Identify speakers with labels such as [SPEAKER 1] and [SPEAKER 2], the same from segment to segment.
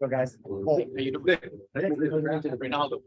[SPEAKER 1] So guys, you know, Ronaldo.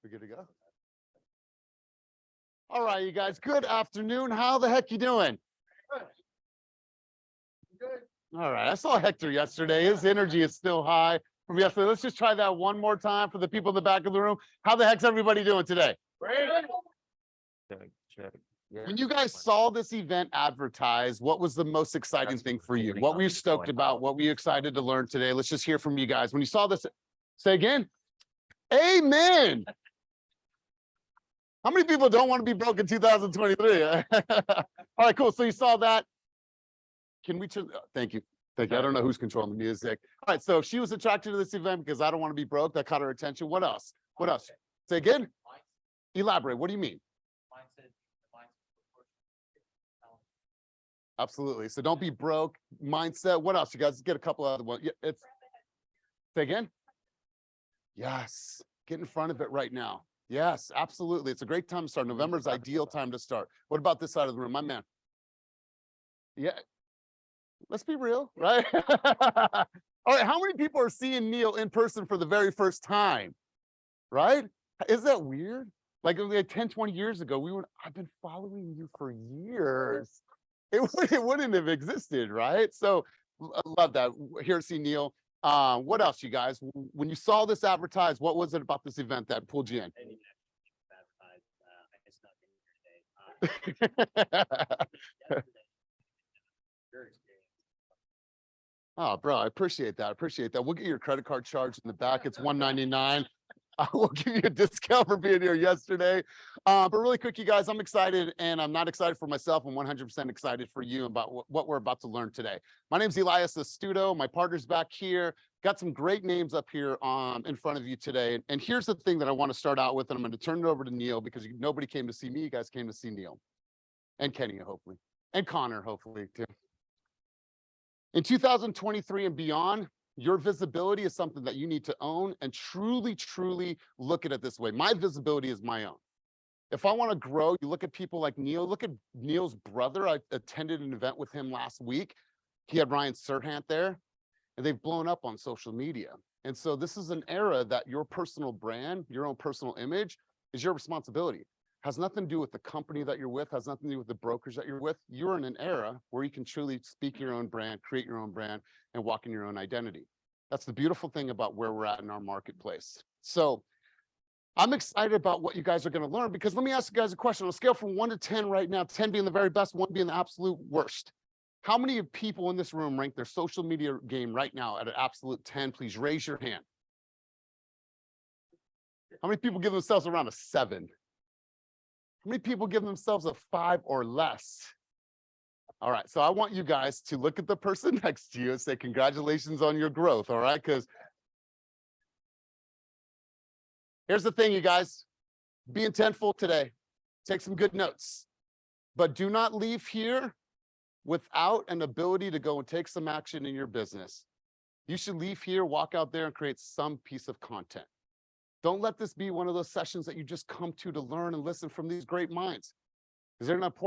[SPEAKER 2] We good to go? All right, you guys, good afternoon. How the heck you doing?
[SPEAKER 1] Good.
[SPEAKER 2] All right, I saw Hector yesterday. His energy is still high from yesterday. Let's just try that one more time for the people in the back of the room. How the heck's everybody doing today?
[SPEAKER 1] Great.
[SPEAKER 3] Check. Yeah.
[SPEAKER 2] When you guys saw this event advertised, what was the most exciting thing for you? What were you stoked about? What were you excited to learn today? Let's just hear from you guys. When you saw this, say again. Amen. How many people don't want to be broke in 2023? All right, cool. So you saw that. Can we turn? Thank you. Thank you. I don't know who's controlling the music. All right. So she was attracted to this event because I don't want to be broke. That caught her attention. What else? What else? Say again. Elaborate. What do you mean? Absolutely. So don't be broke. Mindset. What else? You guys get a couple other ones. Yeah, it's. Say again. Yes. Get in front of it right now. Yes, absolutely. It's a great time to start. November's ideal time to start. What about this side of the room, my man? Yeah. Let's be real, right? All right. How many people are seeing Neel in person for the very first time? Right? Is that weird? Like 10, 20 years ago, I've been following you for years. It wouldn't have existed, right? So I love that. Here to see Neel. What else, you guys? When you saw this advertised, what was it about this event that pulled you in? Oh, bro, I appreciate that. I appreciate that. We'll get your credit card charged in the back. It's $199. We'll give you a discount for being here yesterday. But really quick, you guys, I'm excited, and I'm not excited for myself. I'm 100% excited for you about what we're about to learn today. My name's Elias Astuto. My partner's back here. Got some great names up here in front of you today. And here's the thing that I want to start out with, and I'm going to turn it over to Neel because nobody came to see me. You guys came to see Neel and Kenny, hopefully, and Conor, hopefully, too. In 2023 and beyond, your visibility is something that you need to own and truly, truly look at it this way. My visibility is my own. If I want to grow, you look at people like Neel. Look at Neel's brother. I attended an event with him last week. He had Ryan Serhant there, and they've blown up on social media. And so this is an era that your personal brand, your own personal image is your responsibility. Has nothing to do with the company that you're with, has nothing to do with the brokers that you're with. You're in an era where you can truly speak your own brand, create your own brand, and walk in your own identity. That's the beautiful thing about where we're at in our marketplace. So I'm excited about what you guys are going to learn, because let me ask you guys a question. On a scale from 1 to 10 right now, 10 being the very best, 1 being the absolute worst. How many people in this room rank their social media game right now at an absolute 10? Please raise your hand. How many people give themselves around a 7? How many people give themselves a 5 or less? All right, so I want you guys to look at the person next to you and say, congratulations on your growth, all right? Because here's the thing, you guys. Be intentful today. Take some good notes. But do not leave here without an ability to go and take some action in your business. You should leave here, walk out there, and create some piece of content. Don't let this be one of those sessions that you just come to learn and listen from these great minds, because they're going to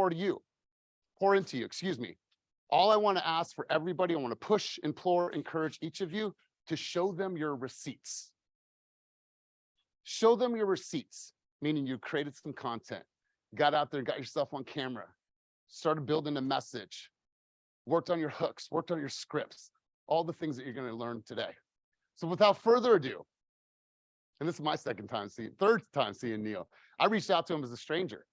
[SPEAKER 2] pour into you, excuse me. All I want to ask for everybody, I want to push, implore, encourage each of you to show them your receipts. Show them your receipts, meaning you created some content, got out there, got yourself on camera, started building a message, worked on your hooks, worked on your scripts, all the things that you're going to learn today. So without further ado, and this is my third time seeing Neel. I reached out to him as a stranger.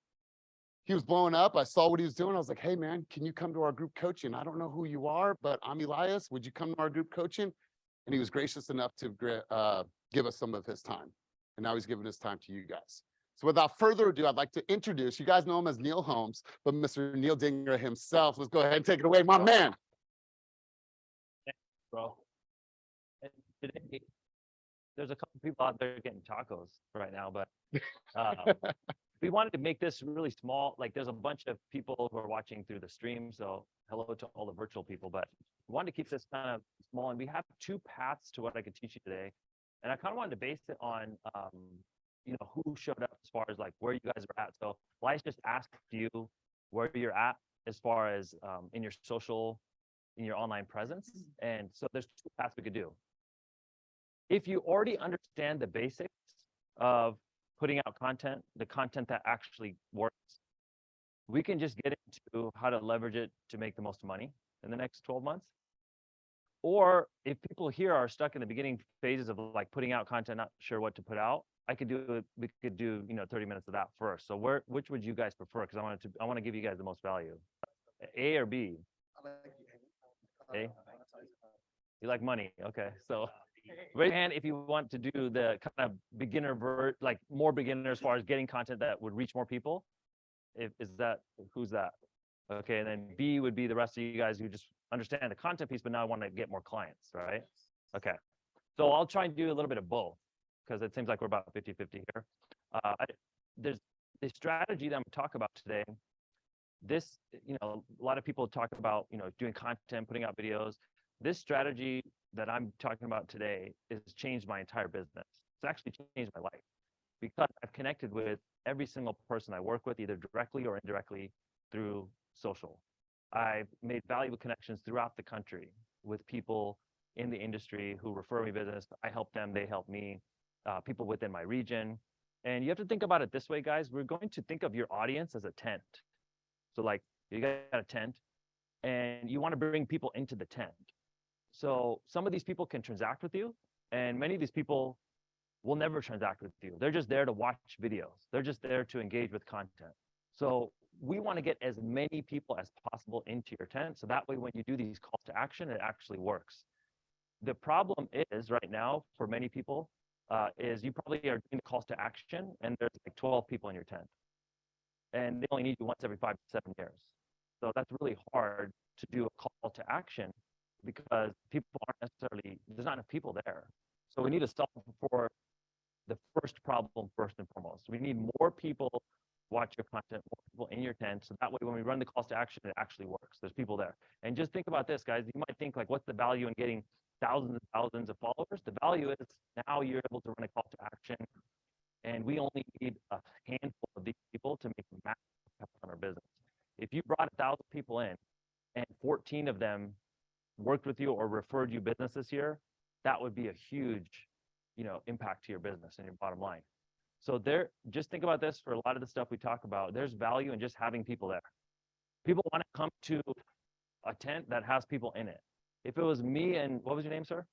[SPEAKER 2] He was blowing up. I saw what he was doing. I was like, hey man, can you come to our group coaching? I don't know who you are, but I'm Elias. Would you come to our group coaching? And he was gracious enough to give us some of his time. And now he's giving his time to you guys. So without further ado, I'd like to introduce, you guys know him as Neel Holmes, but Mr. Neel Dhingra himself. Let's go ahead and take it away, my man.
[SPEAKER 3] Thanks, bro. And today, there's a couple people out there getting tacos right now, but we wanted to make this really small. Like there's a bunch of people who are watching through the stream. So hello to all the virtual people, but we wanted to keep this kind of small. And we have 2 paths to what I could teach you today. And I kind of wanted to base it on, who showed up as far as like where you guys are at. So Elias just asked you where you're at as far as in your social, in your online presence. And so there's 2 paths we could do. If you already understand the basics of putting out content, the content that actually works. We can just get into how to leverage it to make the most money in the next 12 months. Or if people here are stuck in the beginning phases of like putting out content, not sure what to put out, we could do, 30 minutes of that first. So which would you guys prefer? Because I want to give you guys the most value. A or B? A? You like money? Okay. So raise your hand if you want to do the kind of beginner like more beginner as far as getting content that would reach more people. Who's that? Okay, and then B would be the rest of you guys who just understand the content piece, but now I want to get more clients, right? Okay, so I'll try and do a little bit of both because it seems like we're about 50-50 here. There's the strategy that I'm going to talk about today. This, a lot of people talk about, doing content, putting out videos. This strategy that I'm talking about today has changed my entire business. It's actually changed my life because I've connected with every single person I work with, either directly or indirectly through social. I've made valuable connections throughout the country with people in the industry who refer me business. I help them, they help me, people within my region. And you have to think about it this way, guys. We're going to think of your audience as a tent. So like you got a tent and you want to bring people into the tent. So some of these people can transact with you and many of these people will never transact with you. They're just there to watch videos. They're just there to engage with content. So we want to get as many people as possible into your tent. So that way, when you do these calls to action, it actually works. The problem is right now for many people is you probably are doing the calls to action and there's like 12 people in your tent. And they only need you once every 5 to 7 years. So that's really hard to do a call to action because people aren't necessarily, there's not enough people there. So we need to solve for the first problem first and foremost. We need more people watch your content, more people in your tent. So that way, when we run the calls to action, it actually works. There's people there. And just think about this, guys. You might think like, what's the value in getting thousands and thousands of followers? The value is now you're able to run a call to action. And we only need a handful of these people to make massive impact on our business. If you brought 1,000 people in and 14 of them worked with you or referred you business this year, that would be a huge, impact to your business and your bottom line. So just think about this for a lot of the stuff we talk about. There's value in just having people there. People want to come to a tent that has people in it. If it was me and, what was your name, sir?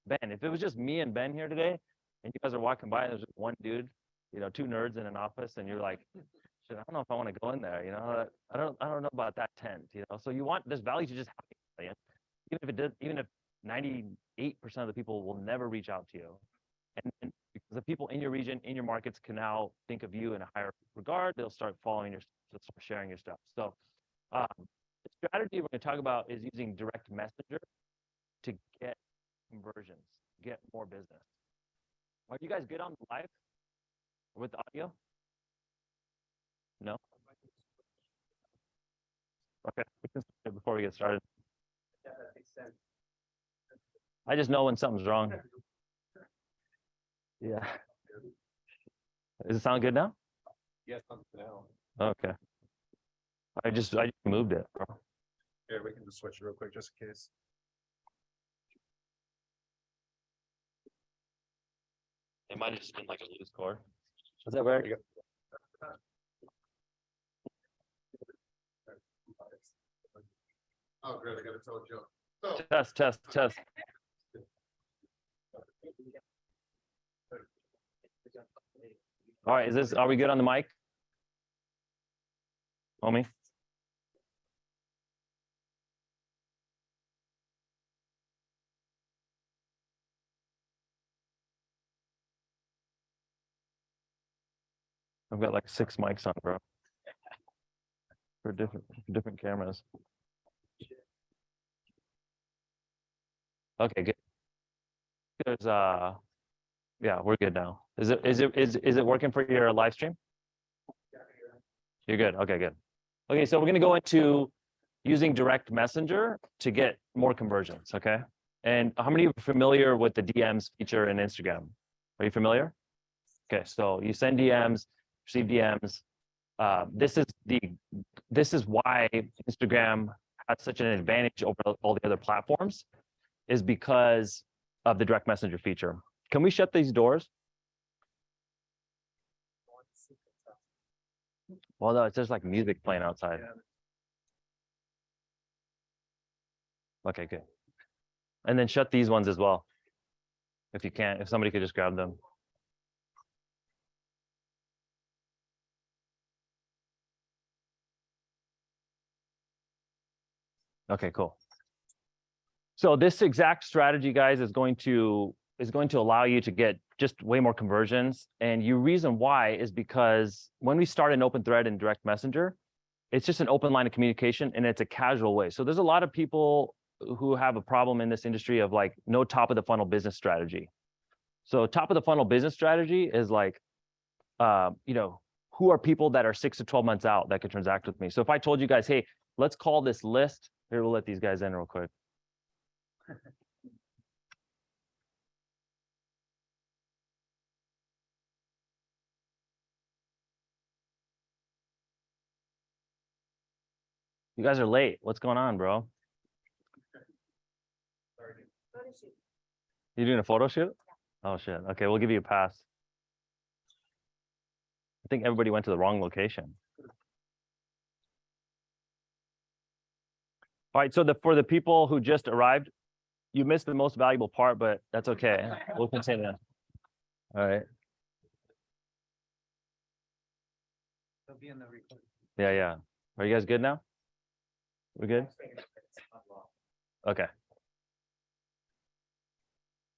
[SPEAKER 3] Ben. If it was just me and Ben here today, and you guys are walking by and there's just one dude, 2 nerds in an office, and you're like, shit, I don't know if I want to go in there, I don't know about that tent, So there's value to just having it. Even if 98% of the people will never reach out to you. And because the people in your region, in your markets can now think of you in a higher regard, they'll start following your, start sharing your stuff. So the strategy we're going to talk about is using direct messenger to get conversions, get more business. Are you guys good on the live with the audio? No? Okay, we can start before we get started.
[SPEAKER 1] Yeah, that makes sense.
[SPEAKER 3] I just know when something's wrong. Yeah. Does it sound good now?
[SPEAKER 1] Yes, now.
[SPEAKER 3] Okay. I just moved it, bro.
[SPEAKER 1] Yeah, we can just switch it real quick, just in case.
[SPEAKER 3] It might have just been like a loose cord. Is that right?
[SPEAKER 2] Oh, great. I got to tell a joke. So,
[SPEAKER 3] Test. All right, are we good on the mic? Homie? I've got like 6 mics on, bro. For different cameras. Okay, good. There's yeah, we're good now. Is it working for your live stream? You're good. Okay, good. Okay, so we're gonna go into using direct messenger to get more conversions. Okay. And how many of you are familiar with the DMs feature in Instagram? Are you familiar? Okay, so you send DMs, receive DMs. This is why Instagram has such an advantage over all the other platforms, is because of the direct messenger feature. Can we shut these doors? Well, no, it's just like music playing outside. Okay, good. And then shut these ones as well. If you can't, if somebody could just grab them. Okay, cool. So this exact strategy, guys, is going to allow you to get just way more conversions. And your reason why is because when we start an open thread in direct messenger, it's just an open line of communication and it's a casual way. So there's a lot of people who have a problem in this industry of like no top of the funnel business strategy. So top of the funnel business strategy is like, who are people that are 6 to 12 months out that could transact with me? So if I told you guys, hey, let's call this list. Here, we'll let these guys in real quick. You guys are late. What's going on, bro? You doing a photo shoot? Oh shit. Okay, we'll give you a pass. I think everybody went to the wrong location. All right, so for the people who just arrived, you missed the most valuable part, but that's okay. We'll continue. All right. Yeah, yeah. Are you guys good now? We're good? Okay.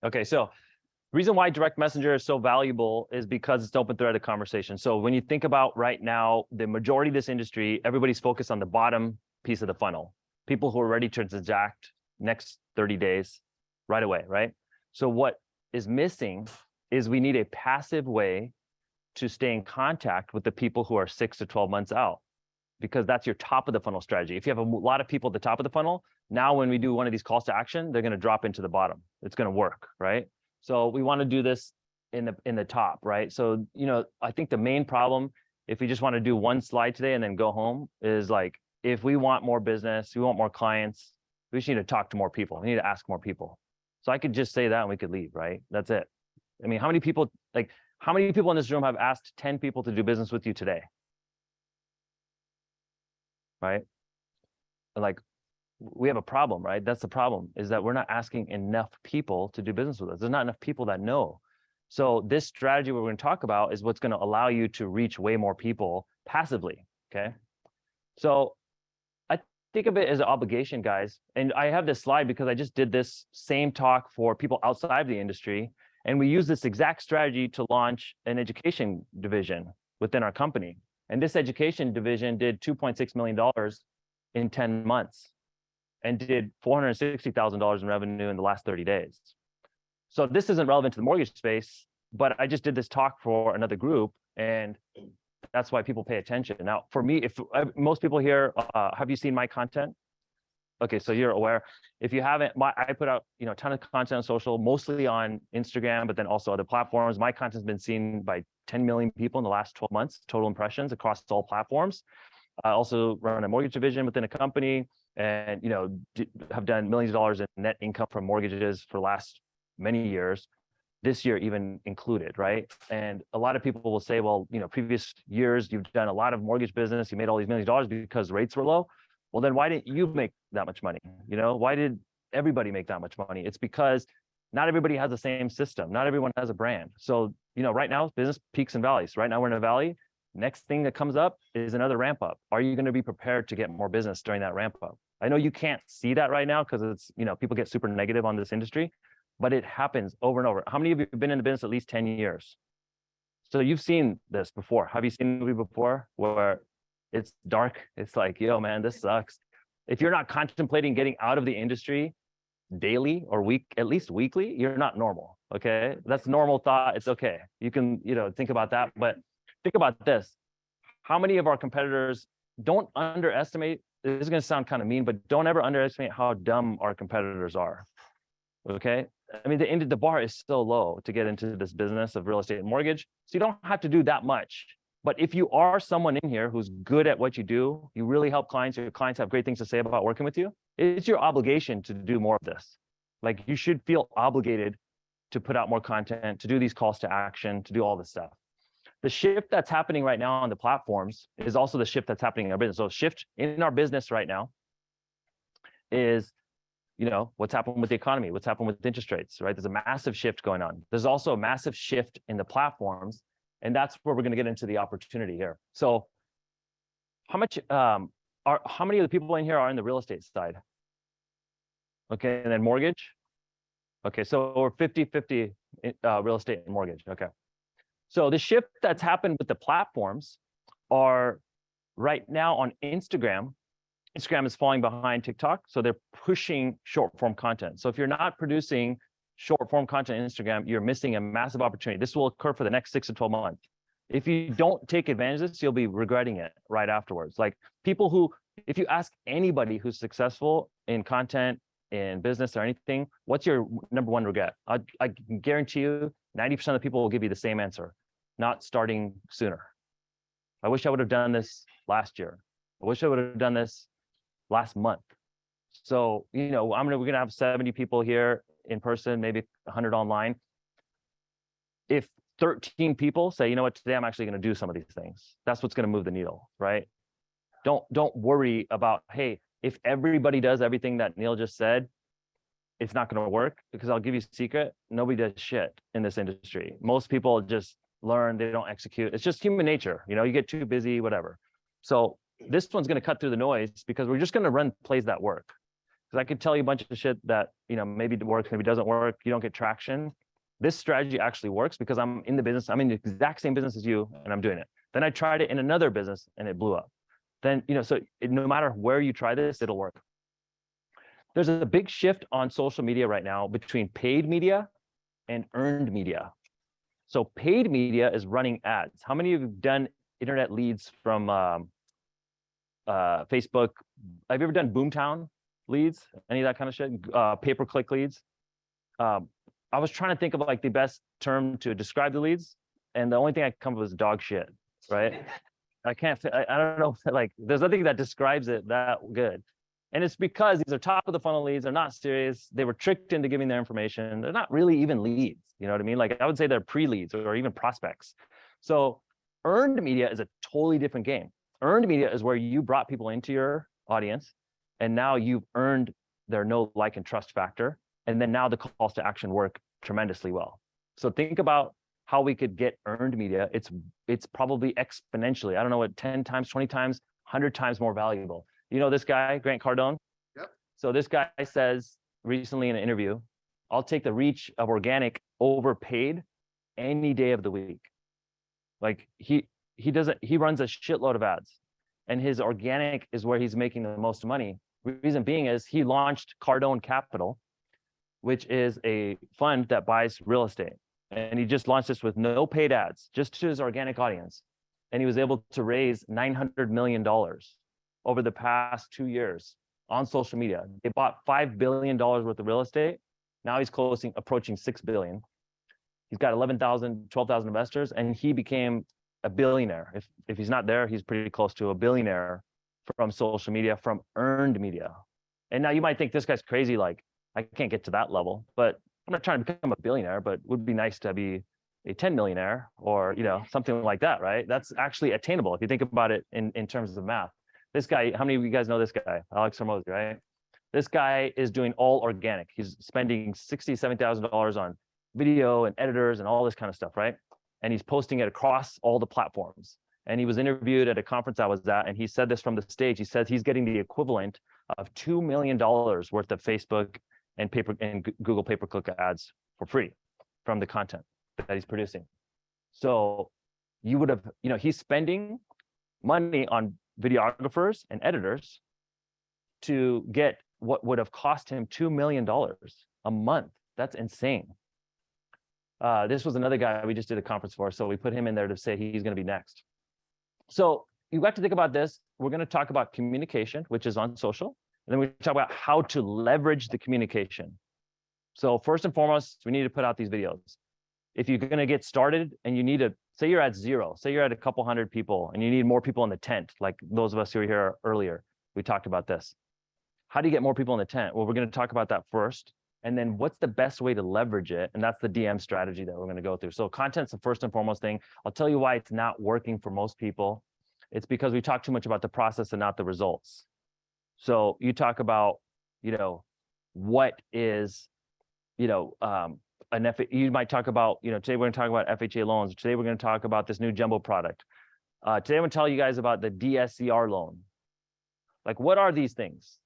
[SPEAKER 3] Okay, so reason why direct messenger is so valuable is because it's open threaded conversation. So when you think about right now, the majority of this industry, everybody's focused on the bottom piece of the funnel. People who are ready to transact next 30 days right away, right? So what is missing is we need a passive way to stay in contact with the people who are 6 to 12 months out, because that's your top of the funnel strategy. If you have a lot of people at the top of the funnel, now when we do one of these calls to action, they're going to drop into the bottom. It's going to work, right? So we want to do this in the top, right? So, I think the main problem, if we just want to do one slide today and then go home, is like, if we want more business, we want more clients, we just need to talk to more people. We need to ask more people. So I could just say that and we could leave, right? That's it. I mean, how many people in this room have asked 10 people to do business with you today? Right? Like, we have a problem, right? That's the problem, is that we're not asking enough people to do business with us. There's not enough people that know. So this strategy we're going to talk about is what's going to allow you to reach way more people passively, okay? So I think of it as an obligation, guys. And I have this slide because I just did this same talk for people outside of the industry. And we use this exact strategy to launch an education division within our company. And this education division did $2.6 million in 10 months and did $460,000 in revenue in the last 30 days. So this isn't relevant to the mortgage space, but I just did this talk for another group, and that's why people pay attention. Now, for me, if most people here, have you seen my content? Okay, so you're aware. If you haven't, I put out a ton of content on social, mostly on Instagram, but then also other platforms. My content's been seen by 10 million people in the last 12 months, total impressions across all platforms. I also run a mortgage division within a company, and have done millions of dollars in net income from mortgages for the last many years, this year even included, right? And a lot of people will say, well, previous years you've done a lot of mortgage business, you made all these millions of dollars because rates were low. Well, then why didn't you make that much money? Why did everybody make that much money? It's because not everybody has the same system. Not everyone has a brand. So, right now, business peaks and valleys. Right now, we're in a valley. Next thing that comes up is another ramp up. Are you going to be prepared to get more business during that ramp up? I know you can't see that right now because it's, people get super negative on this industry, but it happens over and over. How many of you have been in the business at least 10 years? So you've seen this before. Have you seen the movie before where it's dark? It's like, yo, man, this sucks. If you're not contemplating getting out of the industry daily or at least weekly, you're not normal. Okay. That's normal thought. It's okay. You can, think about that, but think about this. How many of our competitors don't underestimate, this is going to sound kind of mean, but don't ever underestimate how dumb our competitors are. Okay. I mean, the bar is so low to get into this business of real estate and mortgage. So you don't have to do that much. But if you are someone in here who's good at what you do, you really help clients, your clients have great things to say about working with you, it's your obligation to do more of this. Like, you should feel obligated to put out more content, to do these calls to action, to do all this stuff. The shift that's happening right now on the platforms is also the shift that's happening in our business. So shift in our business right now is, what's happened with the economy, what's happened with interest rates, right? There's a massive shift going on. There's also a massive shift in the platforms, and that's where we're going to get into the opportunity here. So how many of the people in here are in the real estate side? Okay, and then mortgage? Okay, so we're 50-50 real estate and mortgage. Okay. So the shift that's happened with the platforms are right now on Instagram. Instagram is falling behind TikTok, so they're pushing short form content. So if you're not producing short form content on Instagram, you're missing a massive opportunity. This will occur for the next 6 to 12 months. If you don't take advantage of this, you'll be regretting it right afterwards. Like people who, if you ask anybody who's successful in content, in business or anything, what's your number one regret? I can guarantee you 90% of the people will give you the same answer: not starting sooner. I wish I would have done this last year. I wish I would have done this last month. So, we're gonna have 70 people here in person, maybe 100 online. If 13 people say, you know what, today I'm actually gonna do some of these things, that's what's gonna move the needle, right? Don't worry about, hey, if everybody does everything that Neel just said, it's not going to work, because I'll give you a secret. Nobody does shit in this industry. Most people just learn, they don't execute. It's just human nature. You get too busy, whatever. So this one's going to cut through the noise, because we're just going to run plays that work. Because I could tell you a bunch of shit that, maybe it works, maybe it doesn't work. You don't get traction. This strategy actually works because I'm in the business. I'm in the exact same business as you, and I'm doing it. Then I tried it in another business and it blew up. Then, so no matter where you try this, it'll work. There's a big shift on social media right now between paid media and earned media. So paid media is running ads. How many of you have done internet leads from Facebook? Have you ever done Boomtown leads? Any of that kind of shit? Pay-per-click leads? I was trying to think of like the best term to describe the leads, and the only thing I could come up with was dog shit, right? I don't know, like there's nothing that describes it that good. And it's because these are top of the funnel leads. They're not serious. They were tricked into giving their information. They're not really even leads. You know what I mean? Like I would say they're pre-leads or even prospects. So earned media is a totally different game. Earned media is where you brought people into your audience, and now you've earned their know, like, and trust factor. And then now the calls to action work tremendously well. So think about how we could get earned media. It's probably exponentially, I don't know what, 10 times, 20 times, 100 times more valuable. This guy, Grant Cardone? Yep. So this guy says recently in an interview, I'll take the reach of organic over paid any day of the week. Like he runs a shitload of ads, and his organic is where he's making the most money. Reason being is he launched Cardone Capital, which is a fund that buys real estate. And he just launched this with no paid ads, just to his organic audience. And he was able to raise $900 million over the past 2 years on social media. They bought $5 billion worth of real estate. Now he's approaching $6 billion. He's got 11,000, 12,000 investors, and he became a billionaire. If he's not there, he's pretty close to a billionaire from social media, from earned media. And now you might think this guy's crazy, like, I can't get to that level, but I'm not trying to become a billionaire, but it would be nice to be a 10 millionaire or, something like that, right? That's actually attainable if you think about it in terms of math. This guy, how many of you guys know this guy? Alex Hormozi, right? This guy is doing all organic. He's spending $60,000, $70,000 on video and editors and all this kind of stuff, right? And he's posting it across all the platforms. And he was interviewed at a conference I was at, and he said this from the stage. He says he's getting the equivalent of $2 million worth of Facebook and Google pay-per-click ads for free from the content that he's producing. So you would have, he's spending money on videographers and editors to get what would have cost him $2 million a month. That's insane. This was another guy we just did a conference for, so we put him in there to say he's going to be next. So you have to think about this. We're going to talk about communication, which is on social. And then we talk about how to leverage the communication. So first and foremost, we need to put out these videos. If you're going to get started and you need to, say you're at zero, say you're at a couple hundred people and you need more people in the tent, like those of us who were here earlier, we talked about this. How do you get more people in the tent? Well, we're going to talk about that first. and then what's the best way to leverage it? And that's the DM strategy that we're going to go through. So content's the first and foremost thing. I'll tell you why it's not working for most people. It's because we talk too much about the process and not the results. So you talk about, what is, you might talk about, today we're going to talk about FHA loans. Today we're going to talk about this new jumbo product. Today I'm going to tell you guys about the DSCR loan. Like, what are these things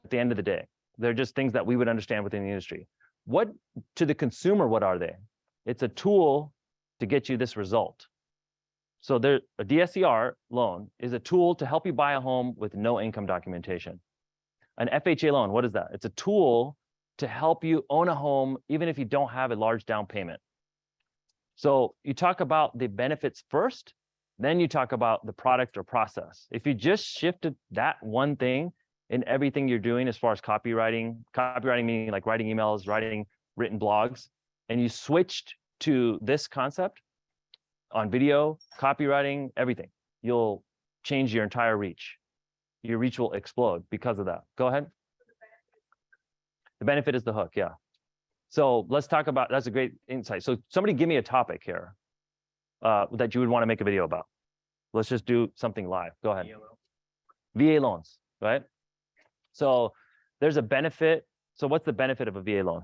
[SPEAKER 3] at the end of the day? They're just things that we would understand within the industry. What, to the consumer, what are they? It's a tool to get you this result. So a DSCR loan is a tool to help you buy a home with no income documentation. An FHA loan, what is that? It's a tool to help you own a home even if you don't have a large down payment. So you talk about the benefits first, then you talk about the product or process. If you just shifted that one thing in everything you're doing as far as copywriting meaning like writing emails, writing written blogs, and you switched to this concept on video, copywriting, everything, you'll change your entire reach. Your reach will explode because of that. Go ahead. The benefit is the hook, yeah. So let's talk about, that's a great insight. So somebody give me a topic here that you would want to make a video about. Let's just do something live. Go ahead. VA loans, right? So there's a benefit. So what's the benefit of a VA loan?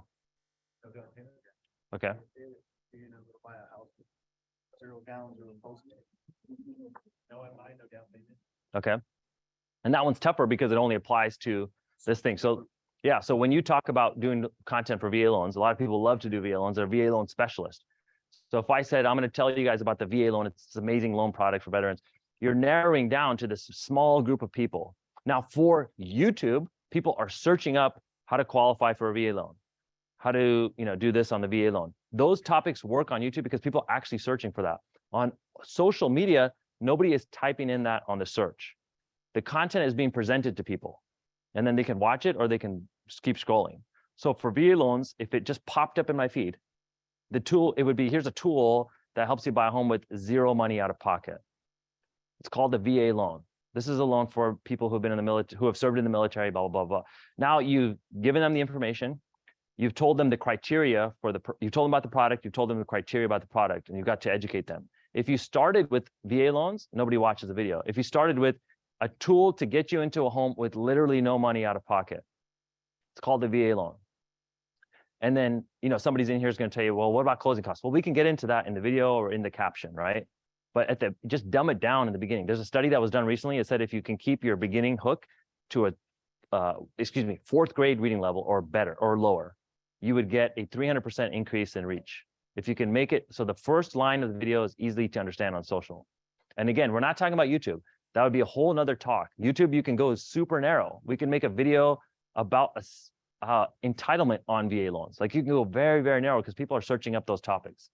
[SPEAKER 3] Okay. Okay. And that one's tougher because it only applies to this thing. So yeah, so when you talk about doing content for VA loans, a lot of people love to do VA loans. They're VA loan specialists. So if I said, I'm going to tell you guys about the VA loan, it's this amazing loan product for veterans, you're narrowing down to this small group of people. Now for YouTube, people are searching up how to qualify for a VA loan, how to do this on the VA loan. Those topics work on YouTube because people are actually searching for that. On social media, nobody is typing in that on the search. The content is being presented to people, and then they can watch it or they can just keep scrolling. So for VA loans, if it just popped up in my feed, the tool, it would be, here's a tool that helps you buy a home with zero money out of pocket. It's called the VA loan. This is a loan for people who've been in the military, who have served in the military, blah, blah, blah, blah. Now you've given them the information. You've told them the criteria for you told them about the product. You told them the criteria about the product, and you've got to educate them. If you started with VA loans, nobody watches the video. If you started with a tool to get you into a home with literally no money out of pocket, it's called the VA loan. And then, somebody's in here is going to tell you, well, what about closing costs? Well, we can get into that in the video or in the caption, right? But just dumb it down in the beginning. There's a study that was done recently. It said if you can keep your beginning hook to a, fourth grade reading level or better or lower, you would get a 300% increase in reach. If you can make it so the first line of the video is easy to understand on social. And again, we're not talking about YouTube. That would be a whole nother talk. YouTube, you can go super narrow. We can make a video about entitlement on VA loans. Like you can go very, very narrow because people are searching up those topics.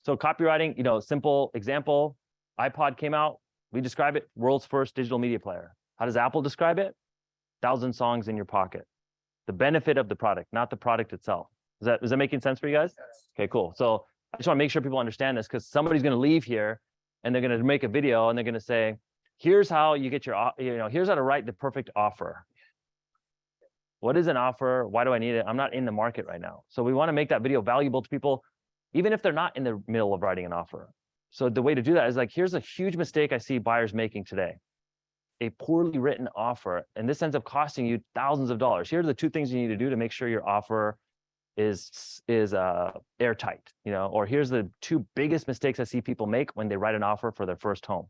[SPEAKER 3] So copywriting, simple example, iPod came out. We describe it, world's first digital media player. How does Apple describe it? 1,000 songs in your pocket. The benefit of the product, not the product itself. Is that making sense for you guys? Yes. Okay, cool. So I just want to make sure people understand this because somebody's going to leave here and they're going to make a video and they're going to say, here's how you get your, here's how to write the perfect offer. What is an offer? Why do I need it? I'm not in the market right now. So we want to make that video valuable to people, even if they're not in the middle of writing an offer. So the way to do that is like, here's a huge mistake I see buyers making today. A poorly written offer, and this ends up costing you thousands of dollars. Here are the two things you need to do to make sure your offer is airtight, or here's the two biggest mistakes I see people make when they write an offer for their first home.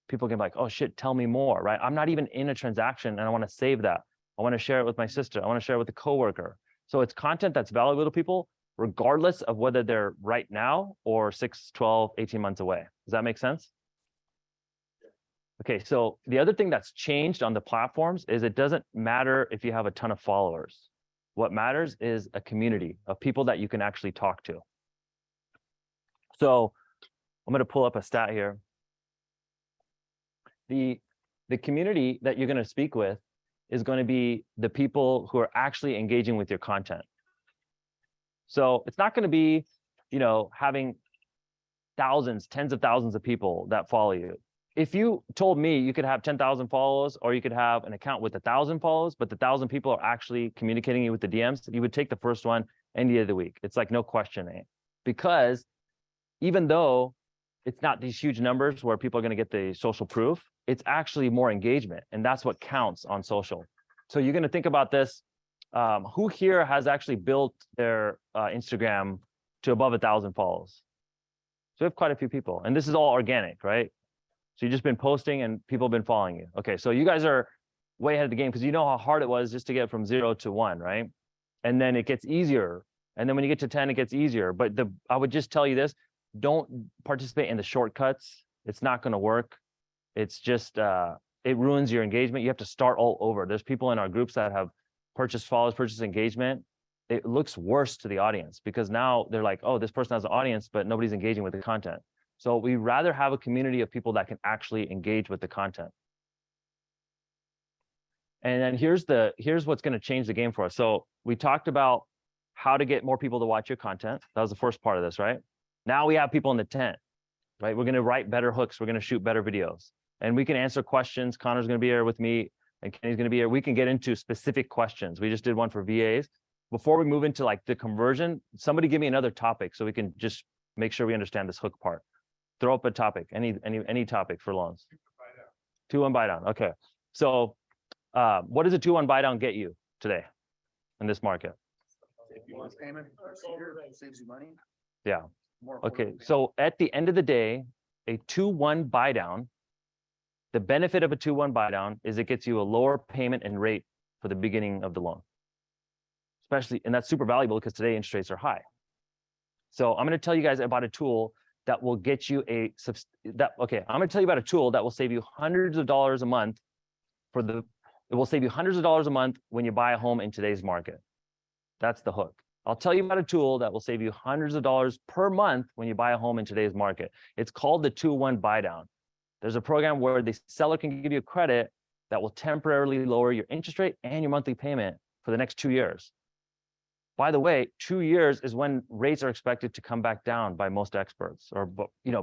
[SPEAKER 3] People can be like, oh shit, tell me more, right? I'm not even in a transaction and I want to save that. I want to share it with my sister. I want to share it with a coworker. So it's content that's valuable to people, regardless of whether they're right now or 6, 12, 18 months away. Does that make sense? Okay, so the other thing that's changed on the platforms is it doesn't matter if you have a ton of followers. What matters is a community of people that you can actually talk to. So I'm going to pull up a stat here. The community that you're going to speak with is going to be the people who are actually engaging with your content. So it's not going to be, having thousands, tens of thousands of people that follow you. if you told me you could have 10,000 follows or you could have an account with 1,000 follows, but the 1,000 people are actually communicating you with the DMs, you would take the first one any day of the week. It's like no questioning, because even though it's not these huge numbers where people are going to get the social proof, it's actually more engagement, and that's what counts on social. So you're going to think about this. Who here has actually built their Instagram to above 1,000 follows? So we have quite a few people, and this is all organic, right? So you've just been posting and people have been following you. Okay, so you guys are way ahead of the game, because you know how hard it was just to get from 0 to 1, right? And then it gets easier. And then when you get to 10, it gets easier. But I would just tell you this, don't participate in the shortcuts. It's not going to work. It's just, it ruins your engagement. You have to start all over. There's people in our groups that have purchased follows, purchased engagement. It looks worse to the audience, because now they're like, oh, this person has an audience, but nobody's engaging with the content. So we'd rather have a community of people that can actually engage with the content. And then here's what's going to change the game for us. So we talked about how to get more people to watch your content. That was the first part of this, right? Now we have people in the tent, right? We're going to write better hooks. We're going to shoot better videos, and we can answer questions. Connor's going to be here with me, and Kenny's going to be here. We can get into specific questions. We just did one for VAs. Before we move into like the conversion, somebody give me another topic so we can just make sure we understand this hook part. Throw up a topic, any topic for loans. 2-1 buy down. Okay. So what does a 2-1 buy down get you today in this market?
[SPEAKER 1] Payment saves you money.
[SPEAKER 3] Yeah. Okay. So at the end of the day, a 2-1 buy down, the benefit of a 2-1 buy down is it gets you a lower payment and rate for the beginning of the loan. Especially, and that's super valuable because today interest rates are high. So I'm going to tell you guys about a tool that will get you I'm going to tell you about a tool that will save you hundreds of dollars a month it will save you hundreds of dollars a month when you buy a home in today's market. That's the hook. I'll tell you about a tool that will save you hundreds of dollars per month when you buy a home in today's market. It's called the 2-1 buy down. There's a program where the seller can give you a credit that will temporarily lower your interest rate and your monthly payment for the next 2 years. By the way, 2 years is when rates are expected to come back down by most experts.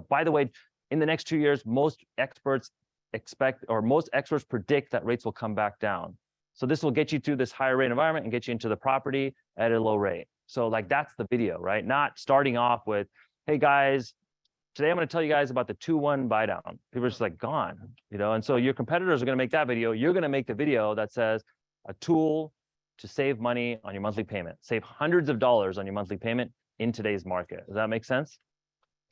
[SPEAKER 3] By the way, in the next 2 years, most experts predict that rates will come back down. So this will get you to this higher rate environment and get you into the property at a low rate. So like that's the video, right? Not starting off with, hey guys, today I'm going to tell you guys about the 2-1 buy down. People are just like gone, and so your competitors are going to make that video. You're going to make the video that says a tool to save money on your monthly payment, save hundreds of dollars on your monthly payment in today's market. Does that make sense?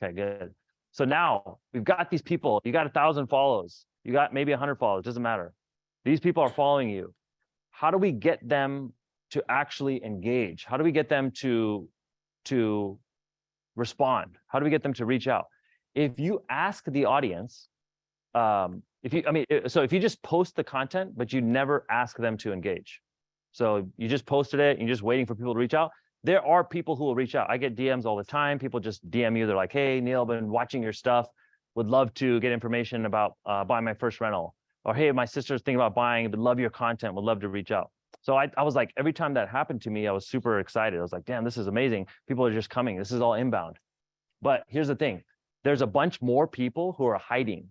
[SPEAKER 3] Okay, good. So now we've got these people, you got 1,000 follows, you got maybe 100 follows, doesn't matter. These people are following you. How do we get them to actually engage? How do we get them to respond? How do we get them to reach out? If you ask the audience, if you just post the content, but you never ask them to engage. So you just posted it and you're just waiting for people to reach out. There are people who will reach out. I get DMs all the time. People just DM you. They're like, hey, Neel, I've been watching your stuff. Would love to get information about buying my first rental. Or, hey, my sister's thinking about buying. Would love your content. Would love to reach out. So I was like, every time that happened to me, I was super excited. I was like, damn, this is amazing. People are just coming. This is all inbound. But here's the thing. There's a bunch more people who are hiding,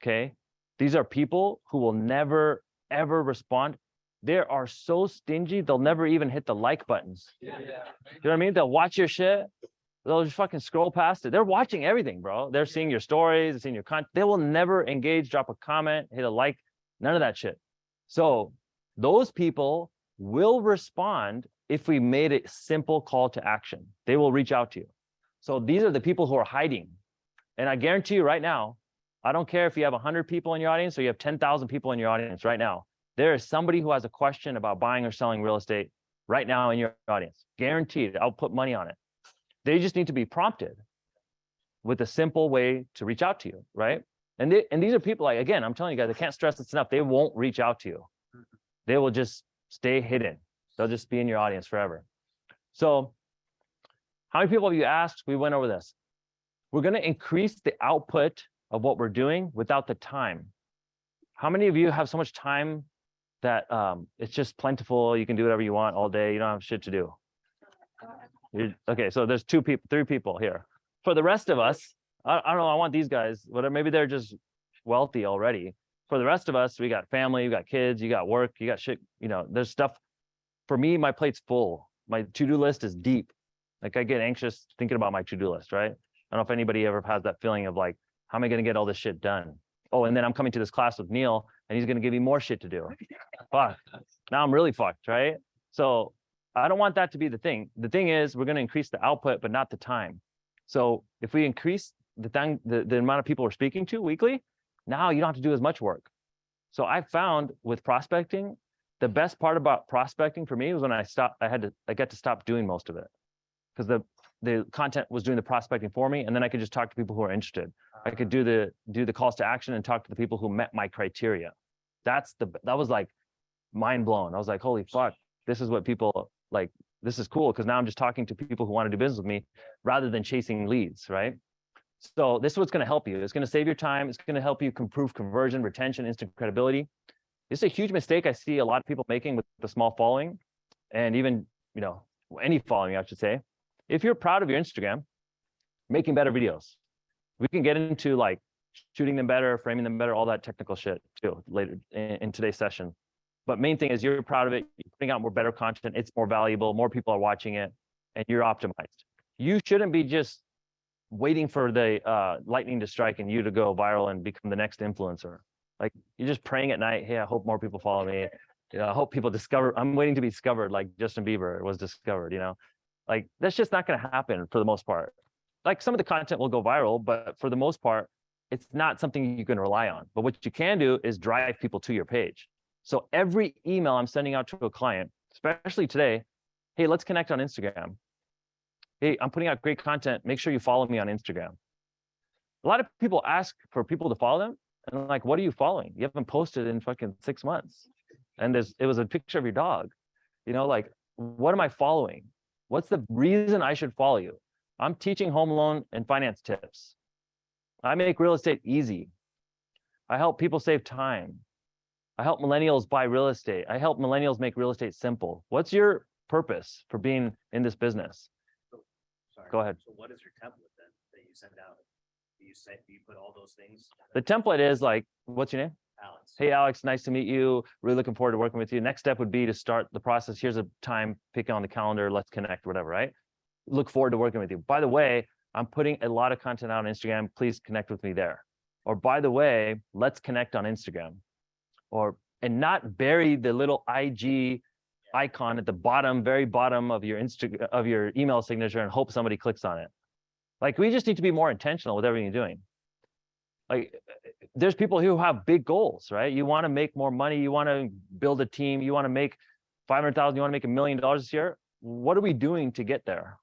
[SPEAKER 3] okay? These are people who will never, ever respond. They are so stingy, they'll never even hit the like buttons. Yeah. You know what I mean? They'll watch your shit. They'll just fucking scroll past it. They're watching everything, bro. They're seeing your stories, they're seeing your content. They will never engage, drop a comment, hit a like, none of that shit. So those people will respond if we made a simple call to action. They will reach out to you. So these are the people who are hiding. And I guarantee you right now, I don't care if you have 100 people in your audience or you have 10,000 people in your audience right now. There is somebody who has a question about buying or selling real estate right now in your audience. Guaranteed. I'll put money on it. They just need to be prompted with a simple way to reach out to you, right? And these are people, like, again, I'm telling you guys, I can't stress this enough. They won't reach out to you. They will just stay hidden. They'll just be in your audience forever. So how many people have you asked? We went over this. We're going to increase the output of what we're doing without the time. How many of you have so much time that it's just plentiful? You can do whatever you want all day. You don't have shit to do. Okay, so there's 3 people here. For the rest of us, I don't know. I want these guys. Whatever. Maybe they're just wealthy already. For the rest of us, we got family, we got kids, you got work, you got shit, there's stuff. For me, my plate's full. My to-do list is deep. Like I get anxious thinking about my to-do list, right? I don't know if anybody ever has that feeling of like, how am I going to get all this shit done? Oh, and then I'm coming to this class with Neel and he's going to give me more shit to do. Fuck. Now I'm really fucked, right? So I don't want that to be the thing. The thing is we're going to increase the output, but not the time. So if we increase the amount of people we're speaking to weekly, now you don't have to do as much work. So I found with prospecting, the best part about prospecting for me was when I got to stop doing most of it, because the content was doing the prospecting for me, and then I could just talk to people who are interested. I could do the calls to action and talk to the people who met my criteria. That was like mind blown. I was like, holy fuck, this is what people like. This is cool because now I'm just talking to people who want to do business with me rather than chasing leads, right? So this is what's going to help you. It's going to save your time. It's going to help you improve conversion, retention, instant credibility. It's a huge mistake I see a lot of people making with the small following, and even any following, I should say. If you're proud of your Instagram, making better videos. We can get into like shooting them better, framing them better, all that technical shit too later in today's session. But main thing is you're proud of it. You're putting out more better content. It's more valuable. More people are watching it, and you're optimized. You shouldn't be just waiting for the lightning to strike and you to go viral and become the next influencer. Like you're just praying at night, hey, I hope more people follow me. I hope people discover, I'm waiting to be discovered like Justin Bieber was discovered, like that's just not going to happen for the most part. Like some of the content will go viral, but for the most part, it's not something you can rely on. But what you can do is drive people to your page. So every email I'm sending out to a client, especially today, hey, let's connect on Instagram. Hey, I'm putting out great content. Make sure you follow me on Instagram. A lot of people ask for people to follow them. And I'm like, what are you following? You haven't posted in fucking 6 months. And it was a picture of your dog. Like, what am I following? What's the reason I should follow you? I'm teaching home loan and finance tips. I make real estate easy. I help people save time. I help millennials buy real estate. I help millennials make real estate simple. What's your purpose for being in this business?
[SPEAKER 1] Sorry.
[SPEAKER 3] Go ahead.
[SPEAKER 1] So what is your template then that you send out? Do you put all those things?
[SPEAKER 3] The template is like, what's your name?
[SPEAKER 1] Alex.
[SPEAKER 3] Hey, Alex, nice to meet you. Really looking forward to working with you. Next step would be to start the process. Here's a time, pick on the calendar, let's connect, whatever, right? Look forward to working with you. By the way, I'm putting a lot of content out on Instagram. Please connect with me there. Or by the way, let's connect on Instagram. And not bury the little IG icon at the bottom, very bottom of your email signature and hope somebody clicks on it. Like we just need to be more intentional with everything you're doing. Like there's people who have big goals, right? You want to make more money. You want to build a team. You want to make 500,000. You want to make $1 million this year. What are we doing to get there?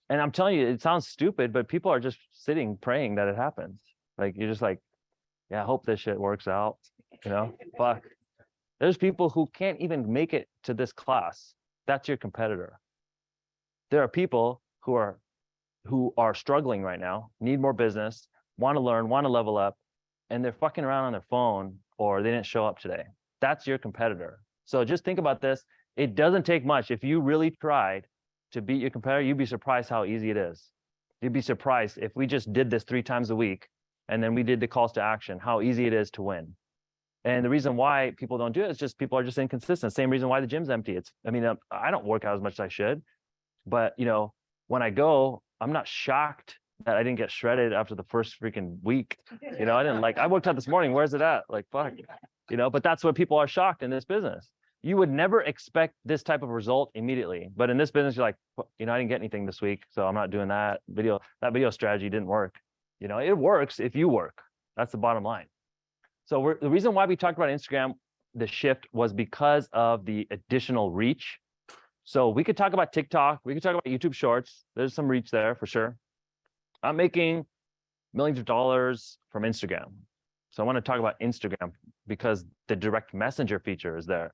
[SPEAKER 3] And I'm telling you, it sounds stupid, but people are just sitting praying that it happens. Like you're just like, yeah, I hope this shit works out. Fuck. There's people who can't even make it to this class. That's your competitor. There are people who are struggling right now, need more business, want to learn, want to level up, and they're fucking around on their phone or they didn't show up today. That's your competitor. So just think about this. It doesn't take much. If you really tried to beat your competitor, you'd be surprised how easy it is. You'd be surprised if we just did this 3 times a week and then we did the calls to action, how easy it is to win. And the reason why people don't do it is just people are just inconsistent. Same reason why the gym's empty. I don't work out as much as I should, but when I go, I'm not shocked that I didn't get shredded after the first freaking week. I worked out this morning. Where's it at? Like, fuck, but that's what people are shocked in this business. You would never expect this type of result immediately. But in this business, you're like, I didn't get anything this week, so I'm not doing that video. That video strategy didn't work. It works if you work. That's the bottom line. So the reason why we talked about Instagram, the shift was because of the additional reach. So we could talk about TikTok. We could talk about YouTube Shorts. There's some reach there for sure. I'm making millions of dollars from Instagram. So I want to talk about Instagram because the direct messenger feature is there.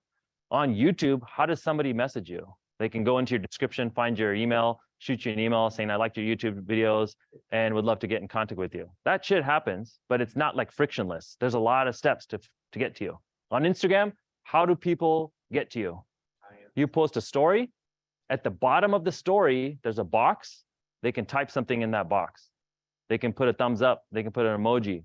[SPEAKER 3] On YouTube, how does somebody message you? They can go into your description, find your email, shoot you an email saying, I liked your YouTube videos and would love to get in contact with you. That shit happens, but it's not like frictionless. There's a lot of steps to get to you. On Instagram, how do people get to you? You post a story. At the bottom of the story, there's a box. They can type something in that box. They can put a thumbs up. They can put an emoji.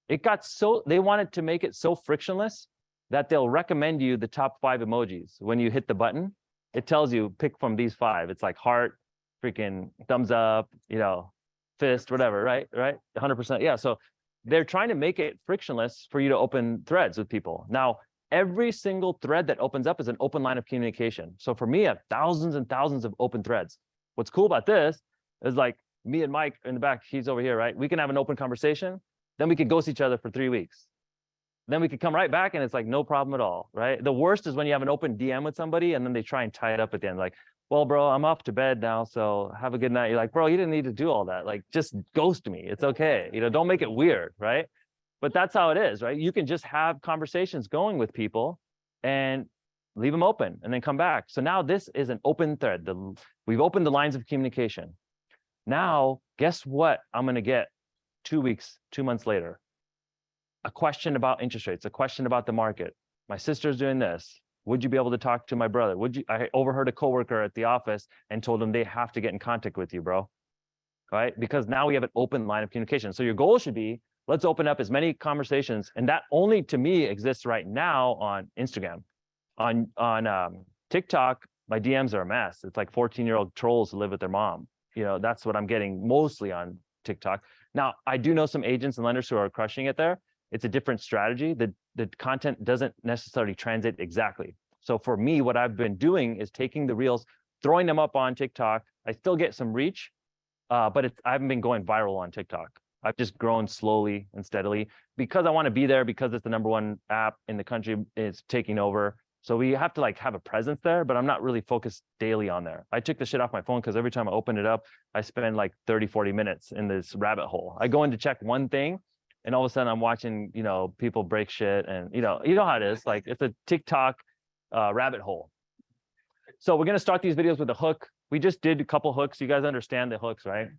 [SPEAKER 3] It got so, they wanted to make it so frictionless that they'll recommend you the top 5 emojis. When you hit the button, it tells you pick from these 5. It's like heart, freaking thumbs up, you know, fist, whatever, right? 100%. Yeah. So they're trying to make it frictionless for you to open threads with people. Now, every single thread that opens up is an open line of communication. So for me, I have thousands and thousands of open threads. What's cool about this is like me and Mike in the back, he's over here, right? We can have an open conversation. Then we could ghost each other for 3 weeks. Then we could come right back and it's like no problem at all, right? The worst is when you have an open DM with somebody and then they try and tie it up at the end. Like, well, bro, I'm off to bed now, so have a good night. You're like, bro, you didn't need to do all that. Like, just ghost me. It's okay. You know, don't make it weird, right? But that's how it is, right? You can just have conversations going with people and leave them open and then come back. So now this is an open thread. We've opened the lines of communication. Now, guess what I'm going to get 2 weeks, 2 months later? A question about interest rates, a question about the market. My sister's doing this. Would you be able to talk to my brother? I overheard a coworker at the office and told them they have to get in contact with you, bro. Right? Because now we have an open line of communication. So your goal should be, let's open up as many conversations. And that only to me exists right now on Instagram. On TikTok, my DMs are a mess. It's like 14-year-old trolls who live with their mom. You know, that's what I'm getting mostly on TikTok. Now, I do know some agents and lenders who are crushing it there. It's a different strategy. The content doesn't necessarily translate exactly. So for me, what I've been doing is taking the reels, throwing them up on TikTok. I still get some reach, but I haven't been going viral on TikTok. I've just grown slowly and steadily because I want to be there, because it's the #1 app in the country. It's taking over. So we have to like have a presence there, but I'm not really focused daily on there. I took the shit off my phone because every time I open it up, I spend like 30, 40 minutes in this rabbit hole. I go in to check one thing, and all of a sudden I'm watching, you know, people break shit, and you know how it is. Like it's a TikTok rabbit hole. So we're gonna start these videos with a hook. We just did a couple hooks. You guys understand the hooks, right?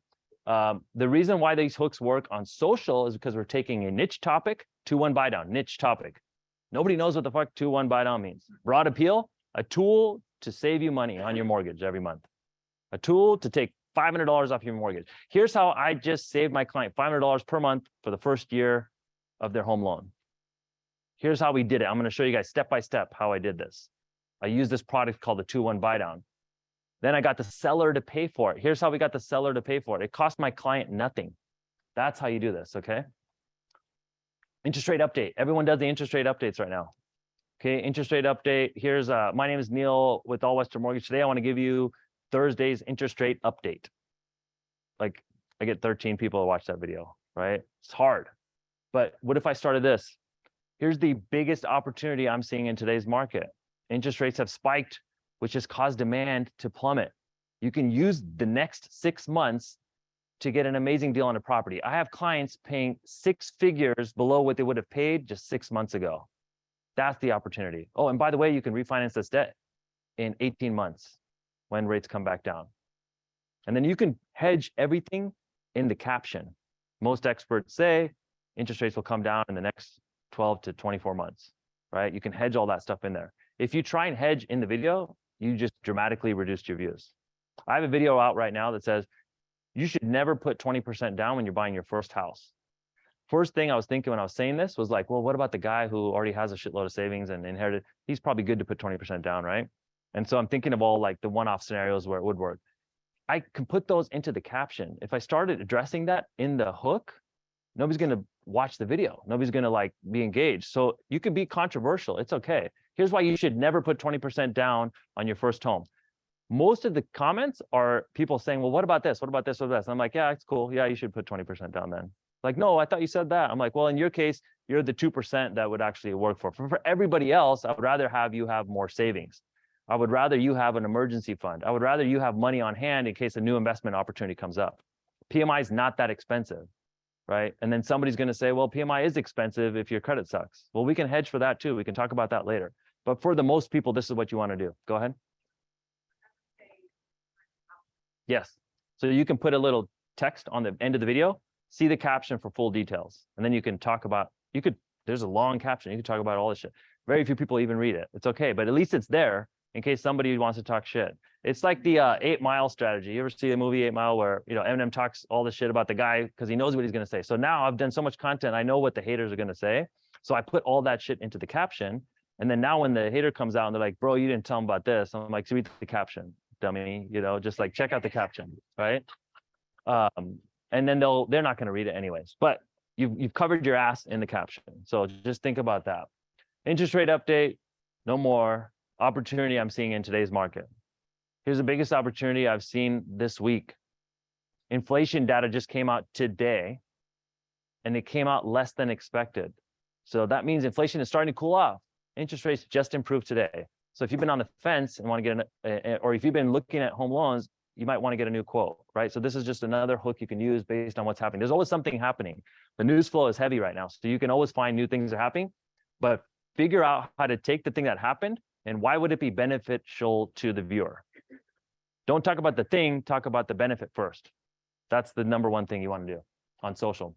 [SPEAKER 3] The reason why these hooks work on social is because we're taking a niche topic, 2-1 buy down, niche topic. Nobody knows what the fuck 2-1 buy down means. Broad appeal, a tool to save you money on your mortgage every month. A tool to take $500 off your mortgage. Here's how I just saved my client $500 per month for the first year of their home loan. Here's how we did it. I'm going to show you guys step by step how I did this. I used this product called the 2-1 buy down. Then I got the seller to pay for it. Here's how we got the seller to pay for it. It cost my client nothing. That's how you do this, okay? Interest rate update. Everyone does the interest rate updates right now. Okay, interest rate update. Here's, my name is Neel with All Western Mortgage. Today I want to give you Thursday's interest rate update. Like I get 13 people to watch that video, right? It's hard. But what if I started this? Here's the biggest opportunity I'm seeing in today's market. Interest rates have spiked, which has caused demand to plummet. You can use the next 6 months to get an amazing deal on a property. I have clients paying 6 figures below what they would have paid just 6 months ago. That's the opportunity. Oh, and by the way, you can refinance this debt in 18 months when rates come back down. And then you can hedge everything in the caption. Most experts say interest rates will come down in the next 12 to 24 months, right? You can hedge all that stuff in there. If you try and hedge in the video, you just dramatically reduced your views. I have a video out right now that says, you should never put 20% down when you're buying your first house. First thing I was thinking when I was saying this was like, well, what about the guy who already has a shitload of savings and inherited? He's probably good to put 20% down, right? And so I'm thinking of all like the one-off scenarios where it would work. I can put those into the caption. If I started addressing that in the hook, nobody's going to watch the video. Nobody's going to like be engaged. So you can be controversial. It's okay. Here's why you should never put 20% down on your first home. Most of the comments are people saying, well, what about this? What about this? What about this? And I'm like, yeah, it's cool. Yeah, you should put 20% down then. Like, no, I thought you said that. I'm like, well, in your case, you're the 2% that would actually work for. For everybody else, I would rather have you have more savings. I would rather you have an emergency fund. I would rather you have money on hand in case a new investment opportunity comes up. PMI is not that expensive, right? And then somebody's going to say, well, PMI is expensive if your credit sucks. Well, we can hedge for that too. We can talk about that later. But for the most people, this is what you want to do. Go ahead. Yes. So you can put a little text on the end of the video, see the caption for full details. And then you can talk about, there's a long caption. You can talk about all this shit. Very few people even read it. It's okay, but at least it's there in case somebody wants to talk shit. It's like the 8 Mile strategy. You ever see the movie 8 Mile where, you know, Eminem talks all the shit about the guy because he knows what he's going to say. So now I've done so much content, I know what the haters are going to say. So I put all that shit into the caption. And then now when the hater comes out and they're like, bro, you didn't tell him about this. I'm like, read the caption, dummy, you know, just like check out the caption, right? And then they're not going to read it anyways, but you've covered your ass in the caption. So just think about that. Interest rate update, no more opportunity I'm seeing in today's market. Here's the biggest opportunity I've seen this week. Inflation data just came out today, and it came out less than expected. So that means inflation is starting to cool off. Interest rates just improved today. So if you've been on the fence and want to get or if you've been looking at home loans, you might want to get a new quote, right? So this is just another hook you can use based on what's happening. There's always something happening. The news flow is heavy right now. So you can always find new things are happening, but figure out how to take the thing that happened and why would it be beneficial to the viewer? Don't talk about the thing, talk about the benefit first. That's the number one thing you want to do on social.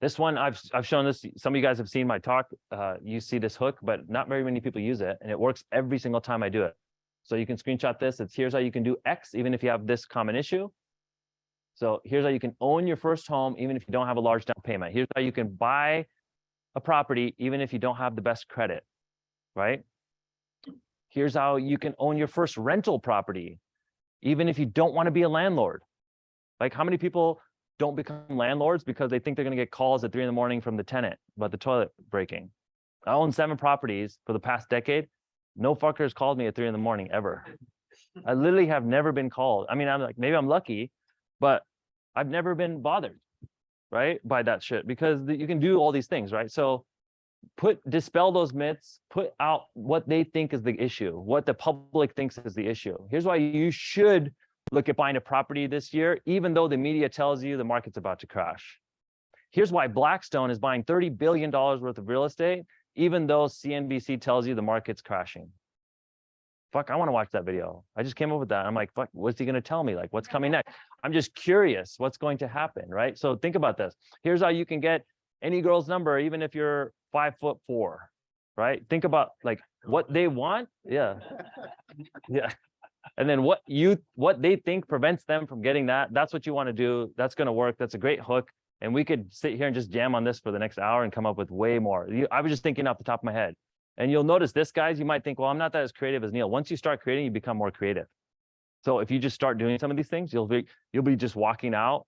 [SPEAKER 3] This one, I've shown this, some of you guys have seen my talk, you see this hook, but not very many people use it, and it works every single time I do it. So you can screenshot this, here's how you can do X, even if you have this common issue. So here's how you can own your first home, even if you don't have a large down payment. Here's how you can buy a property, even if you don't have the best credit, right? Here's how you can own your first rental property, even if you don't want to be a landlord. Like, how many people don't become landlords because they think they're going to get calls at 3 in the morning from the tenant about the toilet breaking? I own 7 properties for the past decade. No fuckers called me at 3 in the morning ever. I literally have never been called. I mean, I'm like, maybe I'm lucky, but I've never been bothered, right, by that shit, because you can do all these things, right? So dispel those myths, put out what they think is the issue, what the public thinks is the issue. Here's why you should look at buying a property this year, even though the media tells you the market's about to crash. Here's why Blackstone is buying $30 billion worth of real estate, even though CNBC tells you the market's crashing. Fuck, I want to watch that video. I just came up with that. I'm like, fuck, what's he going to tell me? Like, what's coming next? I'm just curious what's going to happen, right? So think about this. Here's how you can get any girl's number, even if you're 5'4", right? Think about like what they want. Yeah. Yeah. And then what they think prevents them from getting that. That's what you want to do. That's going to work. That's a great hook. And we could sit here and just jam on this for the next hour and come up with way more. I was just thinking off the top of my head. And you'll notice this, guys, you might think, well, I'm not that as creative as Neel. Once you start creating, you become more creative. So if you just start doing some of these things, you'll be just walking out.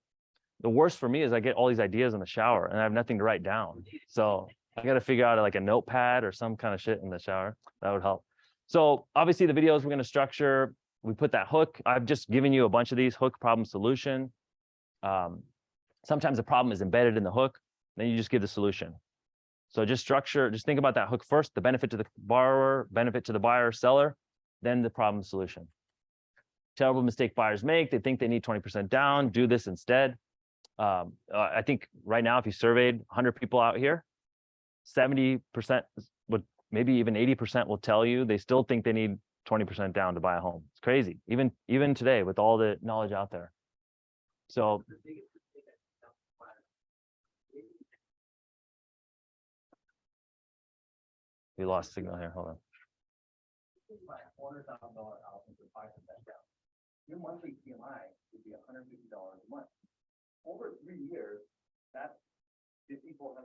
[SPEAKER 3] The worst for me is I get all these ideas in the shower and I have nothing to write down. So I got to figure out like a notepad or some kind of shit in the shower. That would help. So obviously the videos we're going to structure, we put that hook. I've just given you a bunch of these hook problem solution. Sometimes the problem is embedded in the hook, then you just give the solution. So just think about that hook first, the benefit to the borrower, benefit to the buyer, seller, then the problem solution. Terrible mistake buyers make. They think they need 20% down, do this instead. I think right now, if you surveyed 100 people out here, 70% would, maybe even 80% will tell you they still think they need 20% down to buy a home. It's crazy, even today with all the knowledge out there. So we lost signal here. Hold on.
[SPEAKER 1] $400,000 house with 5% down. Your monthly PMI would be $150 a month. Over 3 years, that's $5,400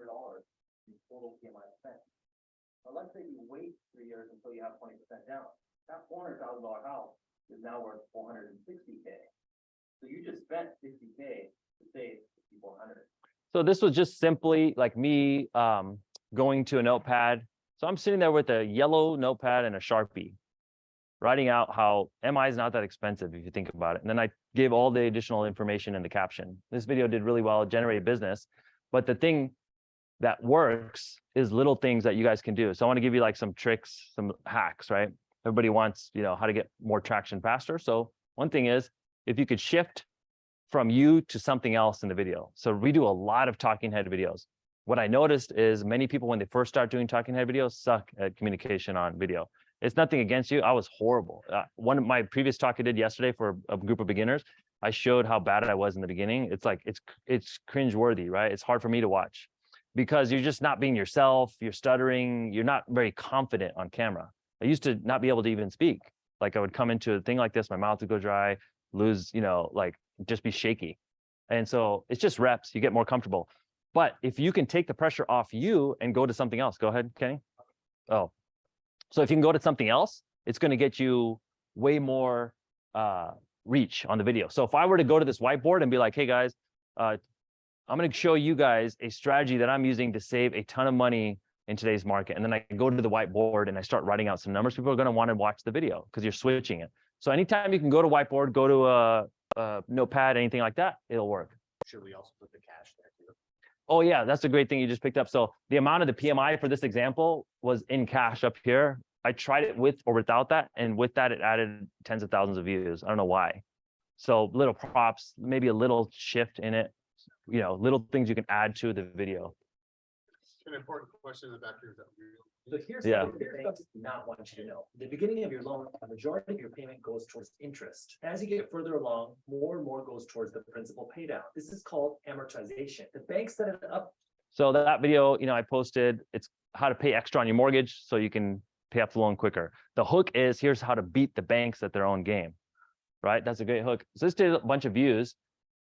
[SPEAKER 1] in total PMI spent. Now, let's say you wait 3 years until you have 20% down. That $400,000 house is now worth $460K. So you just spent $60K to save $5,400.
[SPEAKER 3] So this was just simply like me going to a notepad. So I'm sitting there with a yellow notepad and a Sharpie, writing out how MI is not that expensive if you think about it. And then I gave all the additional information in the caption. This video did really well, it generated business. But the thing that works is little things that you guys can do. So I want to give you like some tricks, some hacks, right? Everybody wants, how to get more traction faster. So one thing is, if you could shift from you to something else in the video. So we do a lot of talking head videos. What I noticed is many people, when they first start doing talking head videos, suck at communication on video. It's nothing against you. I was horrible. One of my previous talk I did yesterday for a group of beginners, I showed how bad I was in the beginning. It's like, it's cringeworthy, right? It's hard for me to watch because you're just not being yourself. You're stuttering. You're not very confident on camera. I used to not be able to even speak. Like I would come into a thing like this, my mouth would go dry, lose, like just be shaky. And so it's just reps, you get more comfortable. But if you can take the pressure off you and go to something else, go ahead, Kenny. Oh, so if you can go to something else, it's going to get you way more reach on the video. So if I were to go to this whiteboard and be like, hey guys, I'm going to show you guys a strategy that I'm using to save a ton of money in today's market. And then I go to the whiteboard and I start writing out some numbers. People are going to want to watch the video because you're switching it. So anytime you can go to whiteboard, go to a notepad, anything like that, it'll work.
[SPEAKER 1] Should we also put the cash there too?
[SPEAKER 3] Oh yeah, that's a great thing you just picked up. So the amount of the PMI for this example was in cash up here. I tried it with or without that. And with that, it added tens of thousands of views. I don't know why. So little props, maybe a little shift in it, little things you can add to the video.
[SPEAKER 4] An important question in the back here is that
[SPEAKER 1] So here's
[SPEAKER 3] Yeah.
[SPEAKER 1] something the banks do not want you to know. At the beginning of your loan, a majority of your payment goes towards interest. As you get further along, more and more goes towards the principal pay down. This is called amortization. The banks set it up.
[SPEAKER 3] So that video, I posted, it's how to pay extra on your mortgage so you can pay off the loan quicker. The hook is here's how to beat the banks at their own game, right? That's a great hook. So this did a bunch of views.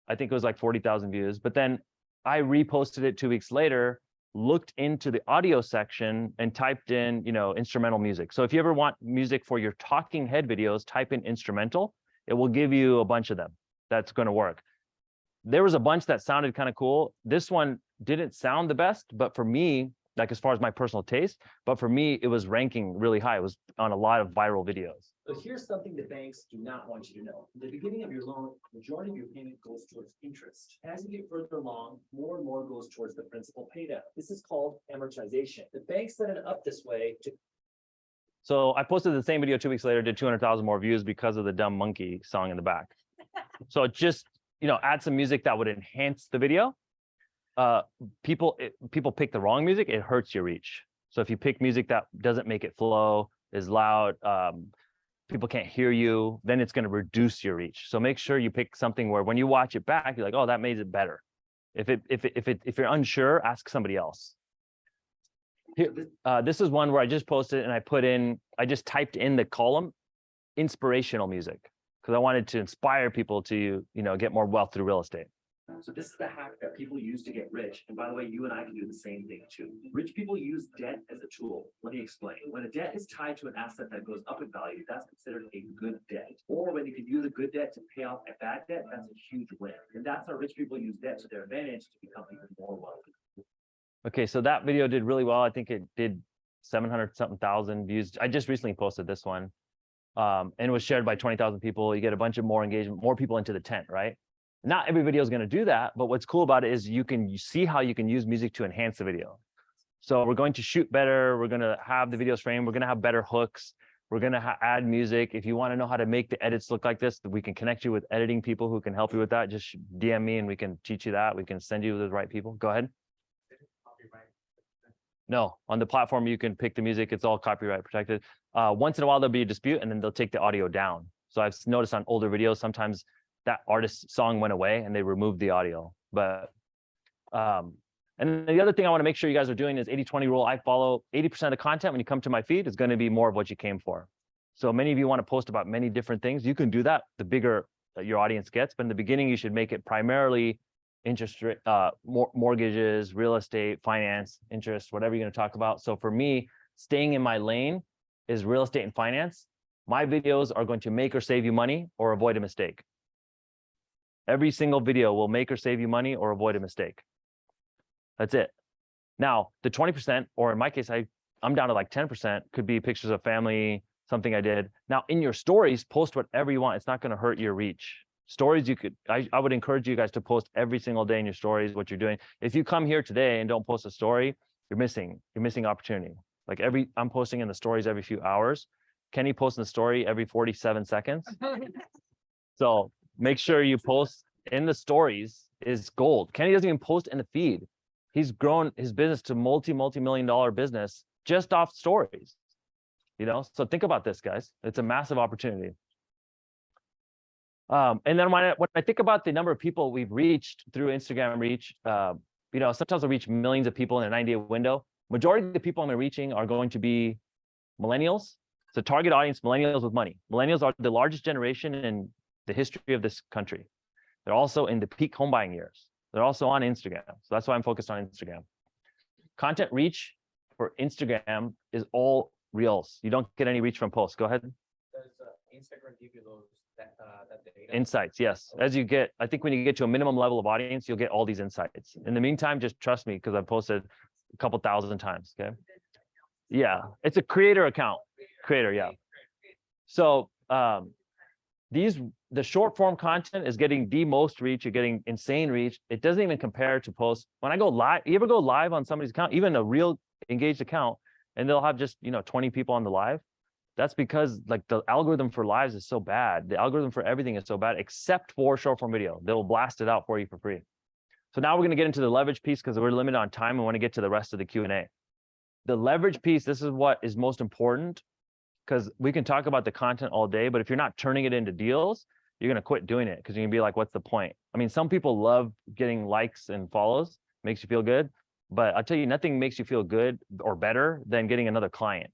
[SPEAKER 3] I think it was like 40,000 views, but then I reposted it 2 weeks later, looked into the audio section and typed in, instrumental music. So if you ever want music for your talking head videos, type in instrumental. It will give you a bunch of them. That's going to work. There was a bunch that sounded kind of cool. This one didn't sound the best, but for me, like as far as my personal taste, but for me, it was ranking really high. It was on a lot of viral videos.
[SPEAKER 1] So here's something the banks do not want you to know. At the beginning of your loan, majority of your payment goes towards interest. As you get further along, more and more goes towards the principal pay down. This is called amortization. The banks set it up this way to.
[SPEAKER 3] So I posted the same video 2 weeks later, did 200,000 more views because of the dumb monkey song in the back. So just, add some music that would enhance the video. People pick the wrong music, it hurts your reach. So if you pick music that doesn't make it flow, is loud, people can't hear you, then it's going to reduce your reach. So make sure you pick something where when you watch it back, you're like, oh, that made it better. If you're unsure, ask somebody else. Here, this is one where I just posted and I just typed in the column inspirational music because I wanted to inspire people to, get more wealth through real estate.
[SPEAKER 1] So this is the hack that people use to get rich. And by the way, you and I can do the same thing too. Rich people use debt as a tool. Let me explain. When a debt is tied to an asset that goes up in value, that's considered a good debt. Or when you can use a good debt to pay off a bad debt, that's a huge win. And that's how rich people use debt to their advantage to become even more wealthy.
[SPEAKER 3] Okay, so that video did really well. I think it did 700 something thousand views. I just recently posted this one. And it was shared by 20,000 people. You get a bunch of more engagement, more people into the tent, right? Not every video is going to do that, but what's cool about it is you see how you can use music to enhance the video. So we're going to shoot better. We're going to have the videos framed. We're going to have better hooks. We're going to add music. If you want to know how to make the edits look like this, we can connect you with editing people who can help you with that. Just DM me and we can teach you that. We can send you the right people. Go ahead. No, on the platform, you can pick the music. It's all copyright protected. Once in a while, there'll be a dispute and then they'll take the audio down. So I've noticed on older videos, sometimes that artist's song went away and they removed the audio. But, and then the other thing I want to make sure you guys are doing is 80-20 rule. I follow 80% of the content when you come to my feed is going to be more of what you came for. So many of you want to post about many different things. You can do that the bigger your audience gets, but in the beginning, you should make it primarily interest rate, mortgages, real estate, finance, interest, whatever you're going to talk about. So for me, staying in my lane is real estate and finance. My videos are going to make or save you money or avoid a mistake. Every single video will make or save you money or avoid a mistake. That's it. Now, the 20%, or in my case, I'm down to like 10%, could be pictures of family, something I did. Now, in your stories, post whatever you want. It's not going to hurt your reach. Stories, I would encourage you guys to post every single day in your stories what you're doing. If you come here today and don't post a story, you're missing opportunity. Like I'm posting in the stories every few hours. Kenny posts in the story every 47 seconds. So make sure you post in the stories is gold. Kenny doesn't even post in the feed. He's grown his business to multi-million-dollar business just off stories. So think about this, guys. It's a massive opportunity. And then when I think about the number of people we've reached through Instagram reach, sometimes I'll reach millions of people in a 90-day window. Majority of the people I'm reaching are going to be millennials So target audience, millennials with money. Millennials are the largest generation in the history of this country. They're also in the peak home buying years. They're also on Instagram. So that's why I'm focused on Instagram. Content reach for Instagram is all reels. You don't get any reach from posts. Go ahead.
[SPEAKER 1] Does Instagram give you that data?
[SPEAKER 3] Insights, yes. As you get, I think when you get to a minimum level of audience, you'll get all these insights. In the meantime, just trust me because I've posted a couple thousand times, okay? Yeah, it's a creator account. Creator, yeah. So the short form content is getting the most reach. You're getting insane reach. It doesn't even compare to posts. When I go live, you ever go live on somebody's account, even a real engaged account, and they'll have just 20 people on the live? That's because like the algorithm for lives is so bad. The algorithm for everything is so bad, except for short form video. They'll blast it out for you for free. So now we're going to get into the leverage piece because we're limited on time. We want to get to the rest of the Q&A. The leverage piece, this is what is most important, because we can talk about the content all day, but if you're not turning it into deals, you're going to quit doing it because you're going to be like, what's the point? I mean, some people love getting likes and follows, makes you feel good, but I'll tell you, nothing makes you feel good or better than getting another client.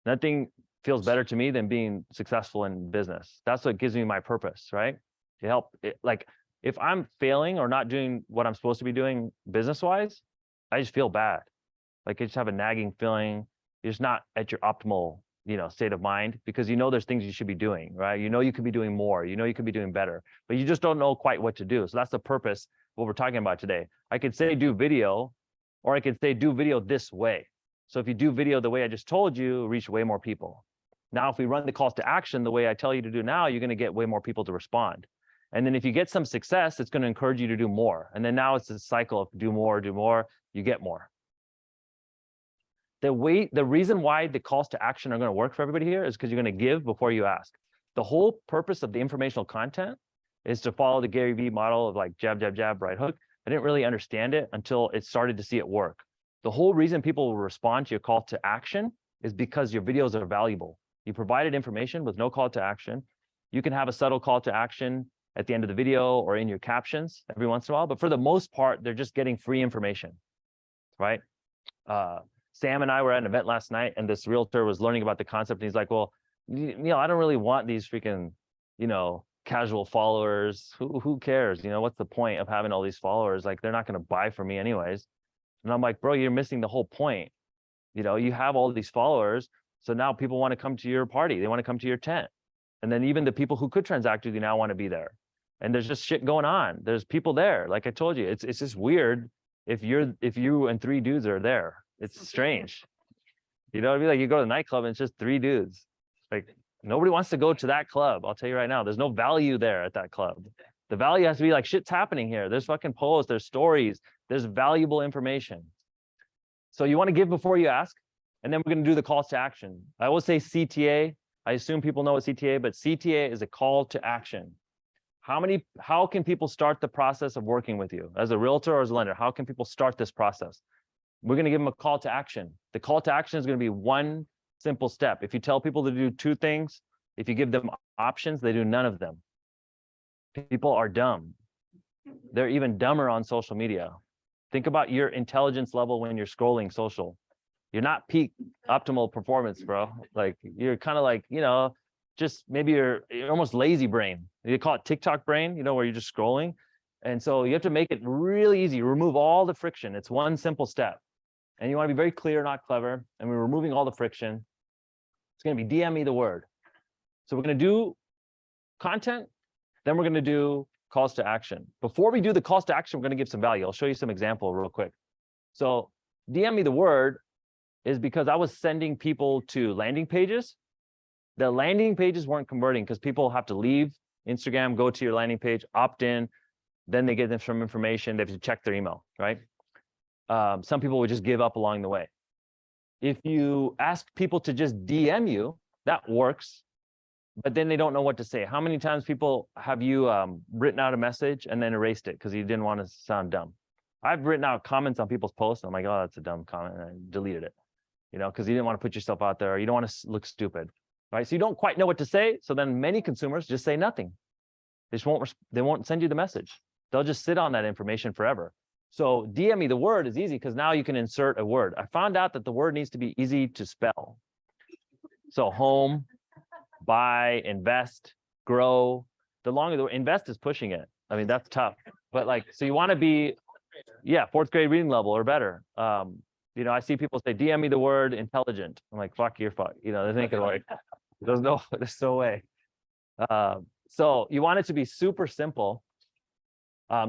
[SPEAKER 3] Nothing feels better to me than being successful in business. That's what gives me my purpose, right? To help it, like if I'm failing or not doing what I'm supposed to be doing business-wise, I just feel bad. Like I just have a nagging feeling. You're just not at your optimal, state of mind because there's things you should be doing, right? You could be doing more, you could be doing better, but you just don't know quite what to do. So that's the purpose of what we're talking about today. I could say do video, or I could say do video this way. So if you do video the way I just told you, reach way more people. Now, if we run the calls to action the way I tell you to do now, you're going to get way more people to respond. And then if you get some success, it's going to encourage you to do more. And then now it's a cycle of do more, you get more. The reason why the calls to action are going to work for everybody here is because you're going to give before you ask. The whole purpose of the informational content is to follow the Gary Vee model of like jab, jab, jab, right hook. I didn't really understand it until it started to see it work. The whole reason people will respond to your call to action is because your videos are valuable. You provided information with no call to action. You can have a subtle call to action at the end of the video or in your captions every once in a while, but for the most part, they're just getting free information, right? Sam and I were at an event last night and this realtor was learning about the concept. And he's like, well, I don't really want these freaking, casual followers. Who cares? What's the point of having all these followers? Like, they're not going to buy from me anyways. And I'm like, bro, you're missing the whole point. You have all these followers. So now people want to come to your party. They want to come to your tent. And then even the people who could transact with you now want to be there. And there's just shit going on. There's people there. Like I told you, it's just weird if you and 3 dudes are there. It's strange. What I mean? Like you go to the nightclub and it's just 3 dudes. Like nobody wants to go to that club. I'll tell you right now, there's no value there at that club. The value has to be like shit's happening here. There's fucking posts, there's stories, there's valuable information. So you want to give before you ask, and then we're going to do the calls to action. I will say CTA. I assume people know what CTA, but CTA is a call to action. How can people start the process of working with you as a realtor or as a lender? How can people start this process? We're going to give them a call to action. The call to action is going to be one simple step. If you tell people to do 2 things, if you give them options, they do none of them. People are dumb. They're even dumber on social media. Think about your intelligence level when you're scrolling social. You're not peak optimal performance, bro. Like you're kind of like, just maybe you're almost lazy brain. You call it TikTok brain, where you're just scrolling. And so you have to make it really easy. Remove all the friction. It's one simple step. And you want to be very clear, not clever. And we're removing all the friction. It's going to be DM me the word. So we're going to do content. Then we're going to do calls to action. Before we do the calls to action, we're going to give some value. I'll show you some example real quick. So DM me the word is because I was sending people to landing pages. The landing pages weren't converting because people have to leave Instagram, go to your landing page, opt in, then they get them some information. They have to check their email, right? Some people would just give up along the way. If you ask people to just DM you, that works, but then they don't know what to say. How many times people have you written out a message and then erased it because you didn't want to sound dumb? I've written out comments on people's posts. And I'm like, oh, that's a dumb comment. And I deleted it, because you didn't want to put yourself out there. Or you don't want to look stupid, right? So you don't quite know what to say. So then many consumers just say nothing. They won't send you the message. They'll just sit on that information forever. So DM me the word is easy because now you can insert a word. I found out that the word needs to be easy to spell. So home, buy, invest, grow. The longer the invest is pushing it. I mean, that's tough. But like, so you want to be, yeah, fourth grade reading level or better. You know, I see people say, DM me the word intelligent. I'm like, fuck, you're fuck. You know, they're thinking like, there's no way. So you want it to be super simple.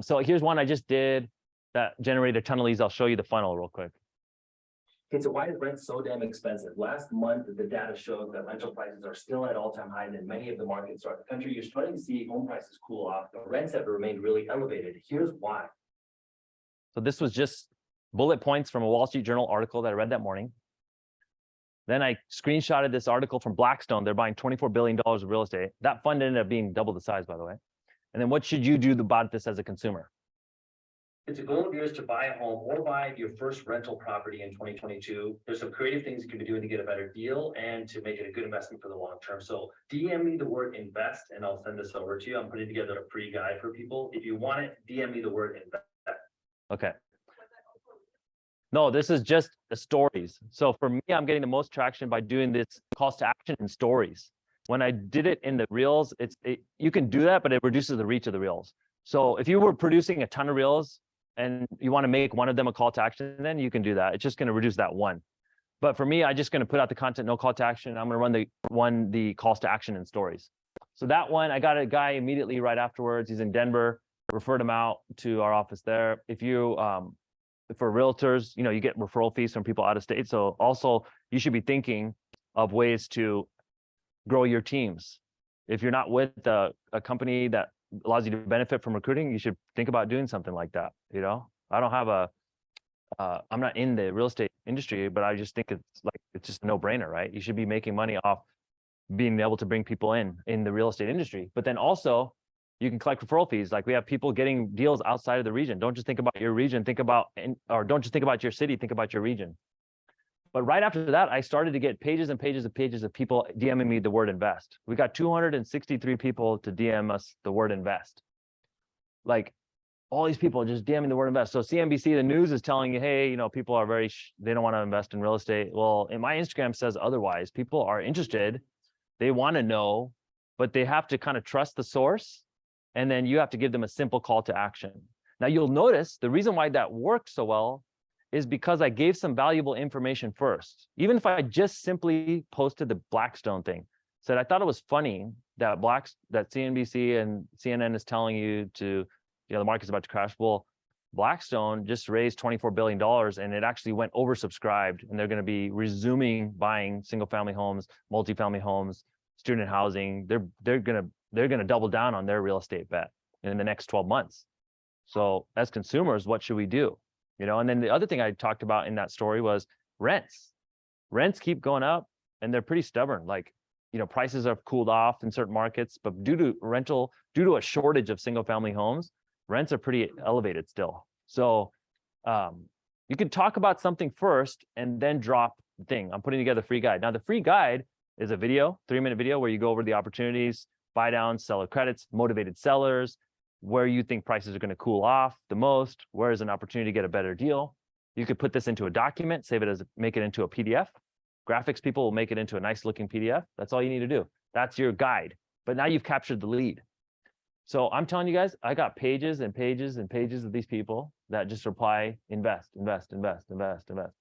[SPEAKER 3] So here's one I just did that generated a ton of leads. I'll show you the funnel real quick.
[SPEAKER 5] Okay, so why is rent so damn expensive? Last month, the data shows that rental prices are still at all-time high in many of the markets throughout the country. You're starting to see home prices cool off, but rents have remained really elevated. Here's why.
[SPEAKER 3] So this was just bullet points from a Wall Street Journal article that I read that morning. Then I screenshotted this article from Blackstone. They're buying $24 billion of real estate. That fund ended up being double the size, by the way. And then what should you do about this as a consumer?
[SPEAKER 5] It's a goal of yours to buy a home or buy your first rental property in 2022. There's some creative things you can be doing to get a better deal and to make it a good investment for the long term. So DM me the word invest and I'll send this over to you. I'm putting together a free guide for people. If you want it, DM me the word invest.
[SPEAKER 3] Okay. No, this is just the stories. So for me, I'm getting the most traction by doing this calls to action in stories. When I did it in the reels, you can do that, but it reduces the reach of the reels. So if you were producing a ton of reels and you want to make one of them a call to action, then you can do that. It's just going to reduce that one. But for me, I'm just going to put out the content, no call to action. I'm going to run the calls to action in stories. So that one, I got a guy immediately right afterwards. He's in Denver, referred him out to our office there. If you, for realtors, you know, you get referral fees from people out of state. So also you should be thinking of ways to grow your teams. If you're not with a company that allows you to benefit from recruiting, you should think about doing something like that. You know, I don't have I'm not in the real estate industry, but I just think it's just a no-brainer, right? You should be making money off being able to bring people in the real estate industry. But then also you can collect referral fees. Like we have people getting deals outside of the region. Don't just think about your region, or don't just think about your city, think about your region. But right after that, I started to get pages and pages and pages of people DMing me the word invest. We got 263 people to DM us the word invest. Like all these people just DMing the word invest. So CNBC, the news is telling you, hey, you know, people are they don't want to invest in real estate. Well, in my Instagram says otherwise. People are interested. They want to know, but they have to kind of trust the source. And then you have to give them a simple call to action. Now you'll notice the reason why that worked so well is because I gave some valuable information first. Even if I just simply posted the Blackstone thing, said I thought it was funny that CNBC and CNN is telling you to, you know, the market's about to crash. Well, Blackstone just raised $24 billion and it actually went oversubscribed, and they're going to be resuming buying single family homes, multifamily homes, student housing. They're going to double down on their real estate bet in the next 12 months. So as consumers, what should we do? You know, and then the other thing I talked about in that story was rents. Rents keep going up and they're pretty stubborn. Like, you know, prices have cooled off in certain markets, but due to a shortage of single family homes, rents are pretty elevated still. So you could talk about something first and then drop the thing. I'm putting together a free guide. Now the free guide is a video, 3-minute video where you go over the opportunities, buy downs, seller credits, motivated sellers, where you think prices are going to cool off the most, where is an opportunity to get a better deal. You could put this into a document, make it into a PDF. Graphics people will make it into a nice looking PDF. That's all you need to do. That's your guide. But now you've captured the lead. So I'm telling you guys, I got pages and pages and pages of these people that just reply, invest, invest, invest, invest, invest.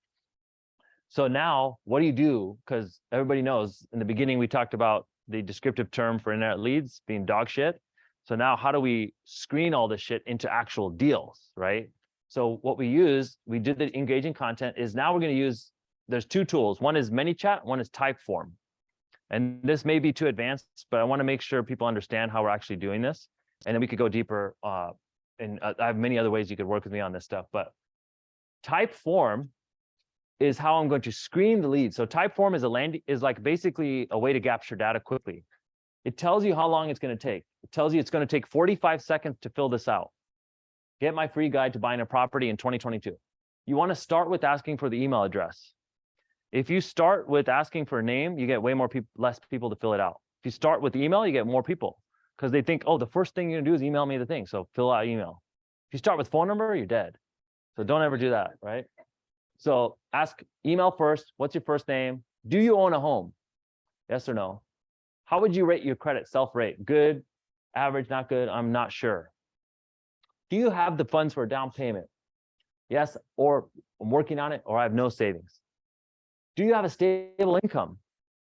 [SPEAKER 3] So now what do you do? Because everybody knows in the beginning, we talked about the descriptive term for internet leads being dog shit. So now how do we screen all this shit into actual deals, right? So what we did the engaging content is now we're going to use, there's 2 tools. One is ManyChat, one is Typeform. And this may be too advanced, but I want to make sure people understand how we're actually doing this. And then we could go deeper. And I have many other ways you could work with me on this stuff, but Typeform is how I'm going to screen the lead. So Typeform is like basically a way to capture data quickly. It tells you how long it's going to take. It tells you it's going to take 45 seconds to fill this out. Get my free guide to buying a property in 2022. You want to start with asking for the email address. If you start with asking for a name, you get way less people to fill it out. If you start with email, you get more people because they think, oh, the first thing you're going to do is email me the thing. So fill out email. If you start with phone number, you're dead. So don't ever do that, right? So ask email first. What's your first name? Do you own a home? Yes or no? How would you rate your credit? Self-rate? Good, average, not good? I'm not sure. Do you have the funds for a down payment? Yes, or I'm working on it, or I have no savings. Do you have a stable income?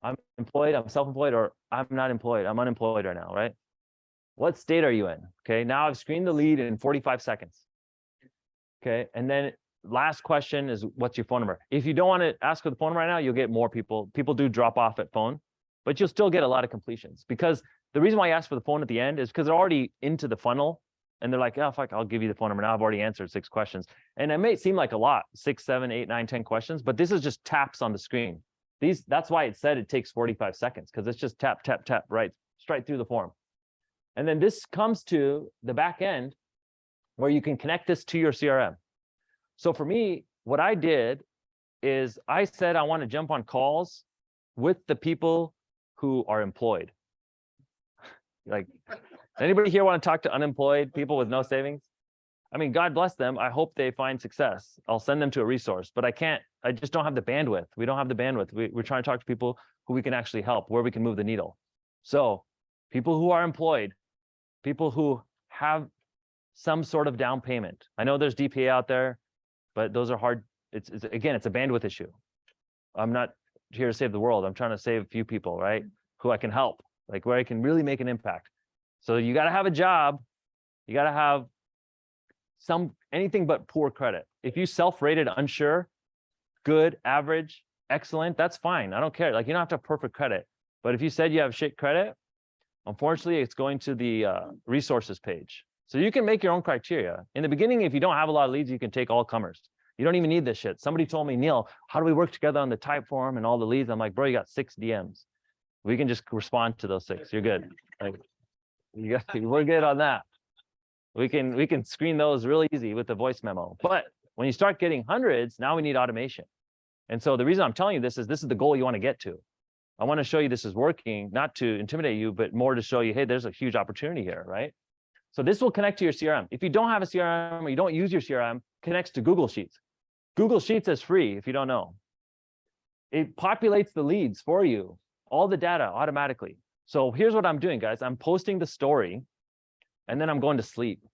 [SPEAKER 3] I'm employed, I'm self-employed, or I'm not employed. I'm unemployed right now, right? What state are you in? Okay, now I've screened the lead in 45 seconds. Okay, and then last question is, what's your phone number? If you don't want to ask for the phone number right now, you'll get more people. People do drop off at phone, but you'll still get a lot of completions, because the reason why I ask for the phone at the end is because they're already into the funnel and they're like, oh, fuck, I'll give you the phone number now. I've already answered 6 questions. And it may seem like a lot, 6, 7, 8, 9, 10 questions, but this is just taps on the screen. That's why it said it takes 45 seconds, because it's just tap, tap, tap, right, straight through the form. And then this comes to the back end where you can connect this to your CRM. So for me, what I did is I said I want to jump on calls with the people who are employed. Like, anybody here want to talk to unemployed people with no savings? I mean, God bless them. I hope they find success. I'll send them to a resource, but I just don't have the bandwidth. We don't have the bandwidth. We're trying to talk to people who we can actually help, where we can move the needle. So people who are employed, people who have some sort of down payment. I know there's DPA out there, but those are hard. Again, it's a bandwidth issue. I'm not here to save the world. I'm trying to save a few people, right? Who I can help, like where I can really make an impact. So you got to have a job. You got to have anything but poor credit. If you self-rated unsure, good, average, excellent, that's fine. I don't care. Like, you don't have to have perfect credit. But if you said you have shit credit, unfortunately, it's going to the resources page. So you can make your own criteria. In the beginning, if you don't have a lot of leads, you can take all comers. You don't even need this shit. Somebody told me, Neil, how do we work together on the type form and all the leads? I'm like, bro, you got 6 DMs. We can just respond to those 6. You're good. Like, we're good on that. We can screen those really easy with the voice memo. But when you start getting hundreds, now we need automation. And so the reason I'm telling you this is the goal you want to get to. I want to show you this is working, not to intimidate you, but more to show you, hey, there's a huge opportunity here, right? So this will connect to your CRM. If you don't have a CRM or you don't use your CRM, connects to Google Sheets. Google Sheets is free if you don't know. It populates the leads for you, all the data automatically. So here's what I'm doing, guys. I'm posting the story, and then I'm going to sleep.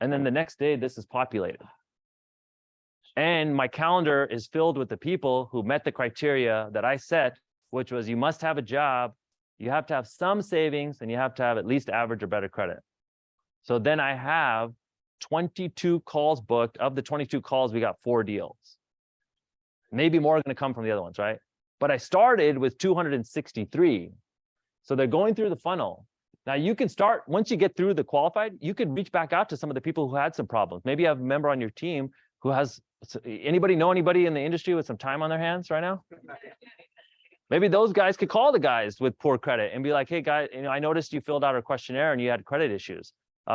[SPEAKER 3] And then the next day, this is populated. And my calendar is filled with the people who met the criteria that I set, which was you must have a job, you have to have some savings, and you have to have at least average or better credit. So then I have 22 calls booked. Of the 22 calls, we got 4 deals. Maybe more are going to come from the other ones, right? But I started with 263. So they're going through the funnel. Now you can start, once you get through the qualified, you could reach back out to some of the people who had some problems. Maybe you have a member on your team who has, anybody know anybody in the industry with some time on their hands right now? Maybe those guys could call the guys with poor credit and be like, hey guys, I noticed you filled out our questionnaire and you had credit issues.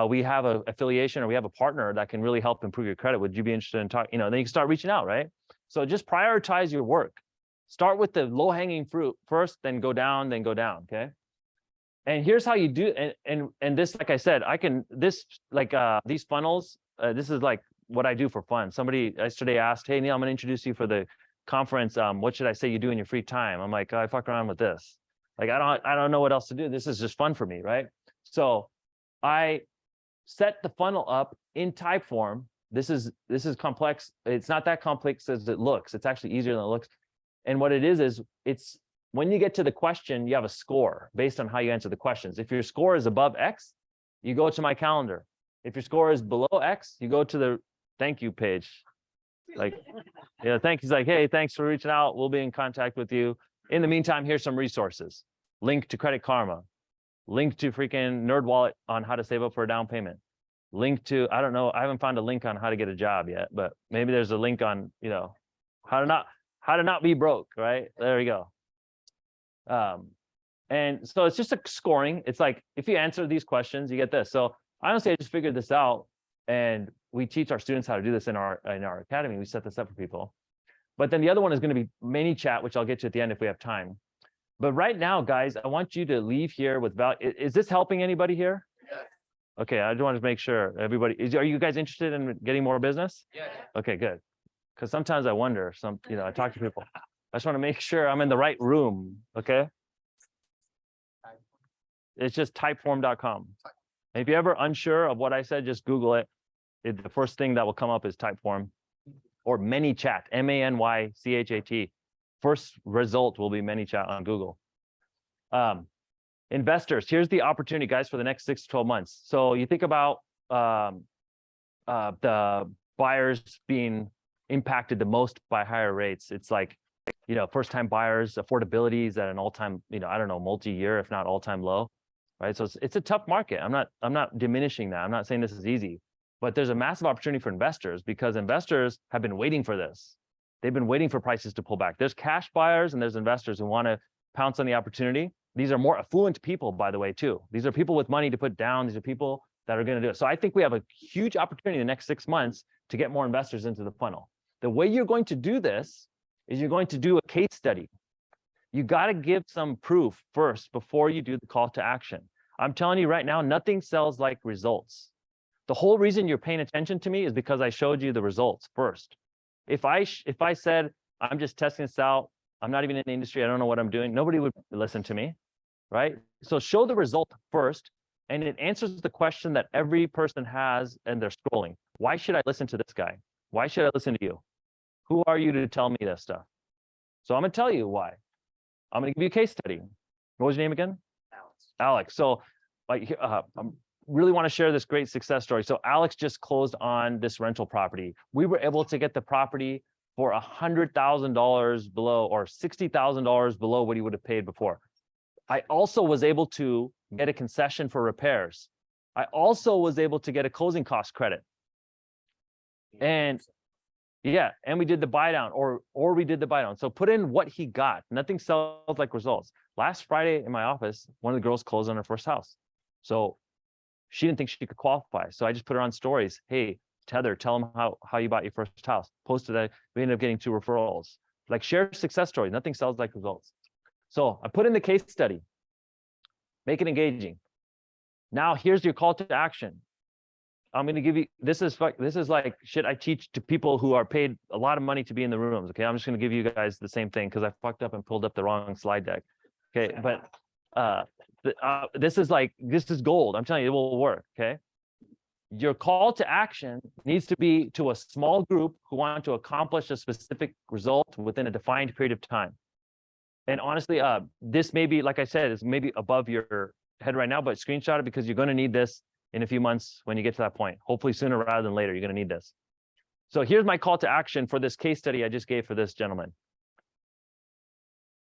[SPEAKER 3] We have an affiliation, or we have a partner that can really help improve your credit. Would you be interested in talking? Then you can start reaching out, right? So just prioritize your work. Start with the low-hanging fruit first, then go down, okay? And here's how you do, and this, like I said, these funnels, this is like what I do for fun. Somebody yesterday asked, hey, Neil, I'm going to introduce you for the conference. What should I say you do in your free time? I'm like, I fuck around with this. Like, I don't know what else to do. This is just fun for me, right? So I set the funnel up in type form. This is complex. It's not that complex as it looks. It's actually easier than it looks. And what it is it's when you get to the question, you have a score based on how you answer the questions. If your score is above X, you go to my calendar. If your score is below X, you go to the thank you page. Like, thank you. He's like, hey, thanks for reaching out. We'll be in contact with you. In the meantime, here's some resources. Link to Credit Karma. Link to freaking NerdWallet on how to save up for a down payment. Link to, I don't know, I haven't found a link on how to get a job yet, but maybe there's a link on, how to not be broke, right? There we go. And so it's just a scoring. It's like, if you answer these questions, you get this. So honestly, I just figured this out, and we teach our students how to do this in our academy. We set this up for people. But then the other one is going to be mini chat, which I'll get to at the end if we have time. But right now, guys, I want you to leave here with value. Is this helping anybody here? Yes. Okay, I just want to make sure everybody are you guys interested in getting more business? Yeah. Okay, good. Because sometimes I wonder, I talk to people. I just want to make sure I'm in the right room. Okay. It's just typeform.com. If you're ever unsure of what I said, just Google it. The first thing that will come up is Typeform or ManyChat, ManyChat. First result will be ManyChat on Google. Investors, here's the opportunity, guys, for the next 6 to 12 months. So you think about the buyers being impacted the most by higher rates. It's like, first-time buyers, affordability is at an all-time, I don't know, multi-year, if not all-time low, right? So it's a tough market. I'm not diminishing that. I'm not saying this is easy, but there's a massive opportunity for investors because investors have been waiting for this. They've been waiting for prices to pull back. There's cash buyers and there's investors who want to pounce on the opportunity. These are more affluent people, by the way, too. These are people with money to put down. These are people that are going to do it. So I think we have a huge opportunity in the next 6 months to get more investors into the funnel. The way you're going to do this is you're going to do a case study. You got to give some proof first before you do the call to action. I'm telling you right now, nothing sells like results. The whole reason you're paying attention to me is because I showed you the results first. If I said, I'm just testing this out, I'm not even in the industry, I don't know what I'm doing, nobody would listen to me, right? So show the result first, and it answers the question that every person has and they're scrolling. Why should I listen to this guy? Why should I listen to you? Who are you to tell me this stuff? So I'm gonna tell you why. I'm gonna give you a case study. What was your name again? Alex. So I really want to share this great success story. So Alex just closed on this rental property. We were able to get the property for $100,000 below or $60,000 below what he would have paid before. I also was able to get a concession for repairs. I also was able to get a closing cost credit. And yeah, and we did the buy down or we did the buy down. So put in what he got. Nothing sells like results. Last Friday in my office, one of the girls closed on her first house. So she didn't think she could qualify. So I just put her on stories. Hey, Tether, tell them how you bought your first house. Posted that. We ended up getting 2 referrals. Like, share success stories. Nothing sells like results. So I put in the case study. Make it engaging. Now here's your call to action. I'm going to give you, this is like shit I teach to people who are paid a lot of money to be in the rooms. Okay. I'm just going to give you guys the same thing because I fucked up and pulled up the wrong slide deck. Okay. But this is gold. I'm telling you, it will work. Okay. Your call to action needs to be to a small group who want to accomplish a specific result within a defined period of time. And honestly, this may be, like I said, is maybe above your head right now, but screenshot it because you're going to need this in a few months when you get to that point. Hopefully sooner rather than later, you're going to need this. So here's my call to action for this case study I just gave for this gentleman.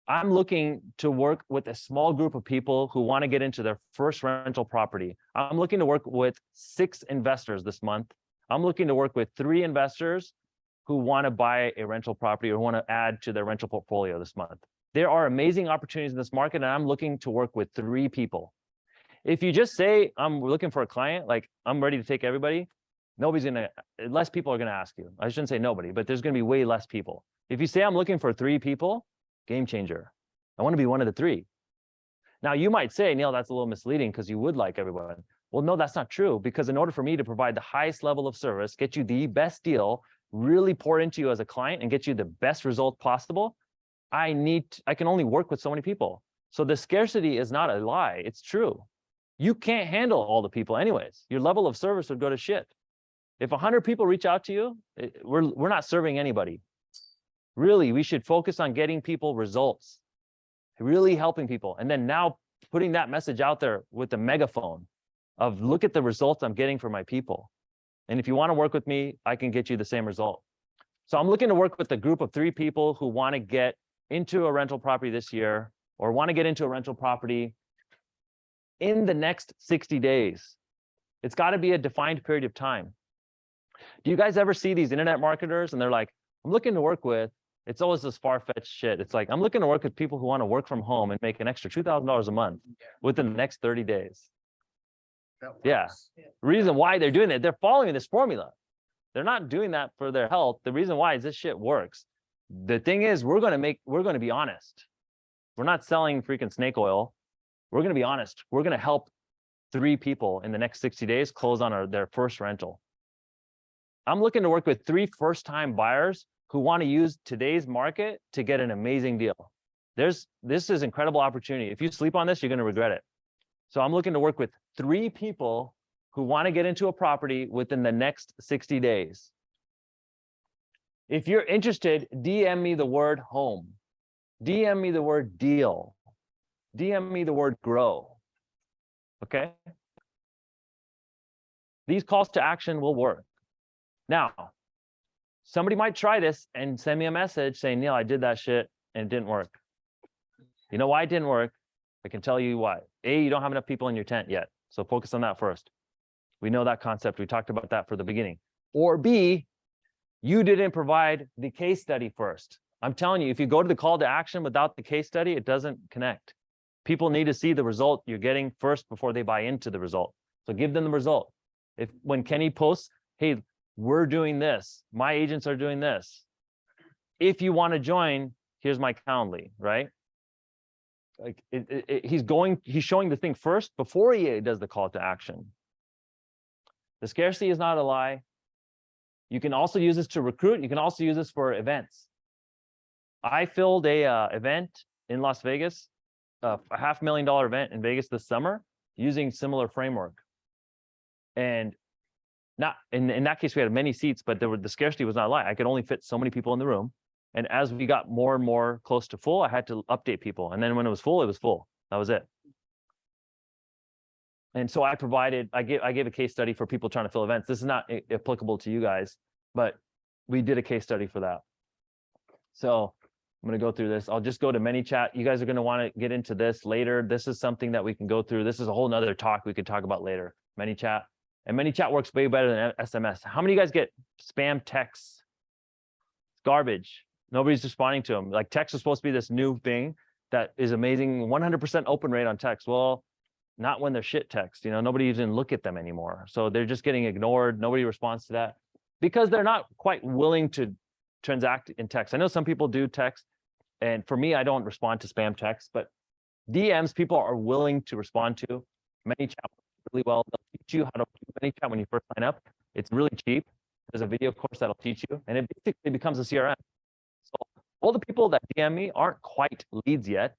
[SPEAKER 3] I'm looking to work with a small group of people who want to get into their first rental property. I'm looking to work with 6 investors this month. I'm looking to work with 3 investors who want to buy a rental property or want to add to their rental portfolio this month. There are amazing opportunities in this market, and I'm looking to work with 3 people. If you just say, I'm looking for a client, like I'm ready to take everybody, less people are going to ask you. I shouldn't say nobody, but there's going to be way less people. If you say, I'm looking for 3 people, game changer. I want to be one of the 3. Now you might say, Neil, that's a little misleading because you would like everyone. Well, no, that's not true, because in order for me to provide the highest level of service, get you the best deal, really pour into you as a client and get you the best result possible, I can only work with so many people. So the scarcity is not a lie. It's true. You can't handle all the people anyways. Your level of service would go to shit. If 100 people reach out to you, we're not serving anybody. Really, we should focus on getting people results, really helping people. And then now putting that message out there with the megaphone of look at the results I'm getting for my people. And if you want to work with me, I can get you the same result. So I'm looking to work with a group of 3 people who want to get into a rental property this year or want to get into a rental property in the next 60 days. It's got to be a defined period of time. Do you guys ever see these internet marketers and they're like, I'm looking to work with, it's always this far-fetched shit. It's like, I'm looking to work with people who want to work from home and make an extra $2,000 a month within the next 30 days. Yeah. Reason why they're doing it, they're following this formula. They're not doing that for their health. The reason why is this shit works. The thing is, we're going to be honest. We're not selling freaking snake oil. We're going to be honest. We're going to help 3 people in the next 60 days close on their first rental. I'm looking to work with 3 first-time buyers who want to use today's market to get an amazing deal. This is incredible opportunity. If you sleep on this, you're going to regret it. So I'm looking to work with 3 people who want to get into a property within the next 60 days. If you're interested, DM me the word home. DM me the word deal. DM me the word grow. Okay? These calls to action will work. Now, somebody might try this and send me a message saying, Neil, I did that shit and it didn't work. You know why it didn't work? I can tell you why. A, you don't have enough people in your tent yet. So focus on that first. We know that concept. We talked about that for the beginning. Or B, you didn't provide the case study first. I'm telling you, if you go to the call to action without the case study, it doesn't connect. People need to see the result you're getting first before they buy into the result. So give them the result. When Kenny posts, hey, we're doing this, my agents are doing this. If you want to join, here's my Calendly, right? Like he's showing the thing first before he does the call to action. The scarcity is not a lie. You can also use this to recruit. You can also use this for events. I filled a event in Las Vegas, a $500,000 event in Vegas this summer using similar framework. And not in that case, we had many seats, but the scarcity was not a lie. I could only fit so many people in the room. And as we got more and more close to full, I had to update people. And then when it was full, it was full. That was it. And so I gave a case study for people trying to fill events. This is not applicable to you guys, but we did a case study for that. So I'm going to go through this. I'll just go to ManyChat. You guys are going to want to get into this later. This is something that we can go through. This is a whole nother talk we could talk about later. ManyChat. And ManyChat works way better than SMS. How many of you guys get spam texts? Garbage. Nobody's responding to them. Like text is supposed to be this new thing that is amazing. 100% open rate on text. Well, not when they're shit text. You know, nobody even look at them anymore. So they're just getting ignored. Nobody responds to that because they're not quite willing to transact in text. I know some people do text, and for me, I don't respond to spam text, but DMs people are willing to respond to. ManyChat really well. They'll teach you how to do ManyChat when you first sign up. It's really cheap. There's a video course that'll teach you, and it basically becomes a CRM. So all the people that DM me aren't quite leads yet.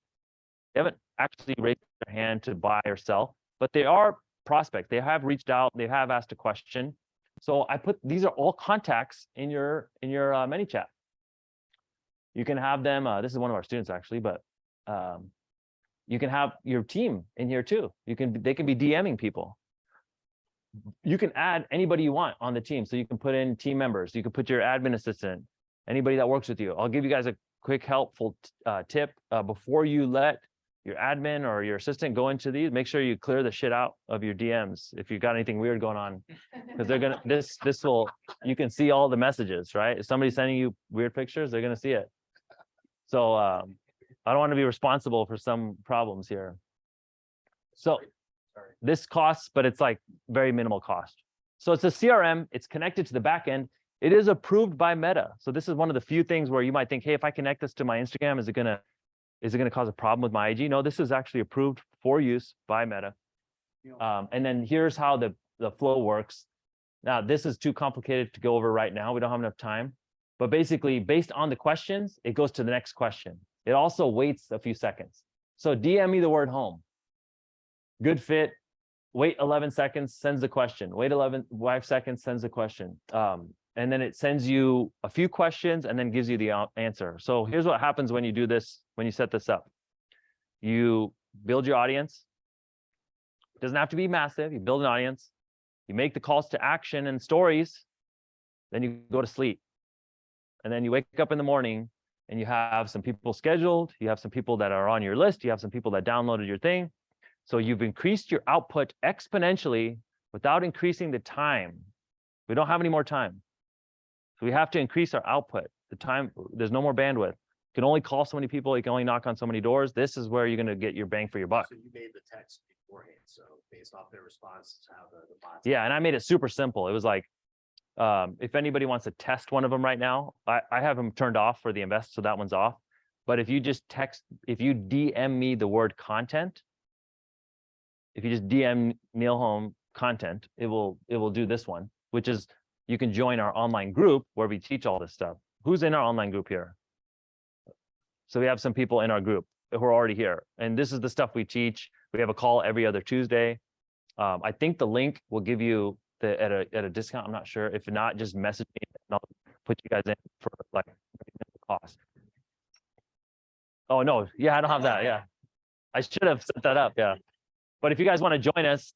[SPEAKER 3] They haven't actually raised their hand to buy or sell, but they are prospects. They have reached out. They have asked a question. So I put these are all contacts in your ManyChat. You can have them. This is one of our students actually, but you can have your team in here too. They can be DMing people. You can add anybody you want on the team. So you can put in team members. You can put your admin assistant, anybody that works with you. I'll give you guys a quick helpful tip before you let your admin or your assistant go into these. Make sure you clear the shit out of your DMs if you've got anything weird going on, because they're gonna this will you can see all the messages, right? If somebody's sending you weird pictures, they're gonna see it. So I don't want to be responsible for some problems here. So this costs, but it's like very minimal cost. So it's a CRM. It's connected to the back end. It is approved by Meta. So this is one of the few things where you might think, hey, if I connect this to my Instagram, is it gonna cause a problem with my IG? No, this is actually approved for use by Meta. And then here's how the flow works. Now, this is too complicated to go over right now. We don't have enough time. But basically, based on the questions, it goes to the next question. It also waits a few seconds. So DM me the word home. Good fit. Wait 11 seconds, sends the question. Wait 5 seconds, sends the question. And then it sends you a few questions and then gives you the answer. So here's what happens when you do this, when you set this up. You build your audience. It doesn't have to be massive. You build an audience. You make the calls to action and stories. Then you go to sleep. And then you wake up in the morning and you have some people scheduled. You have some people that are on your list. You have some people that downloaded your thing. So you've increased your output exponentially without increasing the time. We don't have any more time. So we have to increase our output. The time, there's no more bandwidth. You can only call so many people. You can only knock on so many doors. This is where you're going to get your bang for your buck.
[SPEAKER 4] So you made the text beforehand, so based off their response, how the bots.
[SPEAKER 3] Yeah, and I made it super simple. It was like, if anybody wants to test one of them right now, I have them turned off for the invest, so that one's off. But if you just if you DM me the word content, if you just DM Neel Home content, it will do this one, which is you can join our online group where we teach all this stuff. who's in our online group here? So we have some people in our group who are already here. And this is the stuff we teach. We have a call every other Tuesday. I think the link will give you at a discount. I'm not sure. If not, just message me and I'll put you guys in for like cost. Oh no, yeah, I don't have that. Yeah, I should have set that up. Yeah, but if you guys want to join us,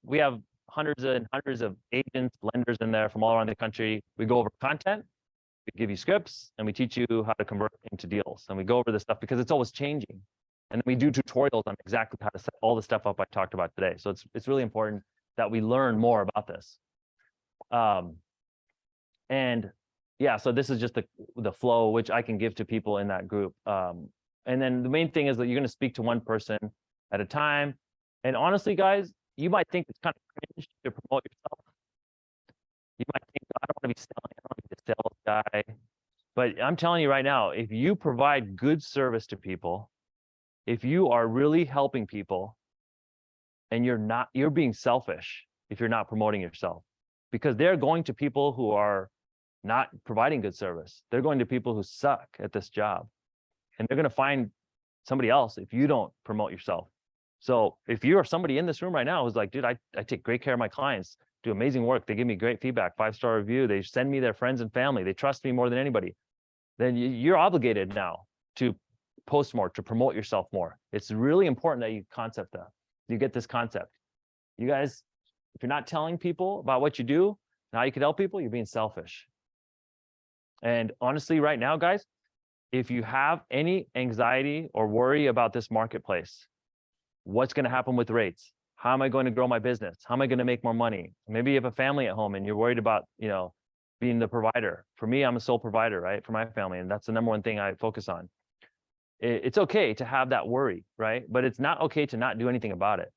[SPEAKER 3] we have hundreds and hundreds of agents, lenders in there from all around the country. We go over content, we give you scripts, and we teach you how to convert into deals. And we go over this stuff because it's always changing. And then we do tutorials on exactly how to set all the stuff up I talked about today. So it's really important that we learn more about this. And yeah, so this is just the flow which I can give to people in that group. And then the main thing is that you're going to speak to one person at a time. And honestly, guys, you might think it's kind of cringe to promote yourself. You might think, I don't want to be selling, I don't want to be the sales guy. But I'm telling you right now, if you provide good service to people, if you are really helping people, and you're being selfish if you're not promoting yourself, because they're going to people who are not providing good service. They're going to people who suck at this job, and they're going to find somebody else if you don't promote yourself. So if you are somebody in this room right now who's like, dude, I take great care of my clients, do amazing work. They give me great feedback, 5-star review. They send me their friends and family. They trust me more than anybody. Then you're obligated now to post more, to promote yourself more. It's really important that you get this concept. You guys, if you're not telling people about what you do and how you can help people, you're being selfish. And honestly, right now, guys, if you have any anxiety or worry about this marketplace, what's going to happen with rates? How am I going to grow my business? How am I going to make more money? Maybe you have a family at home and you're worried about, being the provider. For me, I'm a sole provider, right? For my family. And that's the number one thing I focus on. It's okay to have that worry, right? But it's not okay to not do anything about it.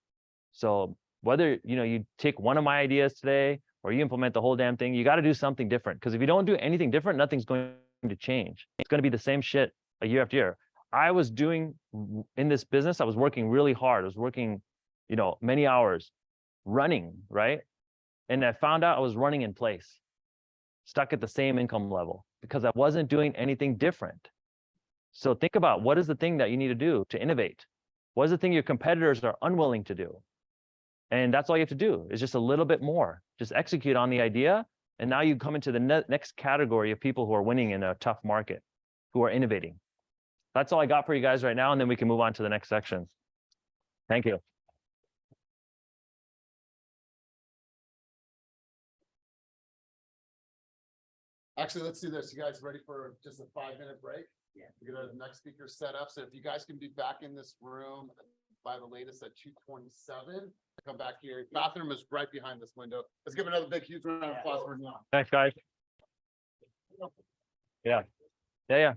[SPEAKER 3] So whether, you take one of my ideas today or you implement the whole damn thing, you got to do something different. Because if you don't do anything different, nothing's going to change. It's going to be the same shit a year after year. I was doing in this business, I was working really hard. I was working, many hours running, right? And I found out I was running in place, stuck at the same income level because I wasn't doing anything different. So think about what is the thing that you need to do to innovate? What is the thing your competitors are unwilling to do? And that's all you have to do is just a little bit more. Just execute on the idea. And now you come into the next category of people who are winning in a tough market, who are innovating. That's all I got for you guys right now. And then we can move on to the next section. Thank you.
[SPEAKER 2] Actually, let's do this. You guys ready for just a 5-minute break? Yeah. We're gonna have the next speaker set up. So if you guys can be back in this room by the latest at 2:27, come back here. Bathroom is right behind this window. Let's give another big, huge round of applause for Neel.
[SPEAKER 3] Thanks, guys. Yeah. Yeah.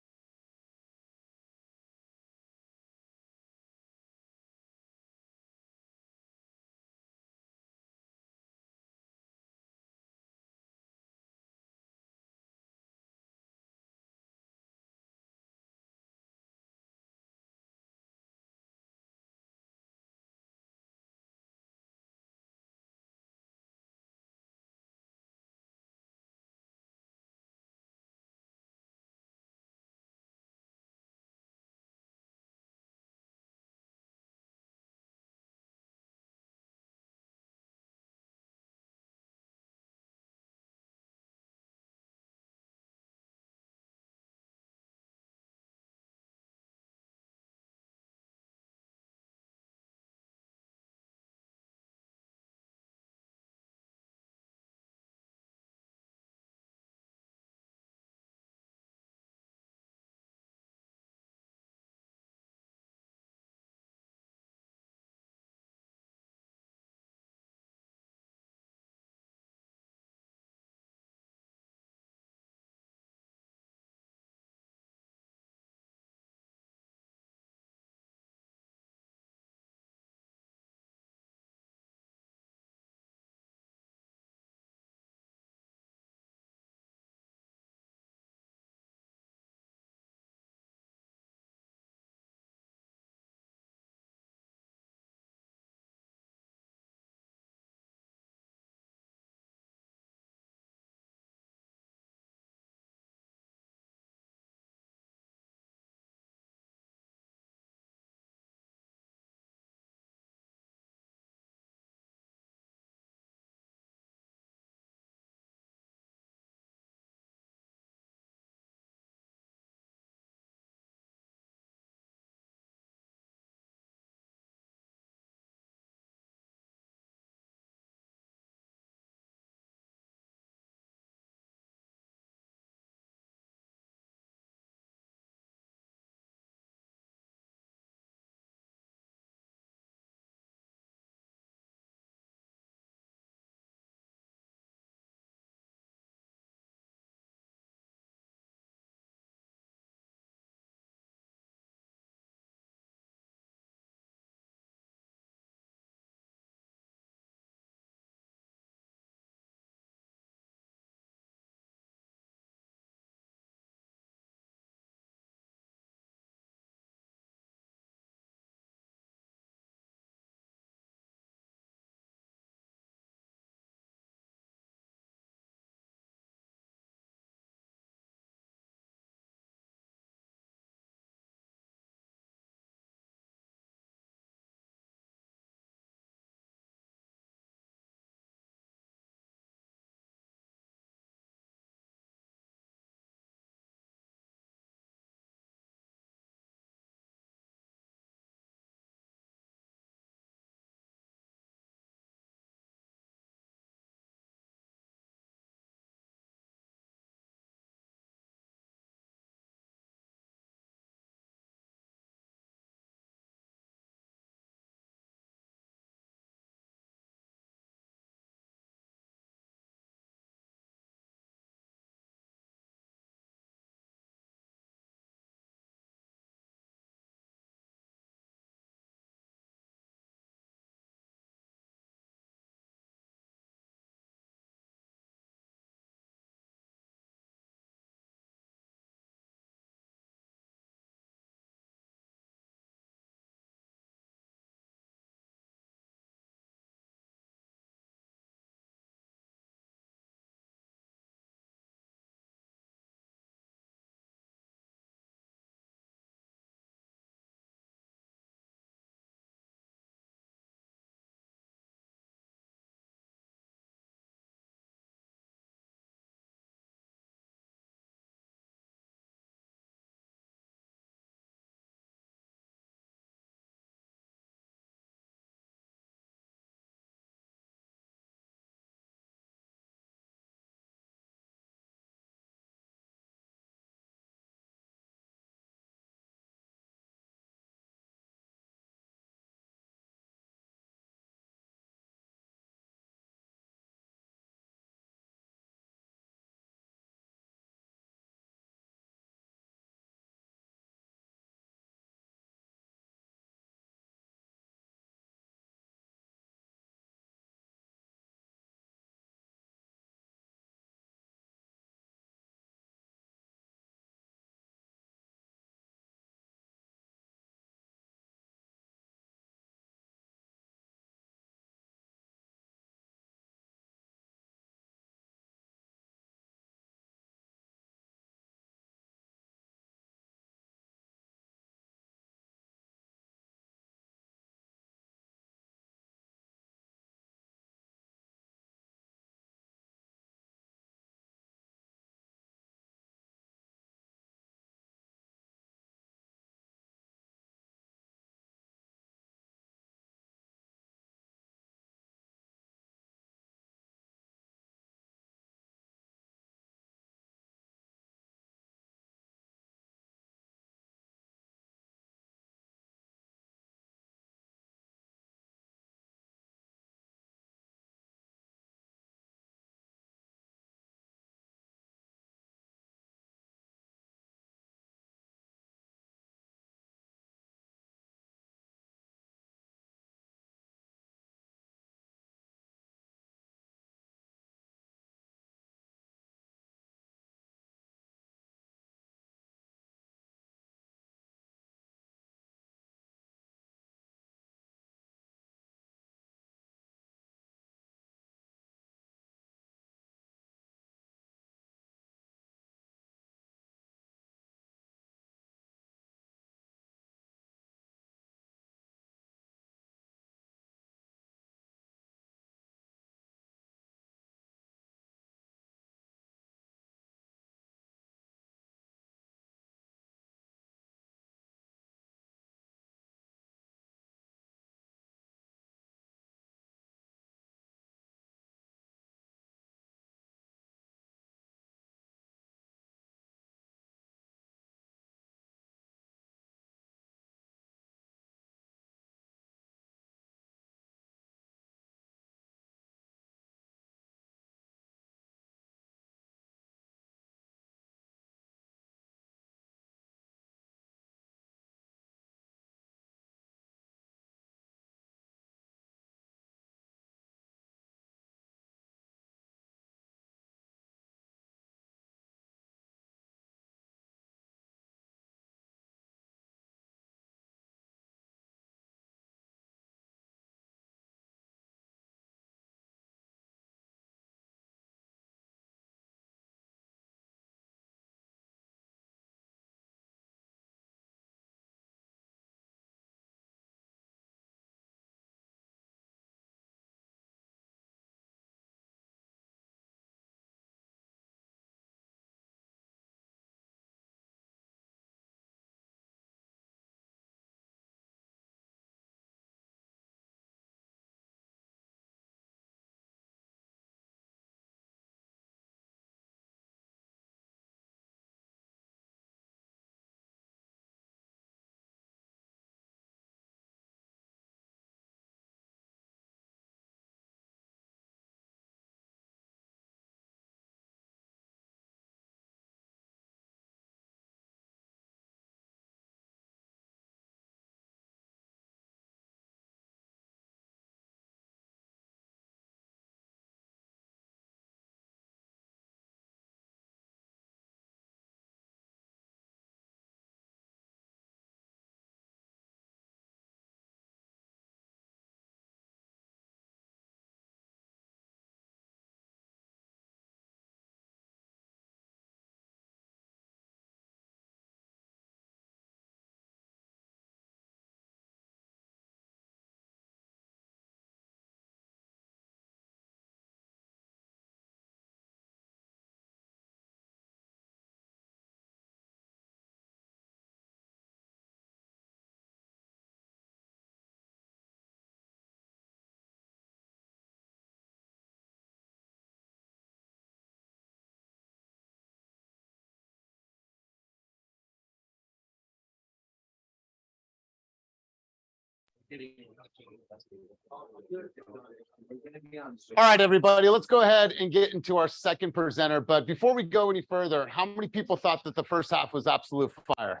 [SPEAKER 2] All right, everybody, let's go ahead and get into our second presenter. But before we go any further, how many people thought that the first half was absolute fire?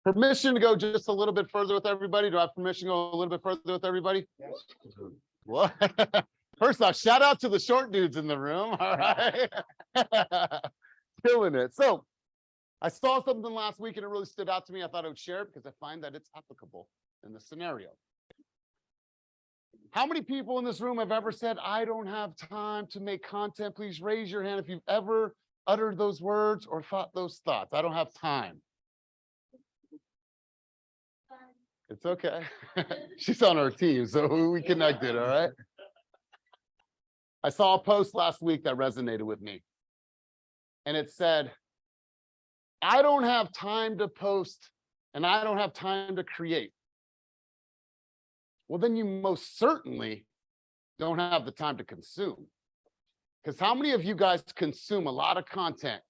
[SPEAKER 2] Permission to go just a little bit further with everybody? Do I have permission to go a little bit further with everybody? What? First off, shout out to the short dudes in the room. All right. Killing it. So I saw something last week and it really stood out to me. I thought I would share it because I find that it's applicable in the scenario. How many people in this room have ever said, I don't have time to make content? Please raise your hand if you've ever uttered those words or thought those thoughts. I don't have time. It's okay. She's on our team, so we connected, all right? I saw a post last week that resonated with me. And it said, I don't have time to post and I don't have time to create. Well, then you most certainly don't have the time to consume. Because how many of you guys consume a lot of content?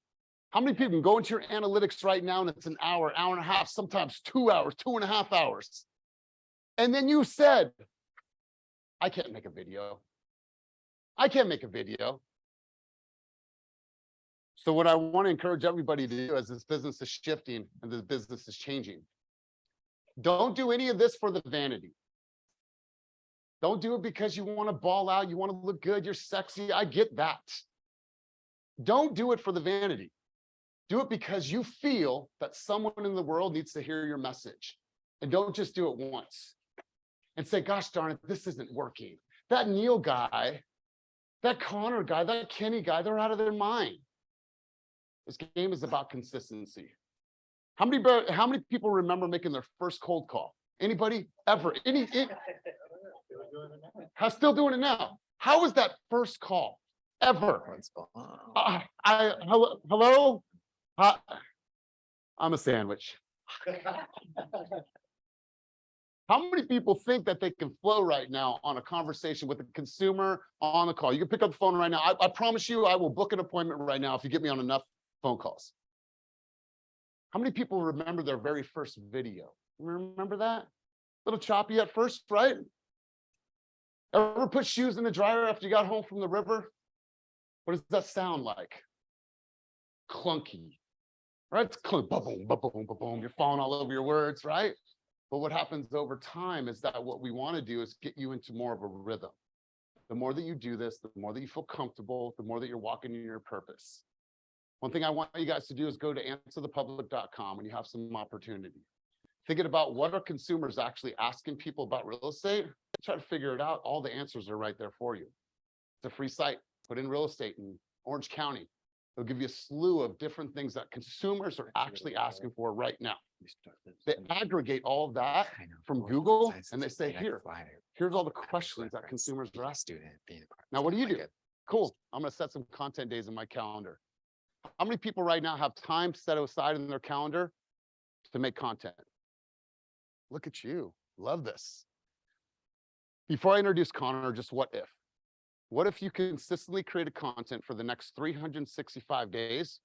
[SPEAKER 2] How many people can go into your analytics right now and it's an hour, hour and a half, sometimes 2 hours, 2.5 hours. And then you said, I can't make a video. I can't make a video. So what I want to encourage everybody to do as this business is shifting and this business is changing, don't do any of this for the vanity. Don't do it because you want to ball out, you want to look good, you're sexy. I get that. Don't do it for the vanity. Do it because you feel that someone in the world needs to hear your message. And don't just do it once and say, gosh darn it, this isn't working. That Neel guy, that Conor guy, that Kenny guy, they're out of their mind. This game is about consistency. How many people remember making their first cold call? Anybody ever? Still doing it now. How was that first call ever? Hello? I'm a sandwich. How many people think that they can flow right now on a conversation with a consumer on the call? You can pick up the phone right now. I promise you, I will book an appointment right now if you get me on enough phone calls. How many people remember their very first video? Remember that? A little choppy at first, right? Ever put shoes in the dryer after you got home from the river? What does that sound like? Clunky, right? It's clunk, ba-boom, ba-boom, ba-boom. You're falling all over your words, right? But what happens over time is that what we want to do is get you into more of a rhythm. The more that you do this, the more that you feel comfortable, the more that you're walking in your purpose. One thing I want you guys to do is go to answerthepublic.com when you have some opportunity. Thinking about what are consumers actually asking people about real estate, try to figure it out. All the answers are right there for you. It's a free site. Put in real estate in Orange County. They'll give you a slew of different things that consumers are actually asking for right now. They aggregate all of that from Google and they say, here's all the questions that consumers are asking. Now, what do you do? Cool. I'm going to set some content days in my calendar. How many people right now have time set aside in their calendar to make content? Look at you. Love this. Before I introduce Conor, just what if? What if you consistently created content for the next 365 days?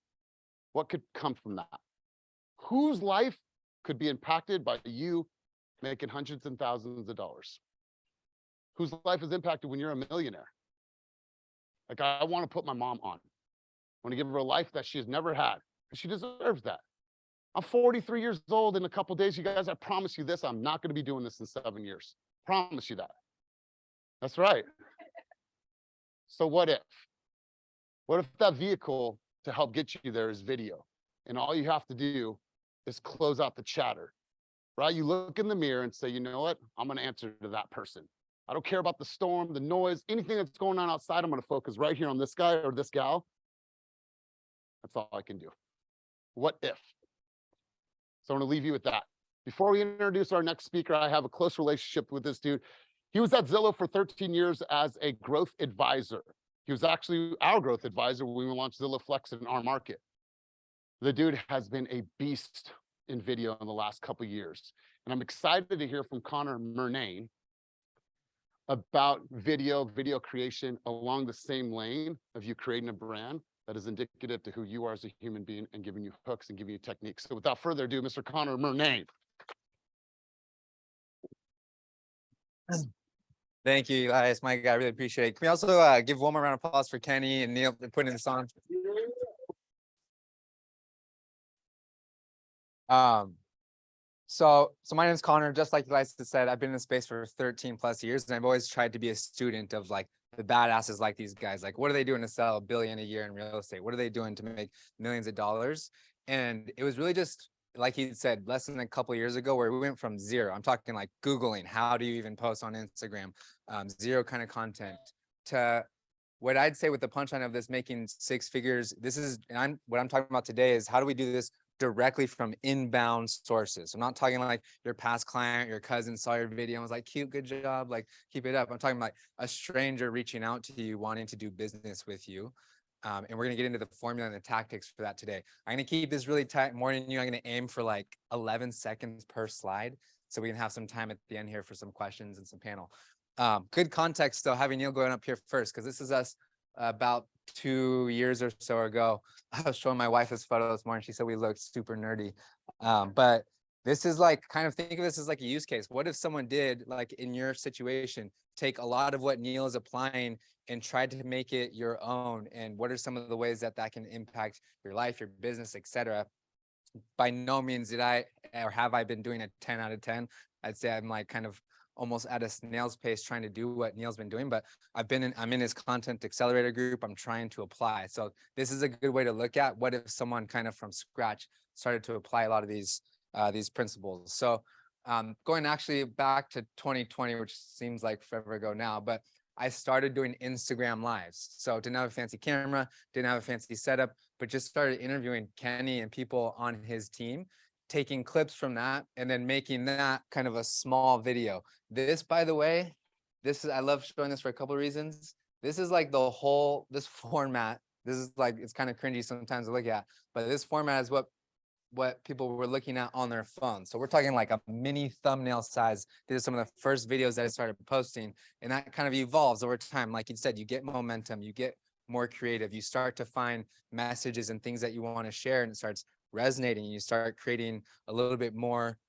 [SPEAKER 2] What could come from that? Whose life could be impacted by you making hundreds and thousands of dollars? Whose life is impacted when you're a millionaire? Like, I want to put my mom on. I want to give her a life that she has never had. She deserves that. I'm 43 years old in a couple of days. You guys, I promise you this, I'm not going to be doing this in 7 years. Promise you that. That's right. So what if? What if that vehicle to help get you there is video? And all you have to do is close out the chatter, right? You look in the mirror and say, you know what? I'm going to answer to that person. I don't care about the storm, the noise, anything that's going on outside. I'm going to focus right here on this guy or this gal. That's all I can do. What if? So I'm going to leave you with that. Before we introduce our next speaker, I have a close relationship with this dude. He was at Zillow for 13 years as a growth advisor. He was actually our growth advisor when we launched Zillow Flex in our market. The dude has been a beast in video in the last couple of years. And I'm excited to hear from Conor Murnane about video creation along the same lane of you creating a brand that is indicative to who you are as a human being and giving you hooks and giving you techniques. So without further ado, Mr. Conor Murnane.
[SPEAKER 6] Thank you, Eli. It's Mike. I really appreciate it. Can we also give one more round of applause for Kenny and Neel for putting this on? So my name is Connor. Just like Eli said, I've been in the space for 13 plus years, and I've always tried to be a student of like the badasses like these guys. Like, what are they doing to sell $1 billion a year in real estate? What are they doing to make millions of dollars? And it was really just like he said, less than a couple of years ago, where we went from zero. I'm talking like Googling, how do you even post on Instagram? Zero kind of content, to what I'd say with the punchline of this, making 6 figures. This is, and what I'm talking about today is how do we do this directly from inbound sources. I'm not talking like your past client, your cousin saw your video and was like, cute, good job, like keep it up. I'm talking like a stranger reaching out to you, wanting to do business with you. And we're going to get into the formula and the tactics for that today. I'm going to keep this really tight. More than you, I'm going to aim for like 11 seconds per slide, so we can have some time at the end here for some questions and some panel. Good context though, having Neel going up here first, because this is us about 2 years or so ago. I was showing my wife this photo this morning. She said we looked super nerdy. But this is like, kind of think of this as like a use case. What if someone did, like in your situation, take a lot of what Neel is applying and tried to make it your own? And what are some of the ways that that can impact your life, your business, etc.? By no means did I, or have I been doing a 10 out of 10. I'd say I'm like kind of almost at a snail's pace trying to do what Neel's been doing, but I'm in his content accelerator group. I'm trying to apply. So this is a good way to look at what if someone kind of from scratch started to apply a lot of these principles. So going actually back to 2020, which seems like forever ago now, but I started doing Instagram lives. So didn't have a fancy camera, didn't have a fancy setup, but just started interviewing Kenny and people on his team, taking clips from that and then making that kind of a small video. This, by the way, I love showing this for a couple of reasons. This is like this format. This is like, it's kind of cringy sometimes to look at, but this format is what people were looking at on their phone. So we're talking like a mini thumbnail size. These are some of the first videos that I started posting, and that kind of evolves over time. Like you said, you get momentum, you get more creative, you start to find messages and things that you want to share, and it starts resonating. You start creating a little bit more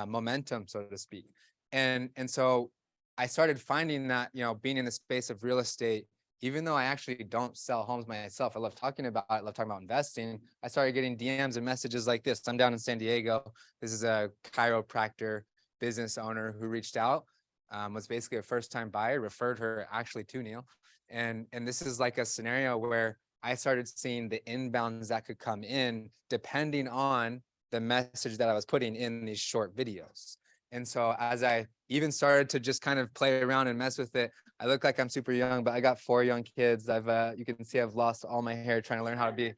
[SPEAKER 6] momentum, so to speak. And so I started finding that, being in the space of real estate, even though I actually don't sell homes myself, I love talking about it, I love talking about investing. I started getting DMs and messages like this. I'm down in San Diego. This is a chiropractor business owner who reached out, was basically a first-time buyer, referred her actually to Neel. And this is like a scenario where I started seeing the inbounds that could come in depending on the message that I was putting in these short videos. And so as I even started to just kind of play around and mess with it, I look like I'm super young, but I got 4 young kids. You can see I've lost all my hair trying to learn how to be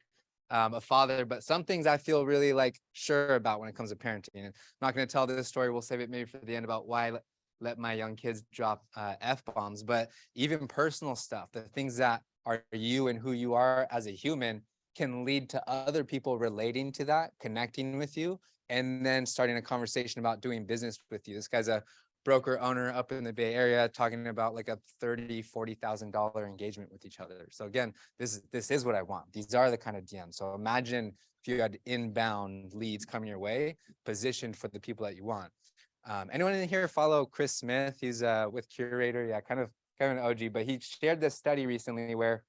[SPEAKER 6] a father, but some things I feel really like sure about when it comes to parenting. And I'm not going to tell this story. We'll save it maybe for the end about why I let my young kids drop F-bombs, but even personal stuff, the things that are you and who you are as a human can lead to other people relating to that, connecting with you, and then starting a conversation about doing business with you. This guy's a broker owner up in the Bay Area talking about like a $30,000-$40,000 engagement with each other. So again, this is what I want. These are the kind of DMs. So imagine if you had inbound leads coming your way, positioned for the people that you want. Anyone in here follow Chris Smith? He's with Curator. Yeah, kind of an OG, but he shared this study recently where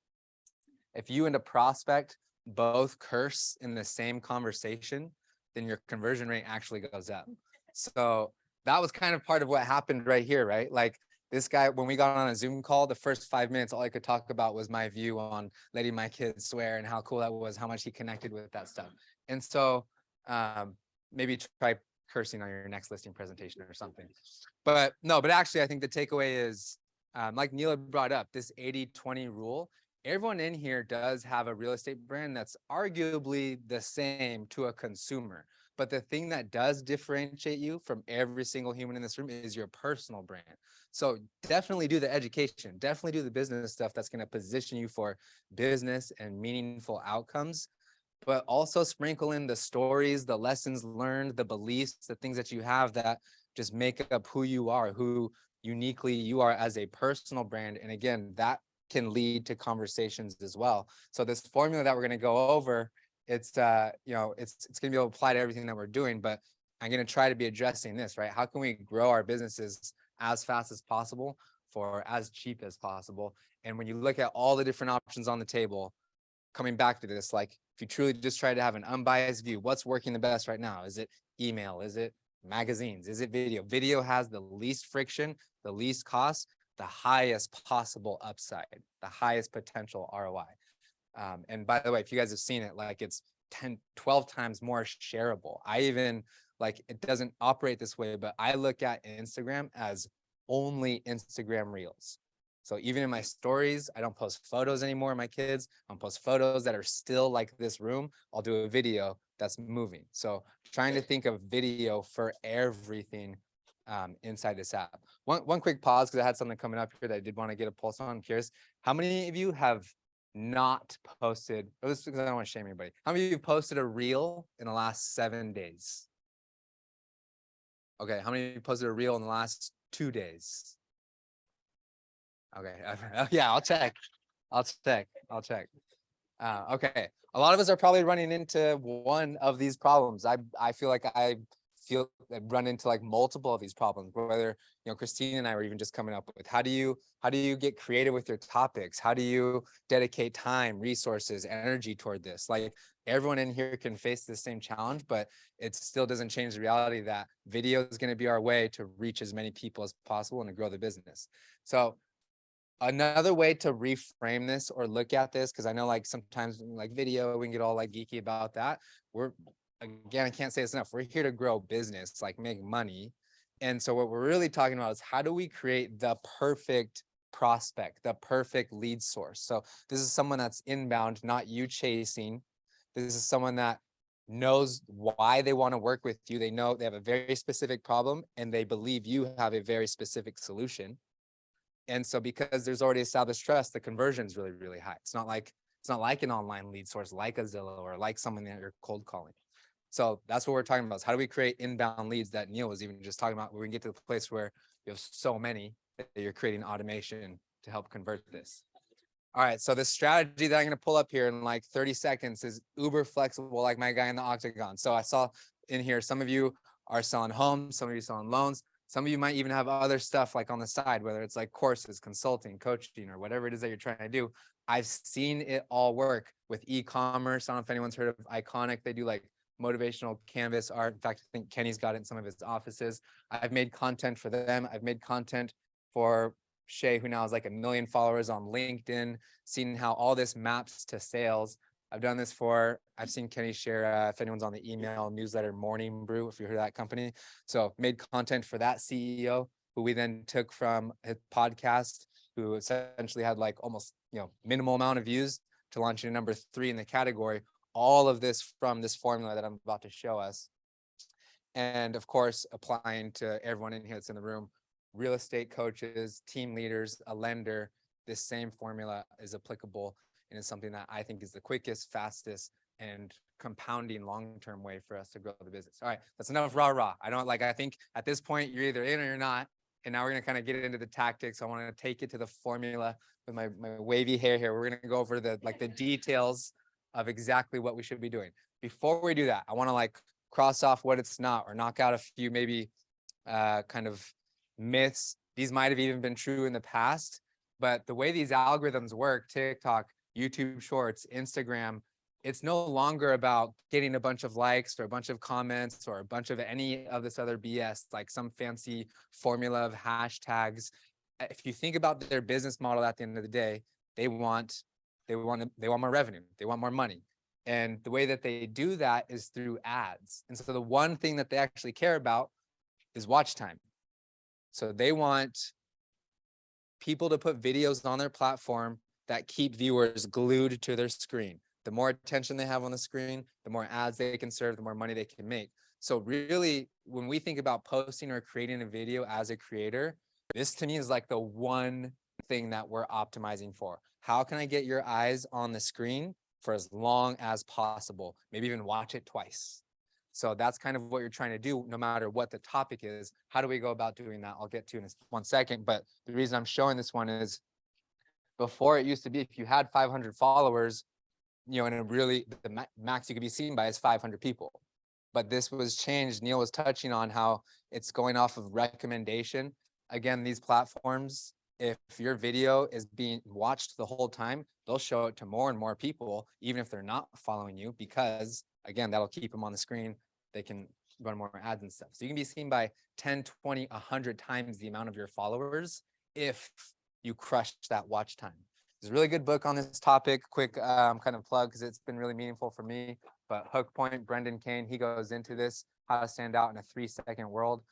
[SPEAKER 6] if you and a prospect both curse in the same conversation, then your conversion rate actually goes up. So that was kind of part of what happened right here, right? Like this guy, when we got on a Zoom call, the first 5 minutes, all I could talk about was my view on letting my kids swear and how cool that was, how much he connected with that stuff. And so maybe try cursing on your next listing presentation or something. But actually, I think the takeaway is, like Neel brought up, this 80-20 rule. Everyone in here does have a real estate brand that's arguably the same to a consumer. But the thing that does differentiate you from every single human in this room is your personal brand. So definitely do the education, definitely do the business stuff that's going to position you for business and meaningful outcomes, but also sprinkle in the stories, the lessons learned, the beliefs, the things that you have that just make up who you are, who uniquely you are as a personal brand. And again, that can lead to conversations as well. So this formula that we're going to go over, it's you know, it's going to be able to apply to everything that we're doing, but I'm going to try to be addressing this, right? How can we grow our businesses as fast as possible for as cheap as possible? And when you look at all the different options on the table, coming back to this, like if you truly just try to have an unbiased view, what's working the best right now? Is it email? Is it magazines? Is it video? Video has the least friction, the least cost, the highest possible upside, the highest potential ROI. And by the way, if you guys have seen it, like it's 10, 12 times more shareable. I even like, it doesn't operate this way, but I look at Instagram as only Instagram reels. So even in my stories, I don't post photos anymore of my kids. I don't post photos that are still like this room. I'll do a video that's moving. So trying to think of video for everything inside this app. One quick pause, because I had something coming up here that I did want to get a pulse on. I'm curious, how many of you have not posted, or this is because I don't want to shame anybody. How many of you posted a reel in the last 7 days? Okay, how many of you posted a reel in the last 2 days? Okay, yeah, I'll check. Okay, a lot of us are probably running into one of these problems. I feel like I run into like multiple of these problems, whether, you know, Christine and I were even just coming up with, how do you get creative with your topics? How do you dedicate time, resources, energy toward this? Like everyone in here can face the same challenge, but it still doesn't change the reality that video is going to be our way to reach as many people as possible and to grow the business. So another way to reframe this or look at this, because I know like sometimes like video, we can get all like geeky about that. Again, I can't say this enough. We're here to grow business, like make money. And so what we're really talking about is how do we create the perfect prospect, the perfect lead source? So this is someone that's inbound, not you chasing. This is someone that knows why they want to work with you. They know they have a very specific problem and they believe you have a very specific solution. And so because there's already established trust, the conversion is really, really high. It's not like an online lead source like a Zillow or like someone that you're cold calling. So that's what we're talking about, is how do we create inbound leads that Neel was even just talking about, where we can get to the place where you have so many that you're creating automation to help convert this. All right, so the strategy that I'm going to pull up here in like 30 seconds is uber flexible, like my guy in the octagon. So I saw in here, some of you are selling homes, some of you selling loans. Some of you might even have other stuff like on the side, whether it's like courses, consulting, coaching, or whatever it is that you're trying to do. I've seen it all work with e-commerce. I don't know if anyone's heard of Iconic. They do like motivational canvas art. In fact, I think Kenny's got it in some of his offices. I've made content for them. I've made content for Shay, who now has like 1 million followers on LinkedIn, seeing how all this maps to sales. I've done this I've seen Kenny share, if anyone's on the email newsletter, Morning Brew, if you heard of that company. So made content for that CEO, who we then took from his podcast, who essentially had like almost, you know, minimal amount of views, to launching a number 3 in the category. All of this from this formula that I'm about to show us. And of course, applying to everyone in here that's in the room, real estate coaches, team leaders, a lender, this same formula is applicable. And it's something that I think is the quickest, fastest, and compounding long-term way for us to grow the business. All right, that's enough rah-rah. I think at this point, you're either in or you're not. And now we're gonna kind of get into the tactics. I want to take it to the formula with my wavy hair here. We're gonna go over the details of exactly what we should be doing. Before we do that, I want to like cross off what it's not, or knock out a few maybe kind of myths. These might have even been true in the past, but the way these algorithms work, TikTok, YouTube Shorts, Instagram, it's no longer about getting a bunch of likes or a bunch of comments or a bunch of any of this other BS, like some fancy formula of hashtags. If you think about their business model at the end of the day, they want more revenue, they want more money. And the way that they do that is through ads. And so the one thing that they actually care about is watch time. So they want people to put videos on their platform that keep viewers glued to their screen. The more attention they have on the screen, the more ads they can serve, the more money they can make. So really, when we think about posting or creating a video as a creator, this to me is like the one thing that we're optimizing for. How can I get your eyes on the screen for as long as possible? Maybe even watch it twice. So that's kind of what you're trying to do, no matter what the topic is. How do we go about doing that? I'll get to in one second. But the reason I'm showing this one is Before it used to be if you had 500 followers, and a really the max you could be seen by is 500 people. But this was changed. Neel was touching on how it's going off of recommendation. Again, these platforms, if your video is being watched the whole time, they'll show it to more and more people, even if they're not following you, because again, that'll keep them on the screen. They can run more ads and stuff. So you can be seen by 10, 20, 100 times the amount of your followers if you crush that watch time. There's a really good book on this topic. Quick kind of plug, because it's been really meaningful for me. But Hook Point, Brendan Kane, he goes into this, how to stand out in a 3-second world.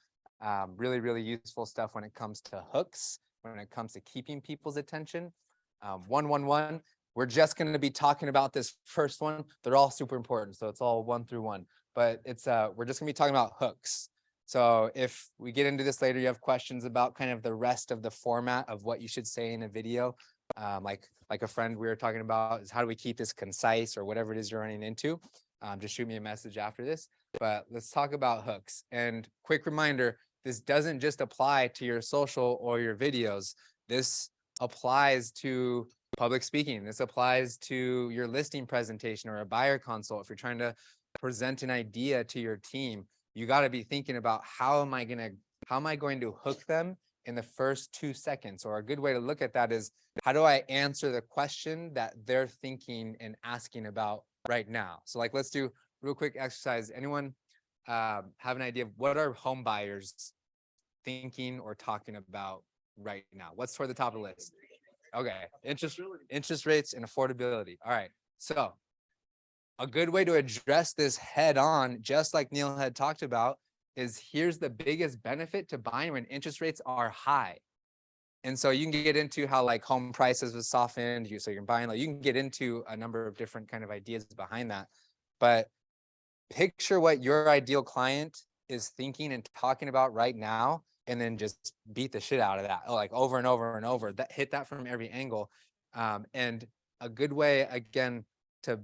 [SPEAKER 6] Really, really useful stuff when it comes to hooks, when it comes to keeping people's attention. 111, we're just going to be talking about this first one. They're all super important, so it's all 1 through 1. But it's we're just going to be talking about hooks. So if we get into this later, you have questions about kind of the rest of the format of what you should say in a video. Like a friend we were talking about is how do we keep this concise or whatever it is you're running into. Just shoot me a message after this. But let's talk about hooks. And quick reminder, this doesn't just apply to your social or your videos. This applies to public speaking. This applies to your listing presentation or a buyer consult. If you're trying to present an idea to your team, you got to be thinking about how am I going to hook them in the first 2 seconds? Or a good way to look at that is, how do I answer the question that they're thinking and asking about right now? So like, let's do real quick exercise. Anyone have an idea of what are home buyers thinking or talking about right now? What's toward the top of the list? Okay, interest rates and affordability. All right, so a good way to address this head on, just like Neel had talked about, is here's the biggest benefit to buying when interest rates are high. And so you can get into how like home prices have softened, so you're buying, like you can get into a number of different kind of ideas behind that. But picture what your ideal client is thinking and talking about right now, and then just beat the shit out of that, like over and over and over. That hit that from every angle. And a good way, again, to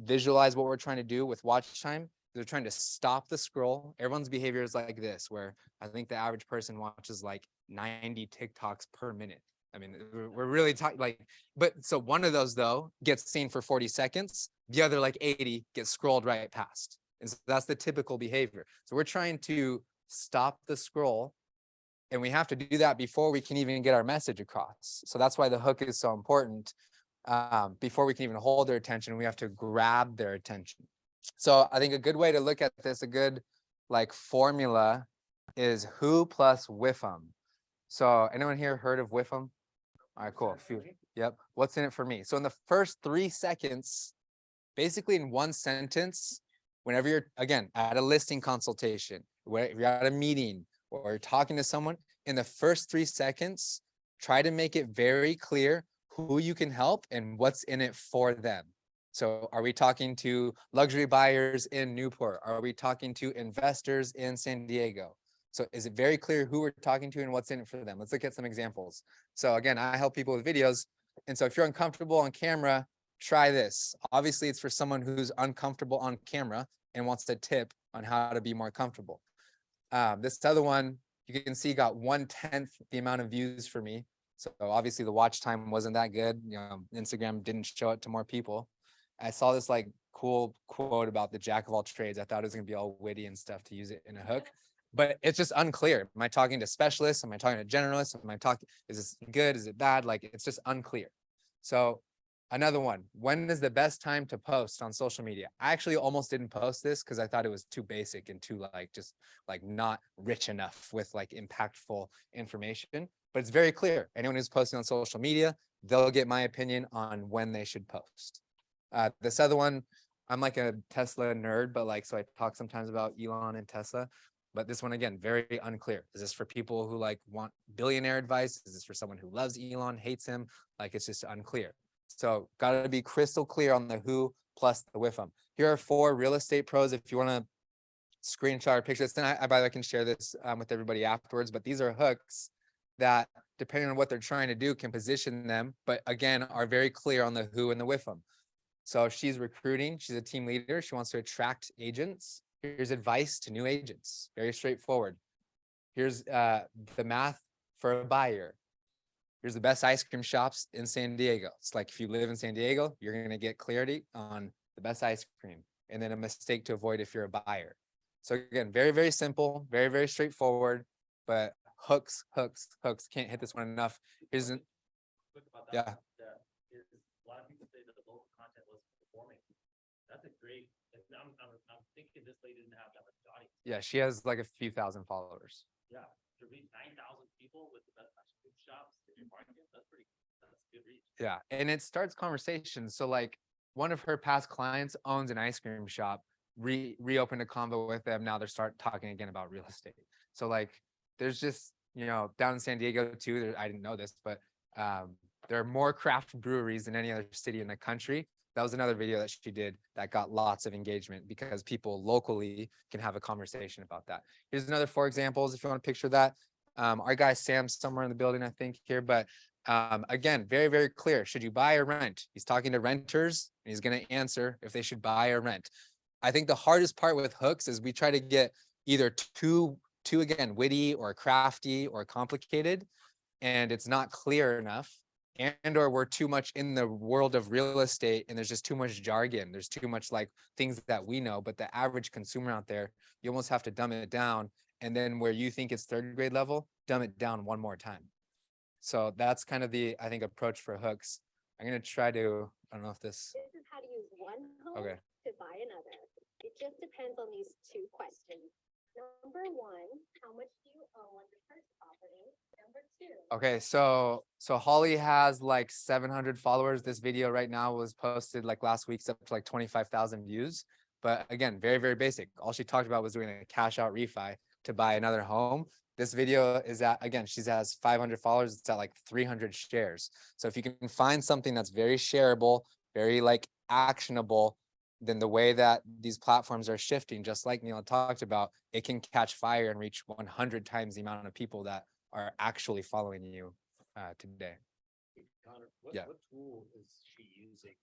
[SPEAKER 6] visualize what we're trying to do with watch time, they're trying to stop the scroll. Everyone's behavior is like this, where I think the average person watches like 90 TikToks per minute. I mean, we're really talking like, but so one of those though gets seen for 40 seconds, the other like 80 gets scrolled right past. And so that's the typical behavior. So we're trying to stop the scroll, and we have to do that before we can even get our message across. So that's why the hook is so important. Before we can even hold their attention, we have to grab their attention. So I think a good way to look at this, a good like formula, is who plus WIFM. So anyone here heard of WIFM? All right, cool. Yep. What's in it for me? So in the first 3 seconds, basically in one sentence, whenever you're, again, at a listing consultation, if you're at a meeting or you're talking to someone, in the first 3 seconds, try to make it very clear who you can help and what's in it for them. So are we talking to luxury buyers in Newport? Are we talking to investors in San Diego? So is it very clear who we're talking to and what's in it for them? Let's look at some examples. So again, I help people with videos. And so if you're uncomfortable on camera, try this. Obviously, it's for someone who's uncomfortable on camera and wants a tip on how to be more comfortable. This other one, you can see got 1/10 the amount of views for me. So obviously the watch time wasn't that good. Instagram didn't show it to more people. I saw this like cool quote about the jack of all trades. I thought it was gonna be all witty and stuff to use it in a hook, but it's just unclear. Am I talking to specialists? Am I talking to generalists? Is this good? Is it bad? Like, it's just unclear. So another one, when is the best time to post on social media? I actually almost didn't post this because I thought it was too basic and too like, just like not rich enough with like impactful information, but it's very clear. Anyone who's posting on social media, they'll get my opinion on when they should post. This other one, I'm like a Tesla nerd, but like, so I talk sometimes about Elon and Tesla, but this one, again, very unclear. Is this for people who like want billionaire advice? Is this for someone who loves Elon, hates him? Like, it's just unclear. So got to be crystal clear on the who plus the WIFM. Here are 4 real estate pros. If you want to screenshot or picture this, then I by the way can share this with everybody afterwards, but these are hooks that, depending on what they're trying to do, can position them, but again, are very clear on the who and the WIFM. So she's recruiting, she's a team leader, she wants to attract agents. Here's advice to new agents, very straightforward. Here's the math for a buyer. Here's the best ice cream shops in San Diego. It's like if you live in San Diego, you're going to get clarity on the best ice cream, and then a mistake to avoid if you're a buyer. So again, very, very simple, very, very straightforward, but hooks, hooks, hooks. Can't hit this one enough. Here's an,
[SPEAKER 5] Quick about
[SPEAKER 6] yeah.
[SPEAKER 5] that is a lot of people say that the local content wasn't performing. That's a great, I'm thinking this lady didn't have that much audience.
[SPEAKER 6] Yeah, she has like a few thousand followers.
[SPEAKER 5] Yeah, to reach 9,000 people with the best ice cream shops in your market, that's a good reach.
[SPEAKER 6] Yeah, and it starts conversations. So like one of her past clients owns an ice cream shop, reopened a convo with them. Now they're start talking again about real estate. So like there's just, down in San Diego too, I didn't know this, but there are more craft breweries than any other city in the country. That was another video that she did that got lots of engagement because people locally can have a conversation about that. Here's another 4 examples if you want to picture that. Our guy Sam's somewhere in the building, I think here, but again, very, very clear. Should you buy or rent? He's talking to renters and he's going to answer if they should buy or rent. I think the hardest part with hooks is we try to get either too again, witty or crafty or complicated, and it's not clear enough. And or we're too much in the world of real estate and there's just too much jargon. There's too much like things that we know, but the average consumer out there, you almost have to dumb it down. And then where you think it's 3rd grade level, dumb it down one more time. So that's kind of the, I think, approach for hooks. I'm going to try to, I don't know if this.
[SPEAKER 7] This is how to use one home
[SPEAKER 6] Okay.
[SPEAKER 7] to buy another. It just depends on these 2 questions. Number 1, how much do you owe on your first property? Number 2.
[SPEAKER 6] Okay, so Holly has like 700 followers. This video right now was posted like last week's up to like 25,000 views. But again, very, very basic. All she talked about was doing a cash out refi to buy another home. This video is at, again, she has 500 followers. It's at like 300 shares. So if you can find something that's very shareable, very like actionable, then the way that these platforms are shifting, just like Neel talked about, it can catch fire and reach 100 times the amount of people that are actually following you today.
[SPEAKER 4] Connor,
[SPEAKER 6] Yeah.
[SPEAKER 4] what tool is she using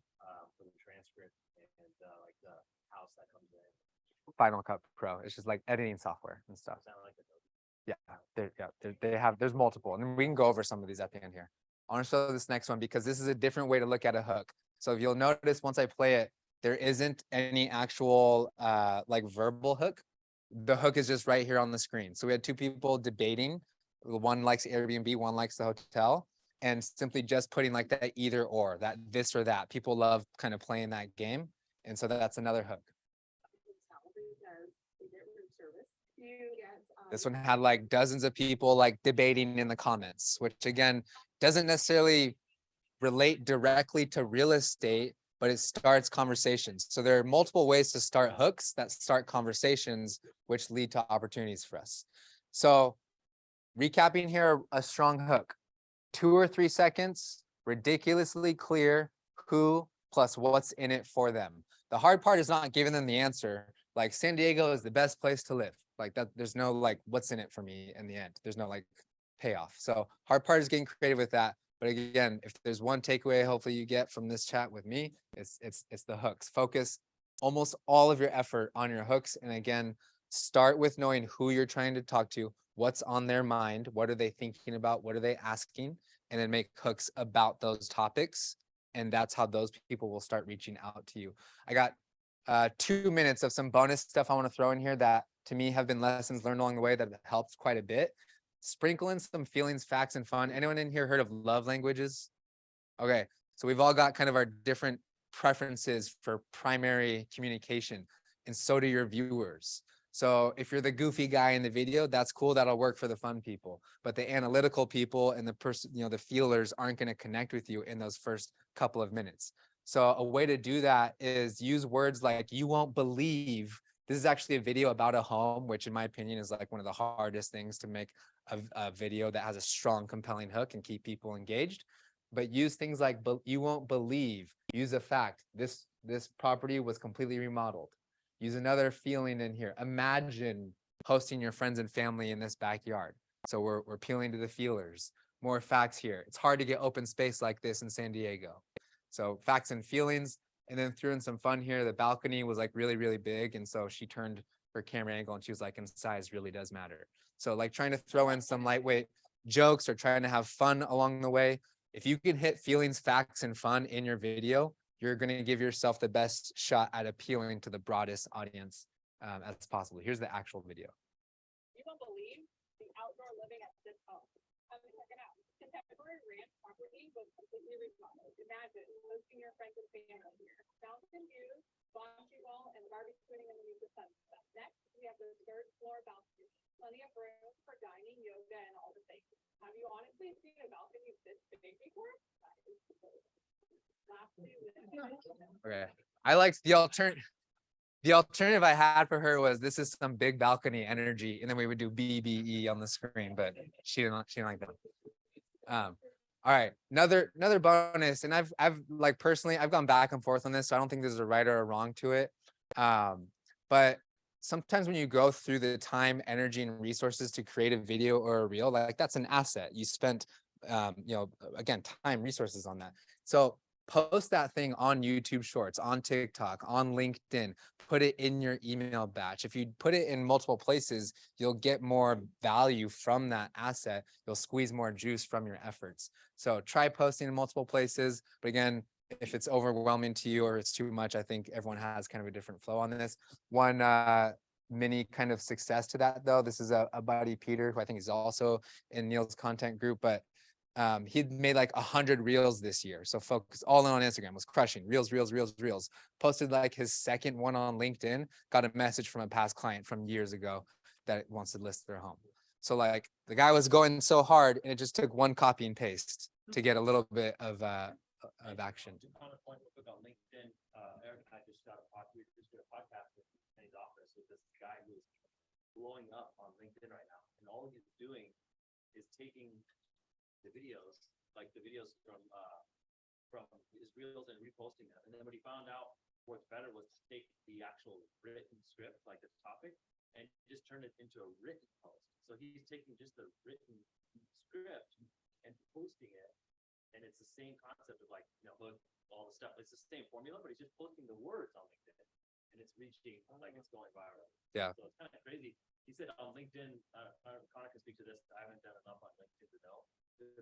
[SPEAKER 4] for the transcript and like the house that comes in?
[SPEAKER 6] Final Cut Pro. It's just like editing software and stuff.
[SPEAKER 4] Sound like a
[SPEAKER 6] They have, there's multiple, and we can go over some of these at the end here. I want to show this next one because this is a different way to look at a hook. So if you'll notice, once I play it, there isn't any actual like verbal hook. The hook is just right here on the screen. So we had 2 people debating. One likes Airbnb, one likes the hotel, and simply just putting like that either or, that this or that. People love kind of playing that game. And so that's another hook. This one had like dozens of people like debating in the comments, which again, doesn't necessarily relate directly to real estate, but it starts conversations. So there are multiple ways to start hooks that start conversations, which lead to opportunities for us. So recapping here, a strong hook, 2 or 3 seconds, ridiculously clear who plus what's in it for them. The hard part is not giving them the answer. Like San Diego is the best place to live. Like that, there's no like what's in it for me in the end. There's no like payoff. So hard part is getting creative with that. But again, if there's one takeaway, hopefully you get from this chat with me, it's the hooks. Focus almost all of your effort on your hooks. And again, start with knowing who you're trying to talk to, what's on their mind, what are they thinking about, what are they asking, and then make hooks about those topics. And that's how those people will start reaching out to you. I got 2 minutes of some bonus stuff I want to throw in here that to me have been lessons learned along the way that have helped quite a bit. Sprinkle in some feelings, facts, and fun. Anyone in here heard of love languages? Okay, so we've all got kind of our different preferences for primary communication, and so do your viewers. So if you're the goofy guy in the video, that's cool. That'll work for the fun people. But the analytical people and the person, the feelers aren't going to connect with you in those first couple of minutes. So a way to do that is use words like "you won't believe." This is actually a video about a home, which in my opinion is like one of the hardest things to make a video that has a strong, compelling hook and keep people engaged. But use things like "you won't believe." Use a fact. This property was completely remodeled. Use another feeling in here. Imagine hosting your friends and family in this backyard. So we're appealing to the feelers. More facts here. It's hard to get open space like this in San Diego. So facts and feelings, and then threw in some fun here. The balcony was like really, really big. And so she turned her camera angle and she was like, and size really does matter. So like trying to throw in some lightweight jokes or trying to have fun along the way. If you can hit feelings, facts, and fun in your video, you're going to give yourself the best shot at appealing to the broadest audience as possible. Here's the actual video.
[SPEAKER 8] You won't believe the outdoor living at this home. Come and check it out. Contemporary ranch property was completely remodeled. Imagine hosting your friends and family here. Mountain views, bocce ball, and barbecuing underneath the sunset. Next, we have the third floor balcony. Plenty of room for dining, yoga, and all the things. Have you honestly seen a balcony this big before?
[SPEAKER 6] Okay. I liked the alternative. The alternative I had for her was this is some big balcony energy, and then we would do BBE on the screen, but she didn't like that. All right, another bonus, and I've like personally I've gone back and forth on this, so I don't think there's a right or a wrong to it. But sometimes when you go through the time, energy, and resources to create a video or a reel, like that's an asset. You spent again, time, resources on that. So post that thing on YouTube Shorts, on TikTok, on LinkedIn, put it in your email batch. If you put it in multiple places, you'll get more value from that asset. You'll squeeze more juice from your efforts. So try posting in multiple places. But again, if it's overwhelming to you or it's too much, I think everyone has kind of a different flow on this. One mini kind of success to that though, this is a buddy, Peter, who I think is also in Neel's content group, but he'd made like 100 reels this year. So focus all in on Instagram, was crushing reels. Posted like his second one on LinkedIn, got a message from a past client from years ago that wants to list their home. So like the guy was going so hard and it just took one copy and paste to get a little bit of action.
[SPEAKER 4] On a point real quick on LinkedIn, Eric and I just did a podcast with Kenny's office with this guy who's blowing up on LinkedIn right now. And all he's doing is taking the videos, like the videos from his reels and reposting them. And then what he found out what's better was to take the actual written script, like the topic, and just turn it into a written post. So he's taking just the written script and posting it. And it's the same concept of like, all the stuff. It's the same formula, but he's just posting the words on LinkedIn and it's reaching, like it's going viral.
[SPEAKER 6] Yeah.
[SPEAKER 4] So it's kind of crazy. He said on LinkedIn, Conor can speak to this. I haven't done enough on LinkedIn to know.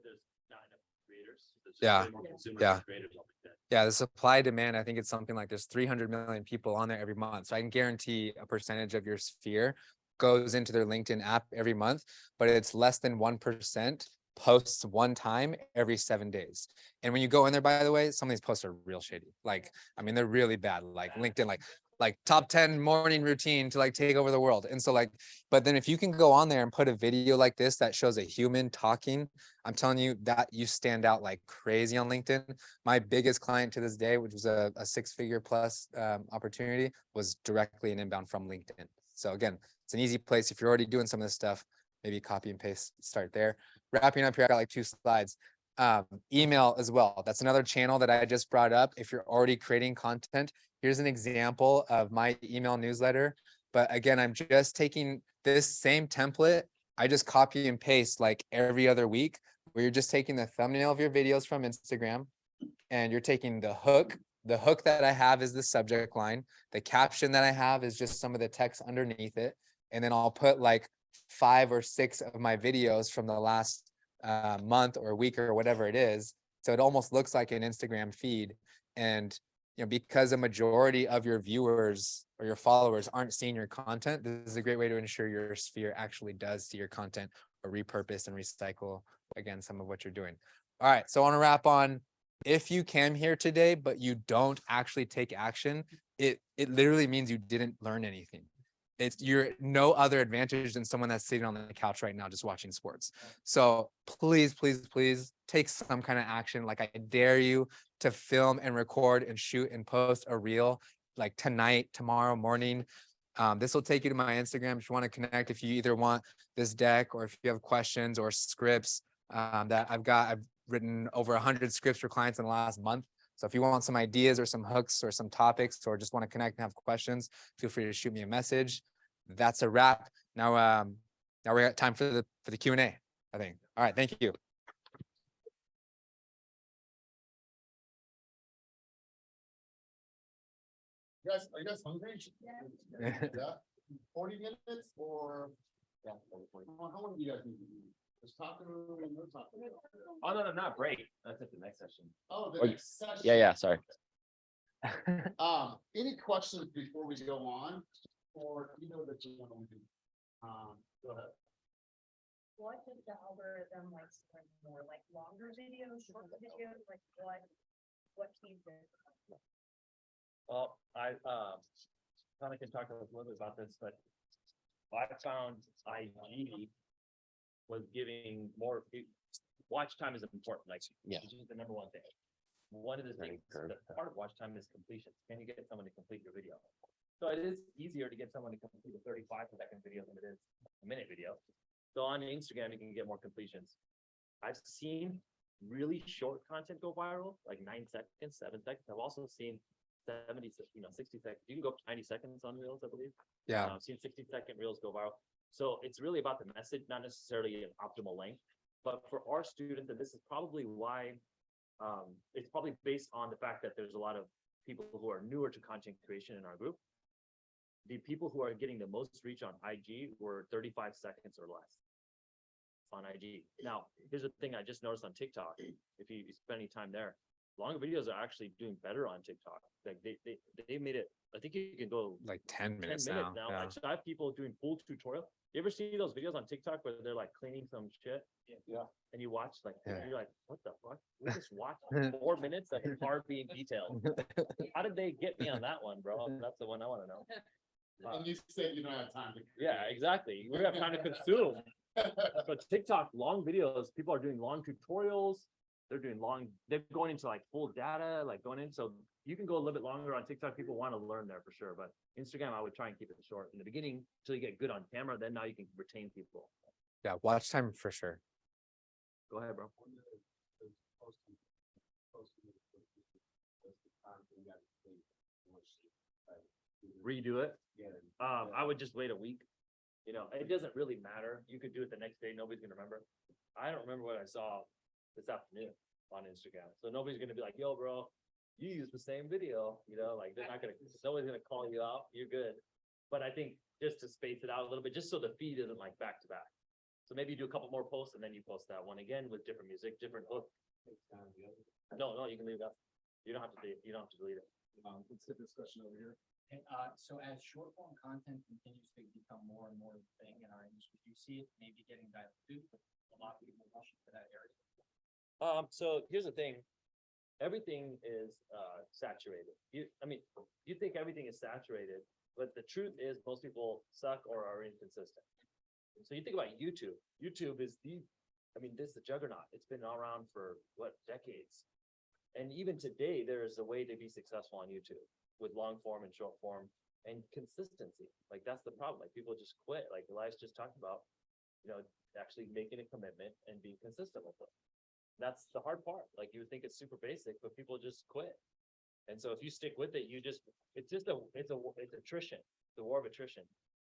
[SPEAKER 4] There's not enough creators. There's just
[SPEAKER 6] Yeah.
[SPEAKER 4] way more consumers
[SPEAKER 6] Yeah.
[SPEAKER 4] than creators on LinkedIn.
[SPEAKER 6] Yeah, the supply demand, I think it's something like there's 300 million people on there every month. So I can guarantee a percentage of your sphere goes into their LinkedIn app every month, but it's less than 1% posts one time every 7 days. And when you go in there, by the way, some of these posts are real shady. Like, I mean, they're really bad. Like LinkedIn, like top 10 morning routine to like take over the world. And so like, but then if you can go on there and put a video like this that shows a human talking, I'm telling you that you stand out like crazy on LinkedIn. My biggest client to this day, which was a 6-figure plus opportunity, was directly an inbound from LinkedIn. So again, it's an easy place. If you're already doing some of this stuff, maybe copy and paste, start there. Wrapping up here, I got like 2 slides. Email as well. That's another channel that I just brought up. If you're already creating content, here's an example of my email newsletter. But again, I'm just taking this same template. I just copy and paste like every other week, where you're just taking the thumbnail of your videos from Instagram and you're taking the hook. The hook that I have is the subject line. The caption that I have is just some of the text underneath it. And then I'll put like 5 or 6 of my videos from the last month or week or whatever it is. So it almost looks like an Instagram feed. And because a majority of your viewers or your followers aren't seeing your content, this is a great way to ensure your sphere actually does see your content or repurpose and recycle, again, some of what you're doing. All right, so I want to wrap on, if you came here today, but you don't actually take action, it literally means you didn't learn anything. You're no other advantage than someone that's sitting on the couch right now just watching sports. So please take some kind of action. Like, I dare you to film and record and shoot and post a reel like tonight, tomorrow morning. This will take you to my Instagram if you want to connect, if you either want this deck or if you have questions or scripts that I've written over 100 scripts for clients in the last month. So if you want some ideas or some hooks or some topics, or just want to connect and have questions, feel free to shoot me a message. That's a wrap. Now we got time for the Q&A, I think. All right, thank you.
[SPEAKER 2] Are you guys hungry? Yeah. 40 minutes or how long do you guys need to eat? There's talking room and no talking room.
[SPEAKER 4] Oh, no, not break. That's at the next session.
[SPEAKER 2] Oh, the
[SPEAKER 9] Or-
[SPEAKER 2] next session.
[SPEAKER 9] Yeah, sorry.
[SPEAKER 2] Any questions before we go on? Or you know that you want to, go ahead.
[SPEAKER 10] What does the algorithm like spread more, like longer videos, shorter videos, like what changes?
[SPEAKER 3] Well, I, kind of can talk a little bit about this, but I found IG was giving more, watch time is important, like,
[SPEAKER 9] Yeah.
[SPEAKER 3] which is the number one thing. One of the
[SPEAKER 9] Learning
[SPEAKER 3] things,
[SPEAKER 9] curve.
[SPEAKER 3] the part of watch time is completion. Can you get someone to complete your video? So it is easier to get someone to complete a 35-second video than it is a minute video. So on Instagram, you can get more completions. I've seen really short content go viral, like 9 seconds, 7 seconds. I've also seen 60 seconds. You can go up to 90 seconds on Reels, I believe.
[SPEAKER 6] Yeah.
[SPEAKER 3] I've seen 60-second Reels go viral. So it's really about the message, not necessarily an optimal length. But for our students, and this is probably why, it's probably based on the fact that there's a lot of people who are newer to content creation in our group. The people who are getting the most reach on IG were 35 seconds or less on IG. Now, here's the thing I just noticed on TikTok. If you spend any time there, longer videos are actually doing better on TikTok. Like they made it, I think you can go
[SPEAKER 6] Like 10
[SPEAKER 3] 10
[SPEAKER 6] minutes
[SPEAKER 3] minutes
[SPEAKER 6] now.
[SPEAKER 3] now.
[SPEAKER 6] Yeah.
[SPEAKER 3] Like, so I have people doing full tutorial. You ever see those videos on TikTok where they're like cleaning some shit?
[SPEAKER 2] Yeah.
[SPEAKER 3] And you watch like,
[SPEAKER 6] Yeah.
[SPEAKER 3] you're like, what the fuck? We just watched 4 minutes of a car being detailed. How did they get me on that one, bro? That's the one I want to know.
[SPEAKER 2] And you say you don't have time to.
[SPEAKER 3] Yeah, exactly. We have time to consume. But TikTok, long videos, people are doing long tutorials. They're going into like full data, like going in. So you can go a little bit longer on TikTok. People want to learn there for sure. But Instagram, I would try and keep it short in the beginning until you get good on camera. Then now you can retain people.
[SPEAKER 6] Yeah, watch time for sure.
[SPEAKER 3] Go ahead, bro. Redo it. I would just wait a week. You know, it doesn't really matter. You could do it the next day. Nobody's gonna remember. I don't remember what I saw this afternoon on Instagram. So nobody's gonna be like, yo, bro, you used the same video, you know, like they're not gonna, nobody's gonna call you out. You're good. But I think just to space it out a little bit, just so the feed isn't like back to back. So maybe you do a couple more posts and then you post that one again with different music, different hook. No, you can leave that. You don't have to delete it.
[SPEAKER 2] Let's hit this question over here.
[SPEAKER 1] And, so as short form content continues to become more and more the thing in our industry, do you see it maybe getting diluted with a lot of people rushing to that area?
[SPEAKER 3] So here's the thing. Everything is saturated. You think everything is saturated, but the truth is most people suck or are inconsistent. So you think about YouTube. YouTube is this is the juggernaut. It's been around for decades. And even today, there is a way to be successful on YouTube with long form and short form and consistency. Like that's the problem. Like people just quit. Like Elias just talked about, actually making a commitment and being consistent with it. That's the hard part. Like you would think it's super basic, but people just quit. And so if you stick with it, it's attrition, the war of attrition.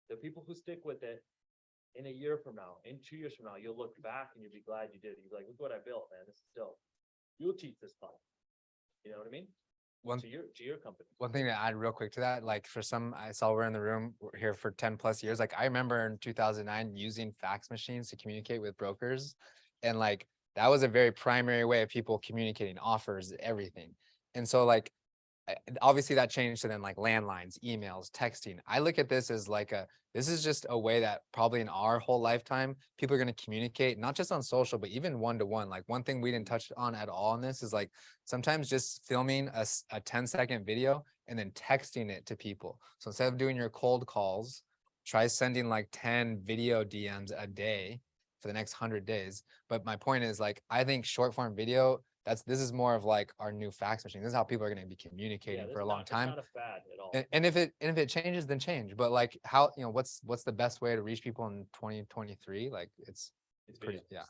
[SPEAKER 3] The people who stick with it in a year from now, in 2 years from now, you'll look back and you'll be glad you did it. You'll be like, look what I built, man. This is dope. You'll teach this class. You know what I mean? To your company.
[SPEAKER 6] One thing to add real quick to that, like for some, I saw we're in the room, we're here for 10 plus years. Like I remember in 2009 using fax machines to communicate with brokers. And like, that was a very primary way of people communicating offers, everything. And so like, obviously that changed to then like landlines, emails, texting. I look at this as like this is just a way that probably in our whole lifetime, people are going to communicate, not just on social, but even one-to-one. Like one thing we didn't touch on at all in this is like sometimes just filming a 10-second video and then texting it to people. So instead of doing your cold calls, try sending like 10 video DMs a day for the next 100 days. But my point is like, I think short form video, this is more of like our new fax machine. This is how people are going to be communicating for a long time.
[SPEAKER 3] It's not a fad at all.
[SPEAKER 6] And if it changes, then change. But like how, what's the best way to reach people in 2023? Like it's pretty,
[SPEAKER 3] video.
[SPEAKER 6] yeah.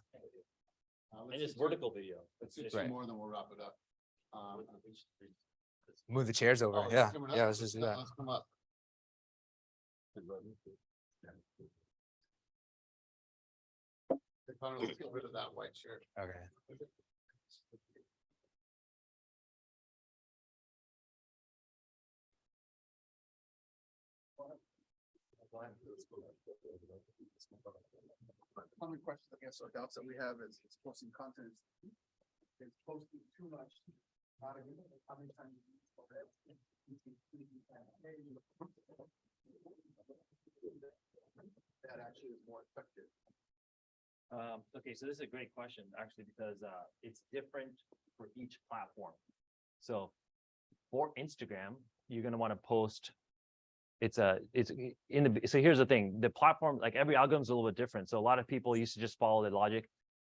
[SPEAKER 3] And it's vertical video.
[SPEAKER 2] Let's do
[SPEAKER 3] It's
[SPEAKER 2] two
[SPEAKER 6] Right.
[SPEAKER 2] more, then we'll wrap it up.
[SPEAKER 6] Move the chairs over.
[SPEAKER 2] Oh,
[SPEAKER 6] Yeah.
[SPEAKER 2] coming up?
[SPEAKER 6] Yeah. Let's just do that.
[SPEAKER 2] Let's come up. Connor, let's get rid of that white shirt.
[SPEAKER 6] Okay.
[SPEAKER 9] Common questions, I guess, or doubts that we have is posting content is posting too much. How many times you use that actually is more effective.
[SPEAKER 3] Okay, so this is a great question, actually, because it's different for each platform. So for Instagram, you're gonna want to post. So here's the thing, the platform, like every algorithm is a little bit different. So a lot of people used to just follow the logic,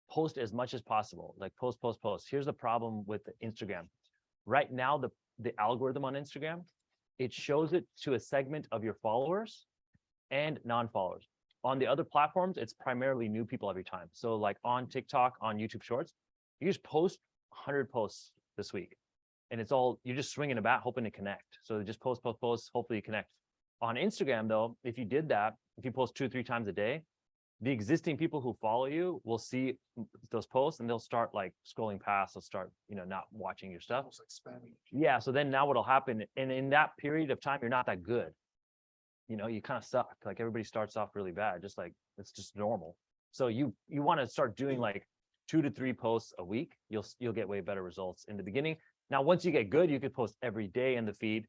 [SPEAKER 3] post as much as possible, like post. Here's the problem with Instagram. Right now, the algorithm on Instagram, it shows it to a segment of your followers and non-followers. On the other platforms, it's primarily new people every time. So like on TikTok, on YouTube Shorts, you just post 100 posts this week. And it's all, you're just swinging a bat, hoping to connect. So just post, hopefully you connect. On Instagram though, if you did that, if you post 2 or 3 times a day, the existing people who follow you will see those posts and they'll start like scrolling past, they'll start, not watching your stuff.
[SPEAKER 9] Almost like spamming.
[SPEAKER 3] Yeah, so then now what'll happen, and in that period of time, you're not that good. You kind of suck. Like everybody starts off really bad, just like it's just normal. So you want to start doing like 2 to 3 posts a week. You'll get way better results in the beginning. Now, once you get good, you could post every day in the feed,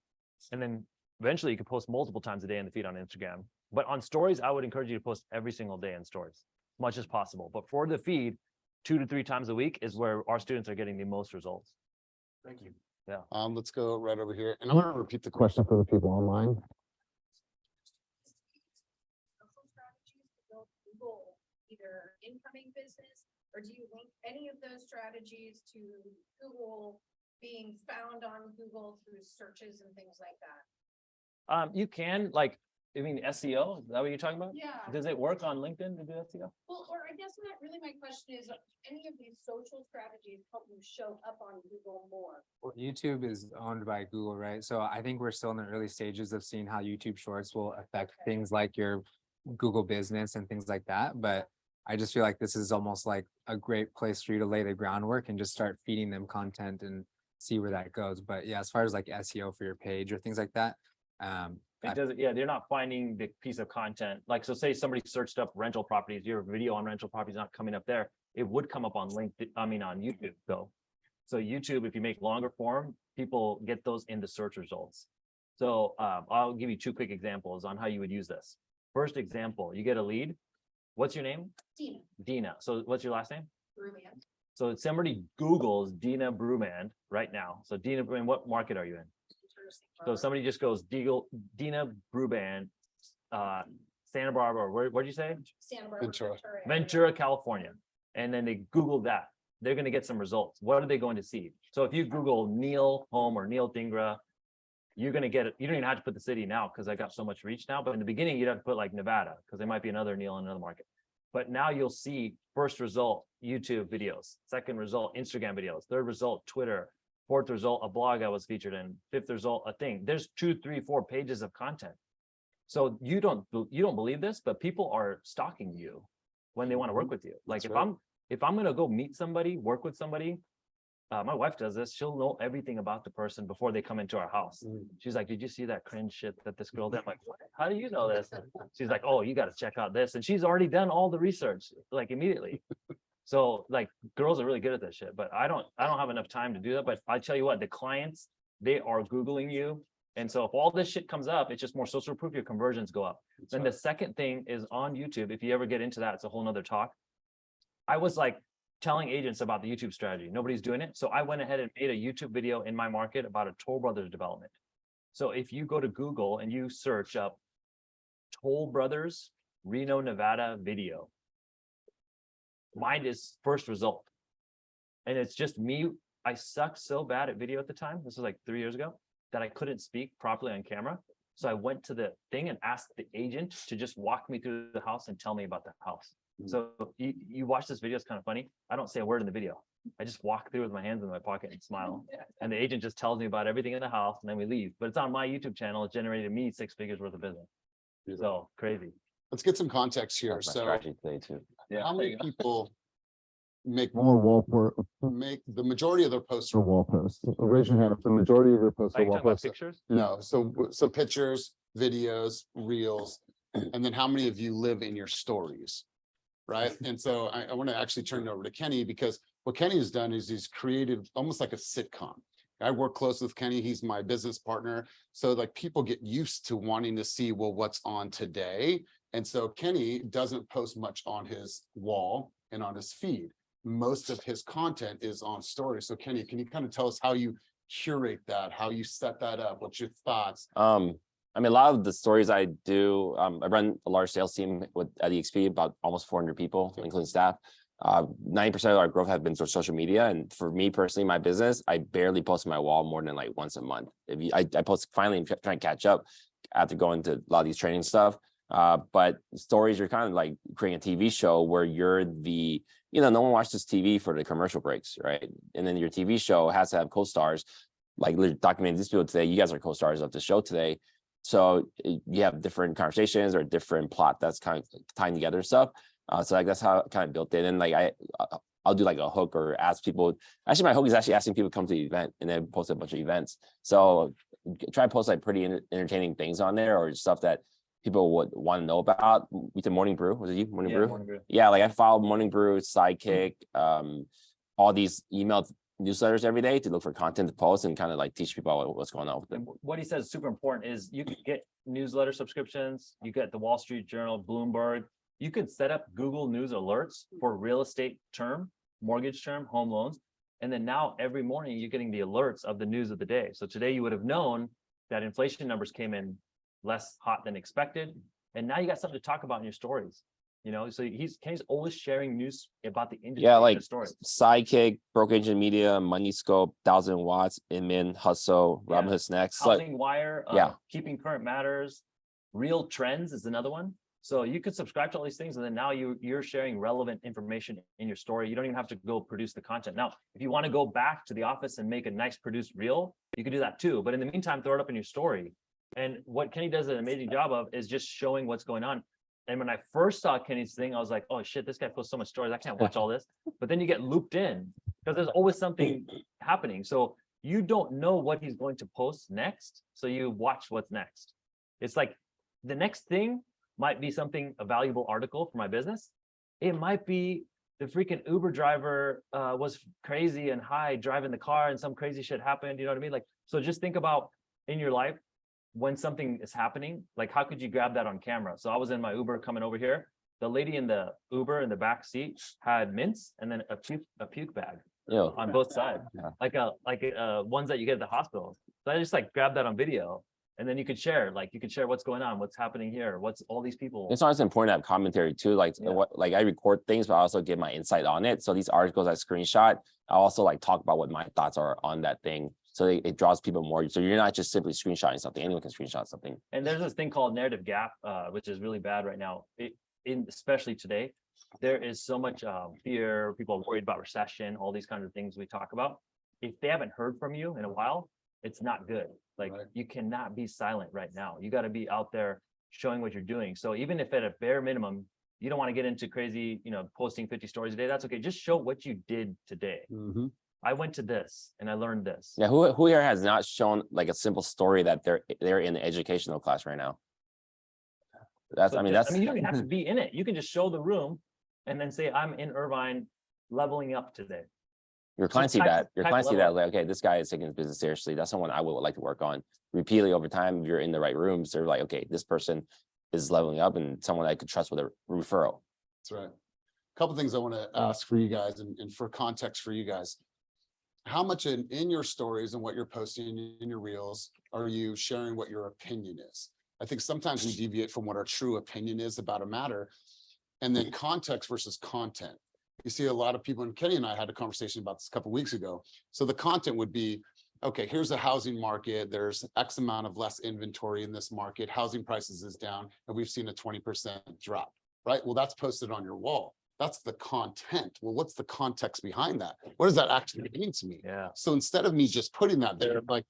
[SPEAKER 3] and then eventually you could post multiple times a day in the feed on Instagram. But on stories, I would encourage you to post every single day in stories, as much as possible. But for the feed, 2 to 3 times a week is where our students are getting the most results.
[SPEAKER 9] Thank you.
[SPEAKER 3] Yeah.
[SPEAKER 2] Let's go right over here. And I'm going to repeat the question for the people online.
[SPEAKER 10] Social strategies to build Google, either incoming business, or do you link any of those strategies to Google being found on Google through searches and things like that?
[SPEAKER 3] You can SEO, is that what you're talking about?
[SPEAKER 10] Yeah.
[SPEAKER 3] Does it work on LinkedIn to do SEO?
[SPEAKER 10] Well, or I guess not really, my question is, any of these social strategies help you show up on Google more?
[SPEAKER 6] Well, YouTube is owned by Google, right? So I think we're still in the early stages of seeing how YouTube Shorts will affect things like your Google business and things like that. But I just feel like this is almost like a great place for you to lay the groundwork and just start feeding them content and see where that goes. But yeah, as far as like SEO for your page or things like that,
[SPEAKER 3] It doesn't, yeah, they're not finding the piece of content. Like, so say somebody searched up rental properties, your video on rental properties not coming up there, it would come up on LinkedIn, on YouTube though. So YouTube, if you make longer form, people get those in the search results. So I'll give you 2 quick examples on how you would use this. First example, you get a lead. What's your name?
[SPEAKER 10] Dina.
[SPEAKER 3] Dina. So what's your last name?
[SPEAKER 10] Ruben.
[SPEAKER 3] So somebody Googles Dina Brumand right now. So Dina Brumand, what market are you in? So somebody just goes Dina Brumand, Santa Barbara, or where'd you say?
[SPEAKER 10] Santa Barbara.
[SPEAKER 2] Ventura.
[SPEAKER 3] Ventura, California. And then they Google that. They're going to get some results. What are they going to see? So if you Google Neel Home or Neel Dhingra, you're going to get it. You don't even have to put the city now because I got so much reach now. But in the beginning, you'd have to put like Nevada because there might be another Neel in another market. But now you'll see first result, YouTube videos, second result, Instagram videos, third result, Twitter, fourth result, a blog I was featured in, fifth result, a thing. There's 2, 3, 4 pages of content. So you don't believe this, but people are stalking you when they want to work with you. Like if I'm going to go meet somebody, work with somebody, my wife does this. She'll know everything about the person before they come into our house. She's like, did you see that cringe shit that this girl did? I'm like, what? How do you know this? She's like, oh, you got to check out this. And she's already done all the research, like immediately. So like girls are really good at this shit, but I don't have enough time to do that. But I tell you what, the clients, they are Googling you. And so if all this shit comes up, it's just more social proof, your conversions go up. Then the second thing is on YouTube. If you ever get into that, it's a whole nother talk. I was like telling agents about the YouTube strategy. Nobody's doing it. So I went ahead and made a YouTube video in my market about a Toll Brothers development. So if you go to Google and you search up Toll Brothers, Reno, Nevada video, mine is first result. And it's just me. I sucked so bad at video at the time. This was like 3 years ago that I couldn't speak properly on camera. So I went to the thing and asked the agent to just walk me through the house and tell me about the house. So you watch this video, it's kind of funny. I don't say a word in the video. I just walk through with my hands in my pocket and smile. And the agent just tells me about everything in the house and then we leave. But it's on my YouTube channel. It generated me 6 figures worth of business. So crazy.
[SPEAKER 2] Let's get some context here.
[SPEAKER 11] That's my
[SPEAKER 2] So
[SPEAKER 11] strategy today too.
[SPEAKER 3] Yeah.
[SPEAKER 2] how many people make more wall make the majority of their posts are wall posts? Raise your hand if the majority of your posts
[SPEAKER 3] Are
[SPEAKER 2] are
[SPEAKER 3] you
[SPEAKER 2] wall
[SPEAKER 3] talking about
[SPEAKER 2] posts.
[SPEAKER 3] pictures?
[SPEAKER 2] No, so pictures, videos, reels. And then how many of you live in your stories? Right. And so I want to actually turn it over to Kenny, because what Kenny has done is he's created almost like a sitcom. I work close with Kenny. He's my business partner. So like people get used to wanting to see, well, what's on today. And so Kenny doesn't post much on his wall and on his feed. Most of his content is on stories. So Kenny, can you kind of tell us how you curate that, how you set that up? What's your thoughts?
[SPEAKER 11] I mean, a lot of the stories I do, I run a large sales team at EXP, about almost 400 people, including staff. 90% of our growth has been through social media. And for me personally, my business, I barely post on my wall more than like once a month. I post finally trying to catch up after going to a lot of these training stuff. But stories, you're kind of like creating a TV show where you're the, no one watches TV for the commercial breaks, right? And then your TV show has to have co-stars, like documenting these people today. You guys are co-stars of the show today. So you have different conversations or different plot that's kind of tying together stuff. So like that's how I kind of built it. And like I'll do like a hook or ask people. Actually, my hook is actually asking people to come to the event and then post a bunch of events. So try to post like pretty entertaining things on there or stuff that people would want to know about. We did Morning Brew. Was it you? Morning Brew?
[SPEAKER 3] Morning Brew.
[SPEAKER 11] Yeah, like I followed Morning Brew, Sidekick, all these email newsletters every day to look for content to post and kind of like teach people what's going on with
[SPEAKER 3] And
[SPEAKER 11] them.
[SPEAKER 3] what he says is super important is you can get newsletter subscriptions, you get the Wall Street Journal, Bloomberg. You could set up Google News alerts for real estate term, mortgage term, home loans. And then now every morning you're getting the alerts of the news of the day. So today you would have known that inflation numbers came in less hot than expected. And now you got something to talk about in your stories. So Kenny's always sharing news about the industry.
[SPEAKER 11] Yeah,
[SPEAKER 3] in
[SPEAKER 11] like
[SPEAKER 3] his stories.
[SPEAKER 11] Sidekick, Broke Engine Media, Money Scope, 1000 Watts, Inman, Hustle,
[SPEAKER 3] Yeah.
[SPEAKER 11] Robinhood Snacks.
[SPEAKER 3] Housing Wire,
[SPEAKER 11] yeah.
[SPEAKER 3] Keeping Current Matters, Real Trends is another one. So you could subscribe to all these things, and then now you're sharing relevant information in your story. You don't even have to go produce the content. Now, if you want to go back to the office and make a nice produced reel, you can do that too. But in the meantime, throw it up in your story. And what Kenny does an amazing job of is just showing what's going on. And when I first saw Kenny's thing, I was like, oh shit, this guy posts so much stories. I can't watch all this. But then you get looped in because there's always something happening. So you don't know what he's going to post next. So you watch what's next. It's like the next thing might be a valuable article for my business. It might be the freaking Uber driver was crazy and high driving the car and some crazy shit happened. You know what I mean? Like, so just think about in your life, when something is happening, like how could you grab that on camera? So I was in my Uber coming over here. The lady in the Uber in the back seat had mints and then a puke bag on both sides, like ones that you get at the hospital. So I just like grabbed that on video, and then you could share what's going on, what's happening here, what's all these people.
[SPEAKER 11] It's always important to have commentary too. Like like I record things, but I also give my insight on it. So these articles I screenshot, I also like talk about what my thoughts are on that thing. So it draws people more. So you're not just simply screenshotting something. Anyone can screenshot something.
[SPEAKER 3] And there's this thing called narrative gap, which is really bad right now. Especially today, there is so much fear. People are worried about recession, all these kinds of things we talk about. If they haven't heard from you in a while, it's not good. Like you cannot be silent right now. You got to be out there showing what you're doing. So even if at a bare minimum, you don't want to get into crazy, posting 50 stories a day, that's okay. Just show what you did today.
[SPEAKER 2] Mm-hmm.
[SPEAKER 3] I went to this and I learned this.
[SPEAKER 11] Yeah, who here has not shown like a simple story that they're in the educational class right now? That's
[SPEAKER 3] you don't even have to be in it. You can just show the room and then say, I'm in Irvine leveling up today.
[SPEAKER 11] Your clients see that. Your clients see that like, okay, this guy is taking his business seriously. That's someone I would like to work on repeatedly over time. If you're in the right rooms, they're like, okay, this person is leveling up and someone I could trust with a referral.
[SPEAKER 2] That's right. A couple things I want to ask for you guys and for context for you guys. How much in your stories and what you're posting in your reels are you sharing what your opinion is? I think sometimes we deviate from what our true opinion is about a matter, and then context versus content. You see a lot of people, and Kenny and I had a conversation about this a couple of weeks ago. So the content would be, okay, here's a housing market. There's X amount of less inventory in this market. Housing prices is down, and we've seen a 20% drop, right? Well, that's posted on your wall. That's the content. Well, what's the context behind that? What does that actually mean to me?
[SPEAKER 3] Yeah.
[SPEAKER 2] So instead of me just putting that there, like,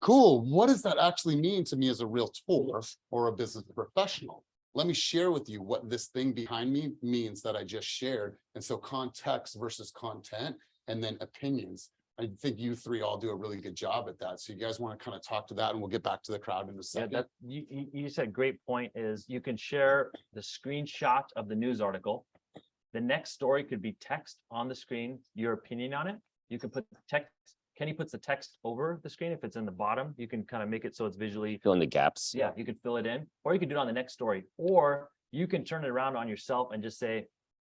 [SPEAKER 2] cool, what does that actually mean to me as a realtor or a business professional? Let me share with you what this thing behind me means that I just shared. And so context versus content, and then opinions. I think you three all do a really good job at that. So you guys want to kind of talk to that, and we'll get back to the crowd in a
[SPEAKER 3] Yeah,
[SPEAKER 2] second.
[SPEAKER 3] that you said great point is you can share the screenshot of the news article. The next story could be text on the screen, your opinion on it. You can put text. Kenny puts the text over the screen. If it's in the bottom, you can kind of make it so it's visually.
[SPEAKER 11] Fill in the gaps.
[SPEAKER 3] Yeah, you can fill it in, or you can do it on the next story, or you can turn it around on yourself and just say,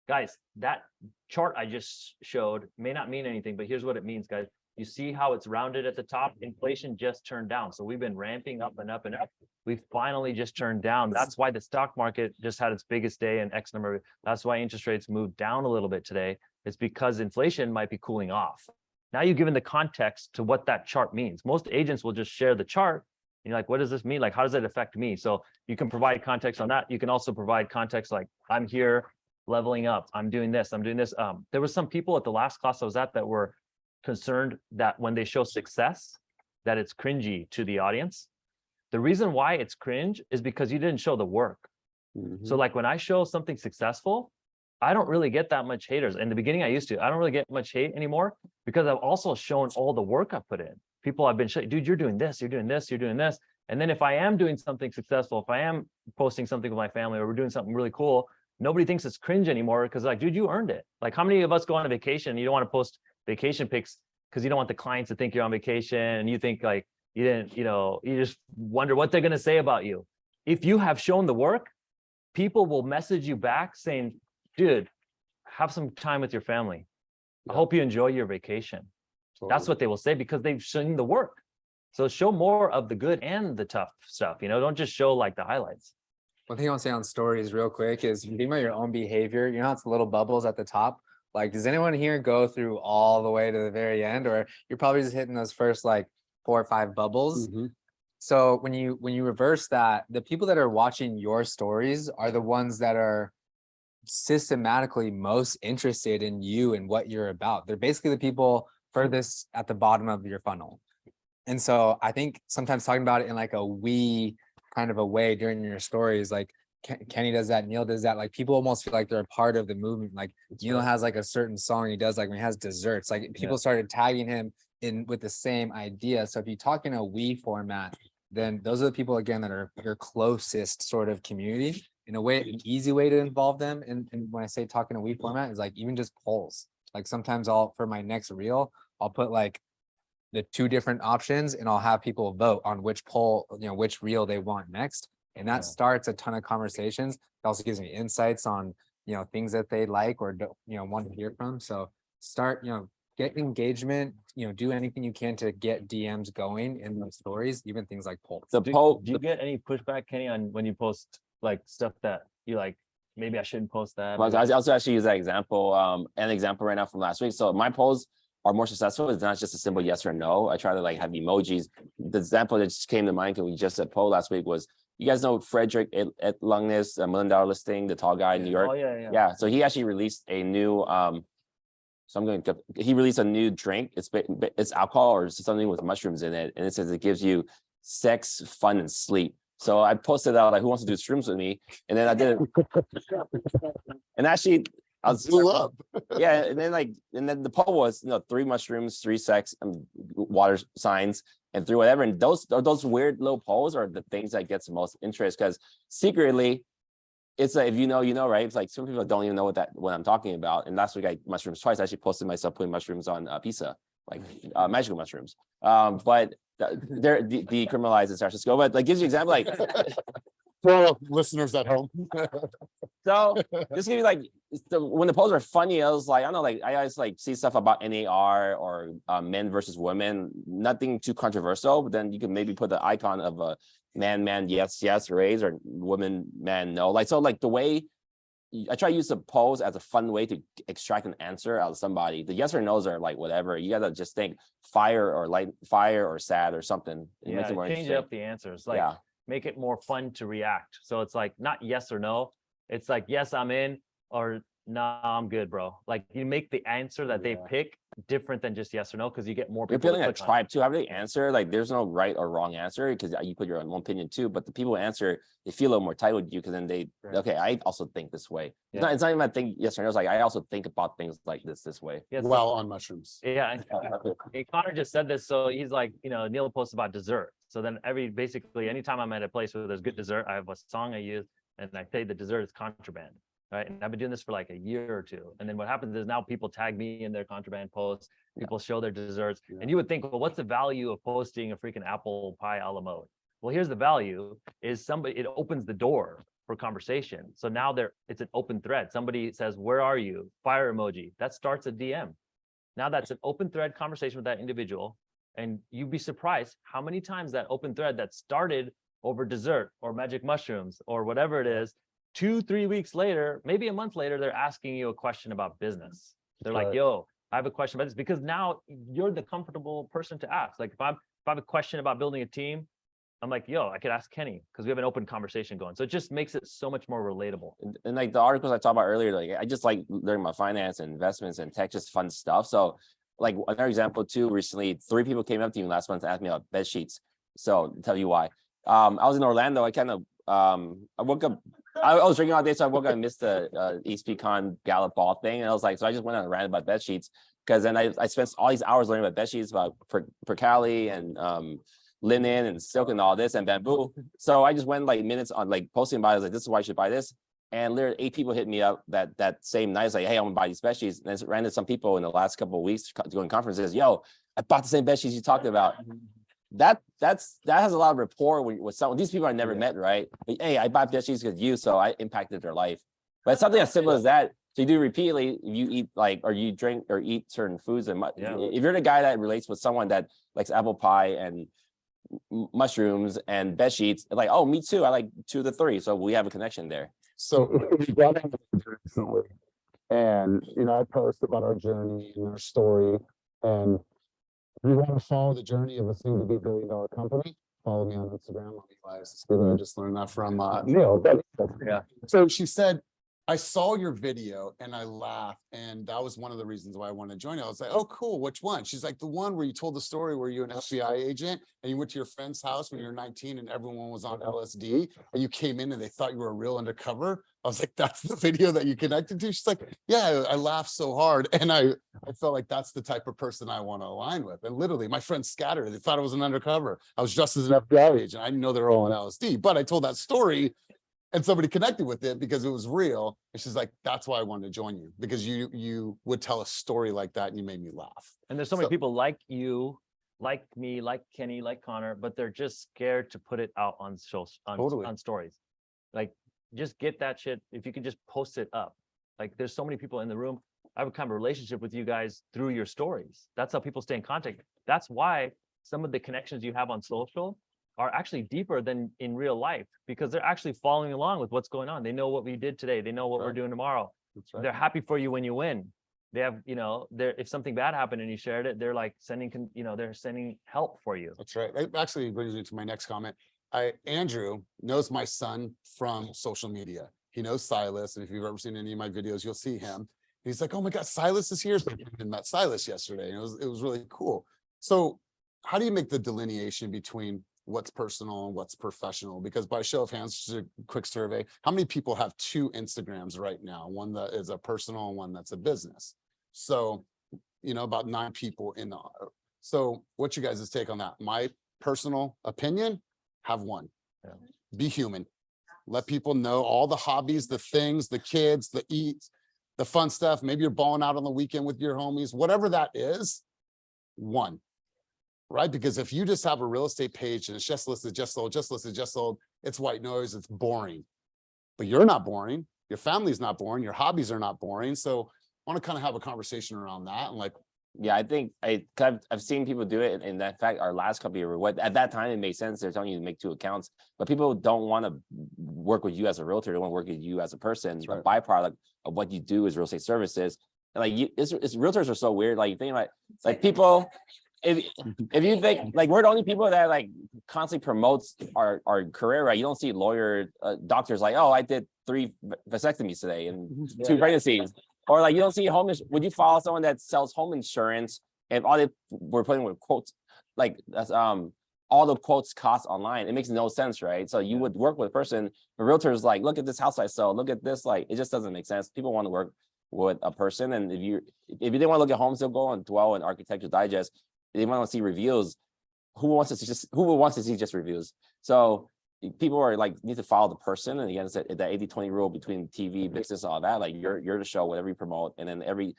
[SPEAKER 3] guys, that chart I just showed may not mean anything, but here's what it means, guys. You see how it's rounded at the top? Inflation just turned down. So we've been ramping up and up and up. We finally just turned down. That's why the stock market just had its biggest day in X number. That's why interest rates moved down a little bit today. It's because inflation might be cooling off. Now you've given the context to what that chart means. Most agents will just share the chart. And you're like, what does this mean? Like, how does it affect me? So you can provide context on that. You can also provide context like, I'm here leveling up. I'm doing this. I'm doing this. There were some people at the last class I was at that were concerned that when they show success, that it's cringy to the audience. The reason why it's cringe is because you didn't show the work. So like when I show something successful, I don't really get that much haters. In the beginning, I used to. I don't really get much hate anymore because I've also shown all the work I put in. People have been showing, dude, you're doing this, you're doing this, you're doing this. And then if I am doing something successful, if I am posting something with my family or we're doing something really cool, nobody thinks it's cringe anymore because like, dude, you earned it. Like how many of us go on a vacation and you don't want to post vacation pics because you don't want the clients to think you're on vacation and you think like you didn't, you just wonder what they're going to say about you. If you have shown the work, people will message you back saying, dude, have some time with your family. I hope you enjoy your vacation. That's what they will say because they've seen the work. So show more of the good and the tough stuff, don't just show like the highlights.
[SPEAKER 6] One thing I want to say on stories real quick is think about your own behavior. It's the little bubbles at the top. Like, does anyone here go through all the way to the very end, or you're probably just hitting those first like 4 or 5 bubbles? So when you reverse that, the people that are watching your stories are the ones that are systematically most interested in you and what you're about. They're basically the people furthest at the bottom of your funnel. And so I think sometimes talking about it in like a we kind of a way during your stories, like Kenny does that, Neel does that, like people almost feel like they're a part of the movement. Like Neel has like a certain song he does, like when he has desserts, like people started tagging him in with the same idea. So if you talk in a we format, then those are the people again that are your closest sort of community. In a way, an easy way to involve them. And when I say talk in a we format is like even just polls. Like sometimes for my next reel, I'll put like the 2 different options and I'll have people vote on which poll, which reel they want next. And that starts a ton of conversations. It also gives me insights on, things that they like or, want to hear from. So start, get engagement, do anything you can to get DMs going in those stories, even things like polls.
[SPEAKER 3] Do you get any pushback, Kenny, on when you post like stuff that you like, maybe I shouldn't post that?
[SPEAKER 11] Well, I also actually use that example, an example right now from last week. So my polls are more successful. It's not just a simple yes or no. I try to like have emojis. The example that just came to mind because we just said poll last week was, you guys know Frederick at Lungnis, $1 million listing, the tall guy in New York.
[SPEAKER 3] Oh yeah.
[SPEAKER 11] Yeah. So he actually released a new, he released a new drink. It's alcohol or something with mushrooms in it. And it says it gives you sex, fun, and sleep. So I posted out like, who wants to do shrooms with me? And then I did it. And actually, I was
[SPEAKER 2] blew up.
[SPEAKER 11] Yeah, and then the poll was 3 mushrooms, 3 sex, and water signs, and 3 whatever. And those weird little polls are the things that gets the most interest because secretly, it's like if you know, right? It's like some people don't even know what I'm talking about. And last week I mushrooms twice. I actually posted myself putting mushrooms on pizza, like magical mushrooms. But they're decriminalized in San Francisco. But like gives you an example, like
[SPEAKER 2] for all listeners at home.
[SPEAKER 11] So just give you like when the polls are funny, I was like, I don't know, like I always like see stuff about NAR or men versus women, nothing too controversial, but then you can maybe put the icon of a man, yes, raise, or woman, man, no. Like so like the way I try to use the polls as a fun way to extract an answer out of somebody. The yes or no's are like whatever. You gotta just think fire or sad or something. It makes it more
[SPEAKER 3] Change
[SPEAKER 11] interesting.
[SPEAKER 3] up the answers. Like make it more fun to react. So it's like not yes or no. It's like, yes, I'm in, or nah, I'm good, bro. Like you make the answer that they
[SPEAKER 2] Yeah.
[SPEAKER 3] pick different than just yes or no, because you get more
[SPEAKER 11] You're
[SPEAKER 3] people to
[SPEAKER 11] building a
[SPEAKER 3] click on it.
[SPEAKER 11] tribe too. How do they answer? Like, there's no right or wrong answer because you put your own opinion too. But the people who answer, they feel a little more tight with you because then they,
[SPEAKER 2] Right.
[SPEAKER 11] okay, I also think this way.
[SPEAKER 3] Yeah.
[SPEAKER 11] It's not even I think yes or no. It's like I also think about things like this way.
[SPEAKER 3] Yeah, so-
[SPEAKER 2] While on mushrooms.
[SPEAKER 3] yeah. And Connor just said this, so he's like, Neil posts about dessert. So then basically anytime I'm at a place where there's good dessert, I have a song I use, and I say the dessert is contraband, right? And I've been doing this for like a year or two. And then what happens is now people tag me in their contraband posts, people show their desserts,
[SPEAKER 2] Yeah.
[SPEAKER 3] and you would think, well, what's the value of posting a freaking apple pie a la mode? Well, here's the value: is it opens the door for conversation. So now it's an open thread. Somebody says, "Where are you?" Fire emoji. That starts a DM. Now that's an open thread conversation with that individual. And you'd be surprised how many times that open thread that started over dessert or magic mushrooms or whatever it is, 2-3 weeks later, maybe a month later, they're asking you a question about business. They're like,
[SPEAKER 2] Right.
[SPEAKER 3] yo, I have a question about this, because now you're the comfortable person to ask. Like if I have a question about building a team, I'm like, yo, I could ask Kenny because we have an open conversation going. So it just makes it so much more relatable.
[SPEAKER 11] And like the articles I talked about earlier, like I just like learning about finance and investments and tech, just fun stuff. So like another example too, recently 3 people came up to me last month to ask me about bed sheets. So I'll tell you why. I was in Orlando. I kind of I woke up. I was drinking all day, so I woke up and missed the ESPCon Gallup ball thing, and I was like, so I just went on a rant about bed sheets because then I spent all these hours learning about bed sheets, about percale and linen and silk and all this and bamboo. So I just went like minutes on like posting about it. I was like, this is why I should buy this. And literally 8 people hit me up that same night. It's like, hey, I want to buy these bed sheets. And I ran into some people in the last couple of weeks doing conferences. Yo, I bought the same bed sheets you talked about. That has a lot of rapport with someone. These people I never met, right? But, hey, I bought bed sheets because you, so I impacted their life. But it's something as simple as that. So you do repeatedly, you eat or you drink or eat certain foods. And if you're the guy that relates with someone that likes apple pie and mushrooms and bed sheets, like, oh, me too. I like 2 of the 3. So we have a connection there.
[SPEAKER 2] So we got into this recently, and I post about our journey and our story. And if you want to follow the journey of a soon-to-be billion-dollar company, follow me on Instagram. I just learned that from Neel.
[SPEAKER 3] Yeah.
[SPEAKER 2] So she said, I saw your video and I laughed, and that was one of the reasons why I wanted to join you. I was like, oh, cool. Which one? She's like, the one where you told the story where you're an FBI agent and you went to your friend's house when you were 19 and everyone was on LSD and you came in and they thought you were real undercover. I was like, that's the video that you connected to? She's like, yeah, I laughed so hard. And I felt like that's the type of person I want to align with. And literally my friends scattered. They thought I was an undercover. I was dressed as an FBI agent. I didn't know they were all on LSD, but I told that story and somebody connected with it because it was real. And she's like, that's why I wanted to join you, because you would tell a story like that and you made me laugh.
[SPEAKER 3] And there's so many people like you, like me, like Kenny, like Connor, but they're just scared to put it out on on stories. Like, just get that shit. If you can just post it up. Like, there's so many people in the room. I have a kind of relationship with you guys through your stories. That's how people stay in contact. That's why some of the connections you have on social are actually deeper than in real life, because they're actually following along with what's going on. They know what we did today. They know what we're doing tomorrow. They're happy for you when you win. They have, if something bad happened and you shared it, they're like they're sending help for you.
[SPEAKER 2] That's right. It actually brings me to my next comment. Andrew knows my son from social media. He knows Silas. And if you've ever seen any of my videos, you'll see him. He's like, oh my God, Silas is here. So I met Silas yesterday. And it was really cool. So how do you make the delineation between what's personal and what's professional? Because by show of hands, just a quick survey, how many people have 2 Instagrams right now? One that is a personal and one that's a business. So, about 9 people in the, so what's your guys' take on that? My personal opinion, have 1.
[SPEAKER 3] Yeah.
[SPEAKER 2] Be human. Let people know all the hobbies, the things, the kids, the eats, the fun stuff. Maybe you're balling out on the weekend with your homies, whatever that is, 1. Right? Because if you just have a real estate page and it's just listed, just sold, just listed, just sold, it's white noise, it's boring. But you're not boring. Your family's not boring. Your hobbies are not boring. So I want to kind of have a conversation around that. And like,
[SPEAKER 11] yeah, I think I've seen people do it. And in fact, our last company, at that time, it made sense. They're telling you to make 2 accounts, but people don't want to work with you as a realtor. They want to work with you as a person. The byproduct of what you do is real estate services. And like, realtors are so weird. Like, you think about like people. if you think like we're the only people that like constantly promotes our career, right? You don't see lawyer doctors like, oh, I did 3 vasectomies today and 2 pregnancies, or like you don't see would you follow someone that sells home insurance if all they were putting with quotes like that's all the quotes cost online? It makes no sense, right? So you would work with a person, a realtor is like, look at this house I sold, look at this, like it just doesn't make sense. People want to work with a person, and if you didn't want to look at homes, they'll go and dwell in Architecture Digest. They want to see reviews. Who wants to see just reviews? So people are like need to follow the person, and again, it's that 80-20 rule between TV, business, all that. Like you're the show, whatever you promote, and then you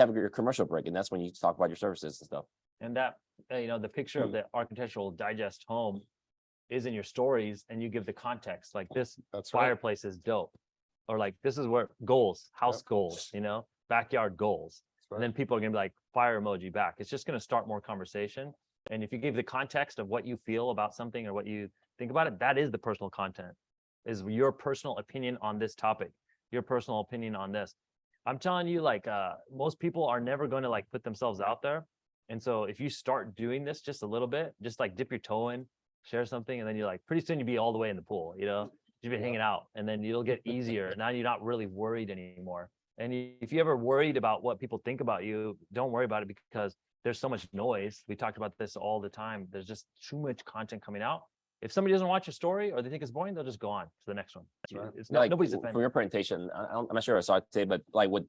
[SPEAKER 11] have your commercial break, and that's when you talk about your services and stuff.
[SPEAKER 3] And that the picture of the Architectural Digest home is in your stories, and you give the context. Like this fireplace is dope, or like this is where house goals, backyard goals. And then people are gonna be like fire emoji back. It's just gonna start more conversation. And if you give the context of what you feel about something or what you think about it, that is the personal content, is your personal opinion on this topic, your personal opinion on this. I'm telling you, like most people are never going to like put themselves out there. And so if you start doing this just a little bit, just like dip your toe in, share something, and then you're like, pretty soon you'll be all the way in the pool, you've been hanging out, and then it'll get easier. Now you're not really worried anymore. And if you ever worried about what people think about you, don't worry about it, because there's so much noise. We talked about this all the time. There's just too much content coming out. If somebody doesn't watch a story or they think it's boring, they'll just go on to the next one. It's
[SPEAKER 11] Like,
[SPEAKER 3] nobody's offended.
[SPEAKER 11] from your presentation, I'm not sure I saw it today, but like with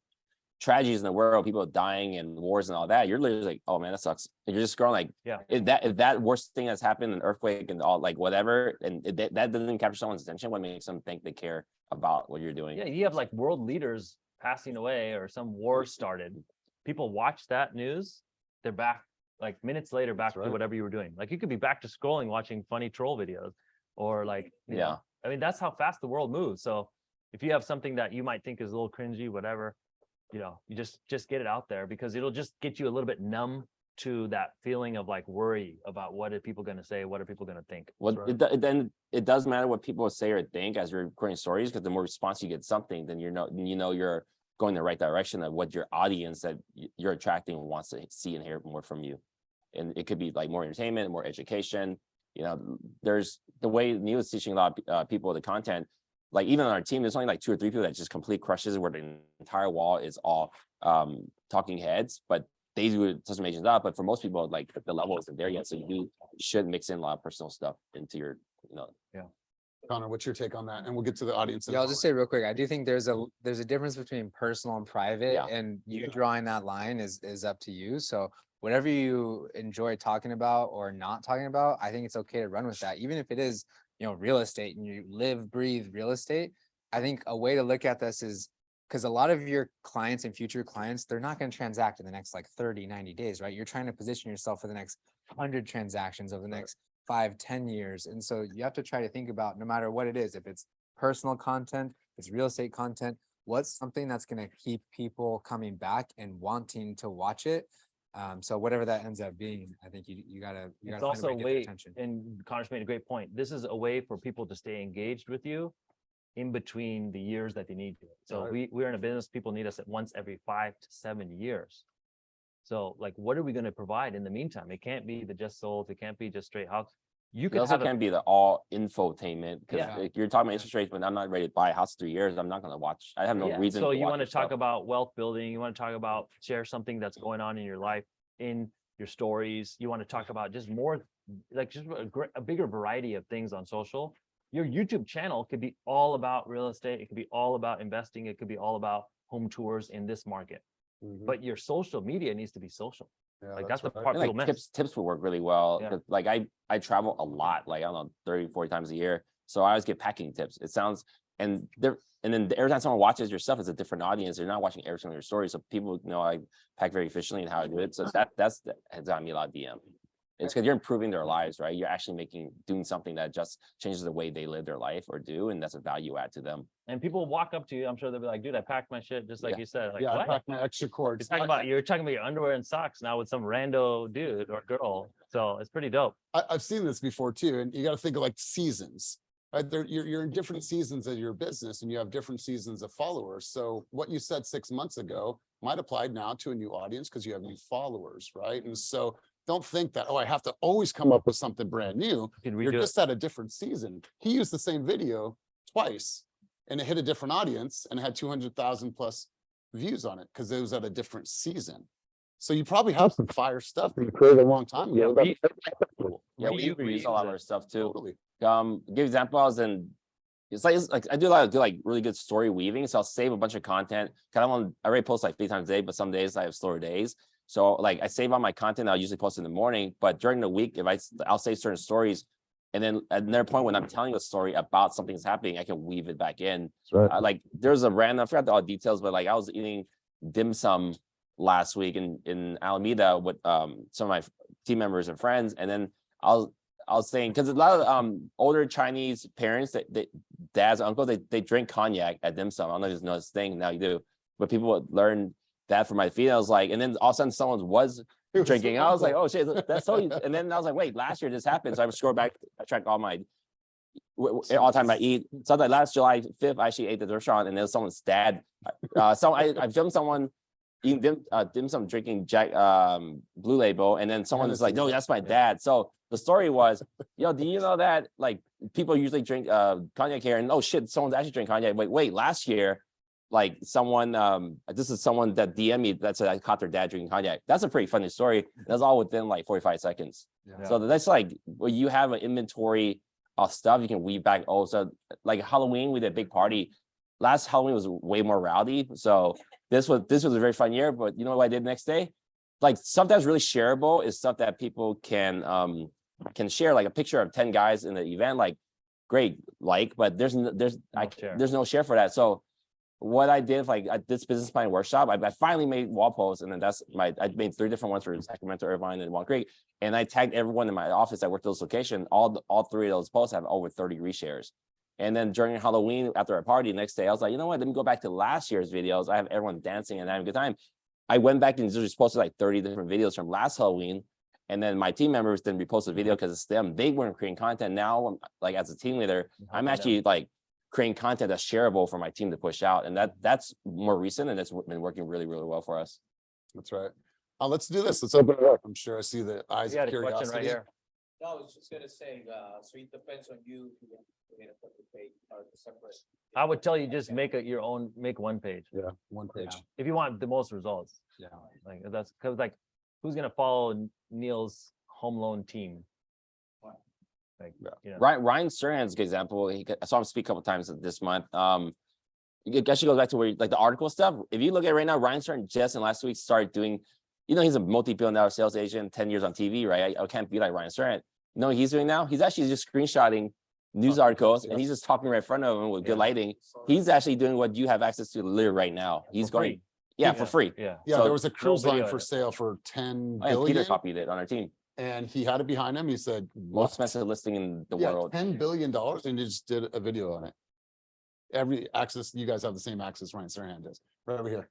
[SPEAKER 11] tragedies in the world, people dying and wars and all that, you're literally like, oh man, that sucks. And you're just scrolling like, if that worst thing that's happened, an earthquake and all, like whatever, and that doesn't capture someone's attention, what makes them think they care about what you're doing?
[SPEAKER 3] Yeah, you have like world leaders passing away or some war started. People watch that news, they're back like minutes later back to whatever you were doing. Like you could be back to scrolling, watching funny troll videos, or like, you know, I mean, that's how fast the world moves. So if you have something that you might think is a little cringy, whatever, you just get it out there, because it'll just get you a little bit numb to that feeling of like worry about what are people going to say, what are people going to think.
[SPEAKER 11] Well, then it does matter what people say or think as you're recording stories, because the more response you get something, then you're going the right direction of what your audience that you're attracting wants to see and hear more from you. And it could be like more entertainment, more education. There's the way Neel is teaching a lot of people the content. Like even on our team, there's only like 2 or 3 people that just complete crushes where the entire wall is all talking heads, but they do such amazing job. But for most people, like the level isn't there yet. So you should mix in a lot of personal stuff into your,
[SPEAKER 2] Conor, what's your take on that? And we'll get to the audience.
[SPEAKER 6] Yeah, I'll just say real quick. I do think there's a difference between personal and private, and you drawing that line is up to you. So whatever you enjoy talking about or not talking about, I think it's okay to run with that, even if it is, real estate and you live, breathe real estate. I think a way to look at this is, because a lot of your clients and future clients, they're not going to transact in the next like 30, 90 days, right? You're trying to position yourself for the next 100 transactions over the next 5, 10 years. And so you have to try to think about, no matter what it is, if it's personal content, if it's real estate content, what's something that's going to keep people coming back and wanting to watch it. So whatever that ends up being, I think you gotta
[SPEAKER 3] it's also a way, and Conor's made a great point. This is a way for people to stay engaged with you in between the years that they need you. So we're in a business, people need us at once every 5 to 7 years. So like, what are we going to provide in the meantime? It can't be the just sold. It can't be just straight house. You
[SPEAKER 11] It also can't be the all infotainment, because you're talking about interest rates, but I'm not ready to buy a house 3 years. I'm not going to watch. I have no reason.
[SPEAKER 3] So
[SPEAKER 11] to
[SPEAKER 3] you
[SPEAKER 11] watch
[SPEAKER 3] want to
[SPEAKER 11] this
[SPEAKER 3] talk
[SPEAKER 11] stuff.
[SPEAKER 3] about wealth building. You want to talk about share something that's going on in your life, in your stories. You want to talk about just more, like just a bigger variety of things on social. Your YouTube channel could be all about real estate. It could be all about investing. It could be all about home tours in this market. But your social media needs to be social. Like that's the part people miss.
[SPEAKER 11] Tips would work really well. Like I travel a lot, like I don't know, 30, 40 times a year. So I always get packing tips. It sounds, and then every time someone watches your stuff, it's a different audience. They're not watching every single your story. So people know I pack very efficiently and how I do it. So that's has got me a lot of DM. It's because you're improving their lives, right? You're actually doing something that just changes the way they live their life or do, and that's a value add to them.
[SPEAKER 3] And people walk up to you, I'm sure they'll be like, dude, I packed my shit, just like you said. Like,
[SPEAKER 2] I packed my extra cords.
[SPEAKER 3] You're talking about your underwear and socks now with some rando dude or girl. So it's pretty dope.
[SPEAKER 2] I've seen this before too, and you got to think of like seasons, right? You're in different seasons of your business, and you have different seasons of followers. So what you said 6 months ago might apply now to a new audience because you have new followers, right? And so don't think that, oh, I have to always come up with something brand new.
[SPEAKER 3] You can
[SPEAKER 2] You're
[SPEAKER 3] redo it.
[SPEAKER 2] just at a different season. He used the same video twice and it hit a different audience and it had 200,000 plus views on it because it was at a different season. So you probably have some fire stuff that you created a long time
[SPEAKER 3] Yeah,
[SPEAKER 2] ago.
[SPEAKER 11] Yeah, we
[SPEAKER 3] Reuse
[SPEAKER 11] use a lot of
[SPEAKER 3] it.
[SPEAKER 11] our stuff too.
[SPEAKER 2] Totally.
[SPEAKER 11] Give example, I was in, it's like I do a lot of like really good story weaving. So I'll save a bunch of content. I already post like 3 times a day, but some days I have slower days. So like I save all my content. I'll usually post in the morning, but during the week, I'll save certain stories. And then at another point when I'm telling a story about something that's happening, I can weave it back in. Like there's a random, I forgot all the details, but like I was eating dim sum last week in Alameda with some of my team members and friends. And then I was saying, because a lot of older Chinese parents, that dads, uncles, they drink cognac at dim sum. I don't know if you know this thing, now you do. But people would learn that from my feed. I was like, and then all of a sudden someone was drinking. I was like, oh shit, that's so. And then I was like, wait, last year this happened. So I scrolled back, I tracked all my all time I eat. So like last July 5th, I actually ate at the restaurant, and there was someone's dad. So I filmed someone eating dim sum, drinking Jack Blue Label, and then someone was like, no, that's my dad. So the story was, yo, do you know that like people usually drink cognac here, and oh shit, someone's actually drinking cognac. Wait, last year, like someone, this is someone that DM'd me that said I caught their dad drinking cognac. That's a pretty funny story. That's all within like 45 seconds.
[SPEAKER 2] Yeah.
[SPEAKER 11] So that's like, well, you have an inventory of stuff you can weave back. Oh, so like Halloween, we did a big party. Last Halloween was way more rowdy. So this was a very fun year. But you know what I did next day? Like stuff that's really shareable is stuff that people can share, like a picture of 10 guys in the event. Like, great, but there's no share for that. So what I did, like at this business plan workshop, I finally made wall posts, and then I made 3 different ones for Sacramento, Irvine, and Walnut Creek, and I tagged everyone in my office that worked those locations. All 3 of those posts have over 30 reshares. And then during Halloween, after our party, next day, I was like, you know what? Let me go back to last year's videos. I have everyone dancing and having a good time. I went back and just posted like 30 different videos from last Halloween. And then my team members didn't repost the video because it's them. They weren't creating content. Now, like as a team leader, I'm actually like creating content that's shareable for my team to push out. And that's more recent, and it's been working really, really well for us.
[SPEAKER 2] That's right. Let's do this. Let's open it up. I'm sure I see the eyes
[SPEAKER 3] You
[SPEAKER 2] of
[SPEAKER 3] got a question right
[SPEAKER 2] curiosity.
[SPEAKER 3] here.
[SPEAKER 4] No, I was just gonna say, so it depends on you. If you're gonna put the page or the separate.
[SPEAKER 3] I would tell you just make make one page.
[SPEAKER 2] Yeah, one page.
[SPEAKER 3] If you want the most results.
[SPEAKER 2] Yeah.
[SPEAKER 3] Like that's because like who's gonna follow Neil's home loan team? Like,
[SPEAKER 2] Yeah.
[SPEAKER 3] you know,
[SPEAKER 11] Ryan Serhan's a good example. I saw him speak a couple times this month. It actually goes back to where like the article stuff. If you look at it right now, Ryan Serhan just in last week started doing, he's a multi-billion-dollar sales agent, 10 years on TV, right? I can't be like Ryan Serhan. You know what he's doing now? He's actually just screenshotting news articles, and he's just talking right in front of him with good lighting. He's actually doing what you have access to literally right now. He's going,
[SPEAKER 3] free.
[SPEAKER 11] yeah, for free.
[SPEAKER 3] Yeah.
[SPEAKER 2] Yeah,
[SPEAKER 11] So-
[SPEAKER 2] there was a cruise line
[SPEAKER 3] video
[SPEAKER 2] for
[SPEAKER 3] of it.
[SPEAKER 2] sale for 10
[SPEAKER 11] Oh, and Peter
[SPEAKER 2] billion,
[SPEAKER 11] copied it on our team.
[SPEAKER 2] and he had it behind him. He said,
[SPEAKER 11] Most
[SPEAKER 2] "What?"
[SPEAKER 11] expensive listing in the
[SPEAKER 2] Yeah,
[SPEAKER 11] world.
[SPEAKER 2] $10 billion, and he just did a video on it. Every access, you guys have the same access Ryan Serhan does, right over here.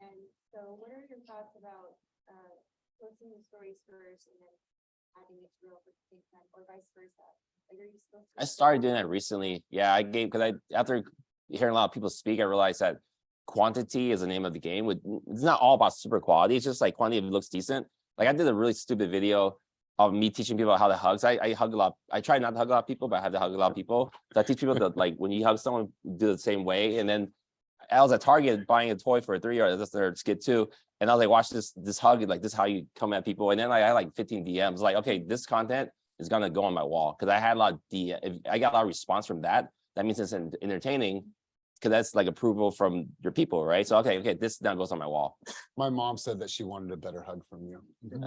[SPEAKER 7] And so what are your thoughts about, posting the stories first and then adding it to real at the same time, or vice versa? Like, are you supposed to?
[SPEAKER 11] I started doing that recently. Yeah, after hearing a lot of people speak, I realized that quantity is the name of the game. It's not all about super quality. It's just like quantity if it looks decent. Like I did a really stupid video of me teaching people how to hug. So I hug a lot. I try not to hug a lot of people, but I have to hug a lot of people. So I teach people that like when you hug someone, do the same way. And then I was at Target buying a toy for a 3-year-old. That's their skit too. And I was like, watch this hug, like this is how you come at people. And then I had like 15 DMs. Like, okay, this content is gonna go on my wall because I had a lot of I got a lot of response from that. That means it's entertaining because that's like approval from your people, right? So okay, this now goes on my wall.
[SPEAKER 2] My mom said that she wanted a better hug from you.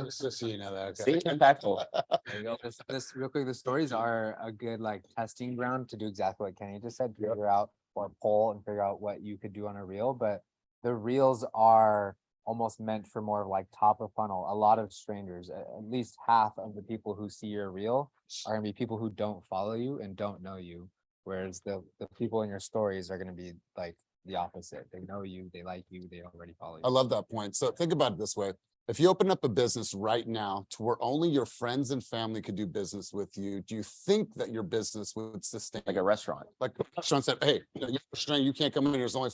[SPEAKER 2] Just so you know that.
[SPEAKER 11] See,
[SPEAKER 2] Okay.
[SPEAKER 11] impactful.
[SPEAKER 6] There you go. This real quick, the stories are a good like testing ground to do exactly what Kenny just said, figure out or poll and figure out what you could do on a reel. But the reels are almost meant for more of like top of funnel. A lot of strangers, at least half of the people who see your reel are gonna be people who don't follow you and don't know you. Whereas the people in your stories are gonna be like the opposite. They know you, they like you, they already follow you.
[SPEAKER 2] I love that point. So think about it this way. If you open up a business right now to where only your friends and family could do business with you, do you think that your business would sustain?
[SPEAKER 11] Like a restaurant.
[SPEAKER 2] Like the restaurant said, hey, you can't come in, there's only.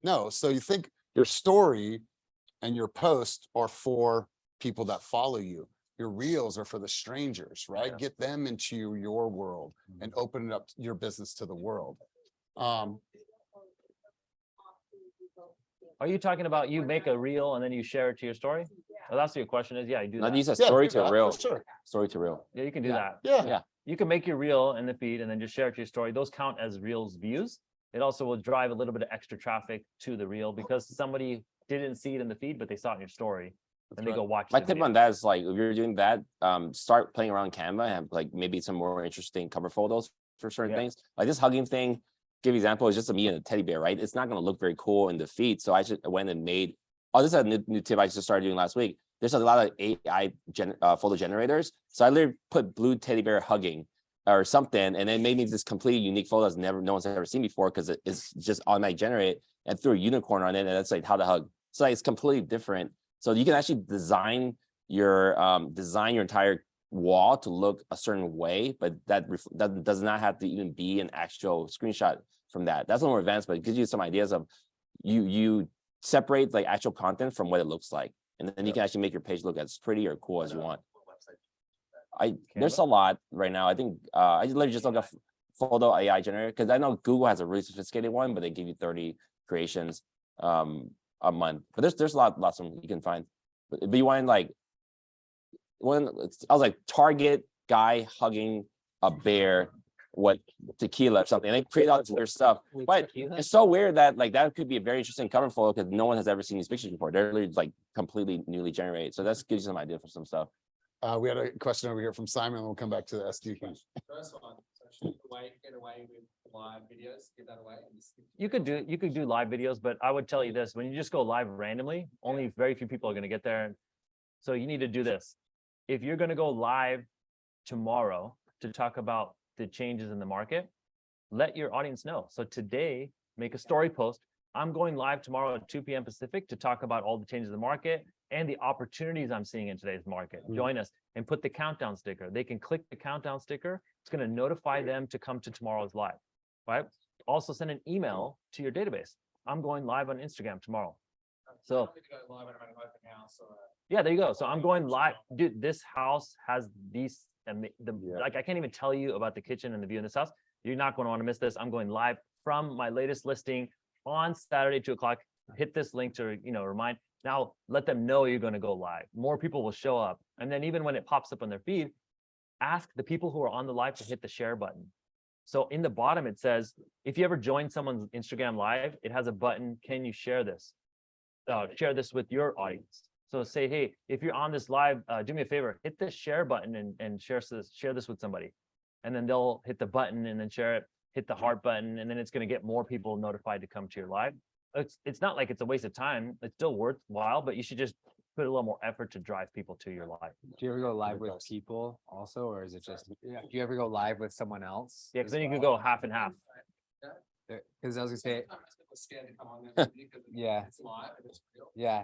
[SPEAKER 2] No, so you think your story and your posts are for people that follow you. Your reels are for the strangers, right?
[SPEAKER 3] Yeah.
[SPEAKER 2] Get them into your world and open up your business to the world.
[SPEAKER 3] Are you talking about you make a reel and then you share it to your story? Well, that's what your question is. Yeah, you do
[SPEAKER 11] Not
[SPEAKER 3] that.
[SPEAKER 11] use a
[SPEAKER 2] Yeah,
[SPEAKER 11] story
[SPEAKER 2] do
[SPEAKER 11] to
[SPEAKER 2] that,
[SPEAKER 11] reel,
[SPEAKER 2] for sure.
[SPEAKER 11] story to reel.
[SPEAKER 3] Yeah, you can do
[SPEAKER 6] Yeah.
[SPEAKER 3] that.
[SPEAKER 2] Yeah.
[SPEAKER 11] Yeah.
[SPEAKER 3] You can make your reel in the feed and then just share it to your story. Those count as reels views. It also will drive a little bit of extra traffic to the reel because somebody didn't see it in the feed, but they saw it in your story and they
[SPEAKER 2] right.
[SPEAKER 3] go watch
[SPEAKER 11] My
[SPEAKER 3] the
[SPEAKER 11] tip
[SPEAKER 3] video.
[SPEAKER 11] on that is like, if you're doing that, start playing around Canva and have like maybe some more interesting cover photos for certain
[SPEAKER 3] Yeah.
[SPEAKER 11] things. Like this hugging thing, give example, is just a me and a teddy bear, right? It's not going to look very cool in the feed. So I went and made, oh, this is a new tip I just started doing last week. There's a lot of AI photo generators. So I literally put blue teddy bear hugging or something, and then made me this completely unique photo that's no one's ever seen before because it's just automatic generate, and threw a unicorn on it, and that's like how to hug. So like, it's completely different. So you can actually design your entire wall to look a certain way, but that does not have to even be an actual screenshot from that. That's a little more advanced, but it gives you some ideas of you separate like actual content from what it looks like, and then you can actually make your page look as pretty or cool as you want. There's a lot right now. I think I literally just look up photo AI generator because I know Google has a really sophisticated one, but they give you 30 creations a month. But there's lots of them you can find. But you want like I was like Target guy hugging a bear with tequila or something. And they create all this weird stuff. But it's so weird that like that could be a very interesting cover photo because no one has ever seen these pictures before. They're literally like completely newly generated. So that gives you some idea for some stuff.
[SPEAKER 2] We had a question over here from Simon, and we'll come back to the SD.
[SPEAKER 12] First one, so should get away with live videos, give that away.
[SPEAKER 3] You could do live videos, but I would tell you this: when you just go live randomly, only very few people are going to get there. So you need to do this. If you're going to go live tomorrow to talk about the changes in the market, let your audience know. So today, make a story post. I'm going live tomorrow at 2 p.m. Pacific to talk about all the changes in the market and the opportunities I'm seeing in today's market. Join us and put the countdown sticker. They can click the countdown sticker. It's going to notify them to come to tomorrow's live, right? Also send an email to your database. I'm going live on Instagram tomorrow. So yeah, there you go. So I'm going live. Dude, this house has these, like I can't even tell you about the kitchen and the view in this house. You're not going to want to miss this. I'm going live from my latest listing on Saturday, 2 o'clock. Hit this link to, remind. Now let them know you're going to go live. More people will show up. And then even when it pops up on their feed, ask the people who are on the live to hit the share button. So in the bottom, it says, if you ever join someone's Instagram live, it has a button. Can you share this? Share this with your audience. So say, hey, if you're on this live, do me a favor, hit the share button and share this with somebody. And then they'll hit the button and then share it, hit the heart button, and then it's going to get more people notified to come to your live. It's not like it's a waste of time. It's still worthwhile, but you should just put a little more effort to drive people to your live.
[SPEAKER 6] Do you ever go live with people also, or is it just, do you ever go live with someone else?
[SPEAKER 3] Yeah, because then you can go half and half.
[SPEAKER 6] Because I was gonna say, yeah, yeah.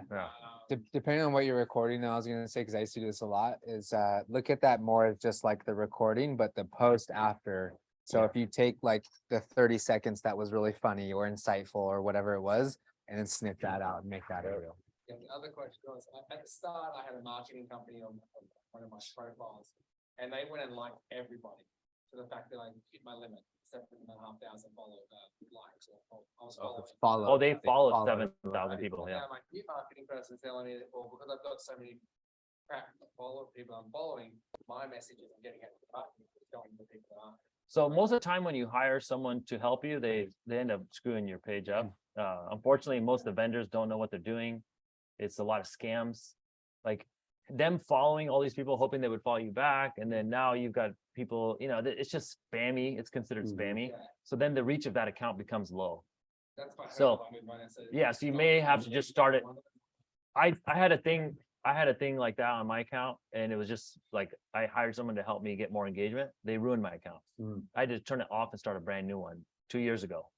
[SPEAKER 6] Depending on what you're recording, I was gonna say, because I used to do this a lot, is look at that more as just like the recording, but the post after. So if you take like the 30 seconds that was really funny or insightful or whatever it was, and then snip that out and make that a reel.
[SPEAKER 12] Yeah, the other question was, at the start, I had a marketing company on one of my profiles, and they went and liked everybody to the fact that I hit my limit, 7,500 likes. I was following.
[SPEAKER 3] Oh, they followed 7,000 people.
[SPEAKER 12] And
[SPEAKER 3] Yeah.
[SPEAKER 12] now my new marketing person telling me that, well, because I've got so many crap people I'm following, my message isn't getting out to the marketing, it's going to the people that aren't.
[SPEAKER 3] So most of the time when you hire someone to help you, they end up screwing your page up. Unfortunately, most of the vendors don't know what they're doing. It's a lot of scams. Like them following all these people, hoping they would follow you back. And then now you've got people, it's just spammy. It's considered spammy. So then the reach of that account becomes low.
[SPEAKER 12] That's my
[SPEAKER 3] So yeah, so you may have to just start it. I had a thing like that on my account, and it was just like I hired someone to help me get more engagement. They ruined my account. I had to turn it off and start a brand new one 2 years ago.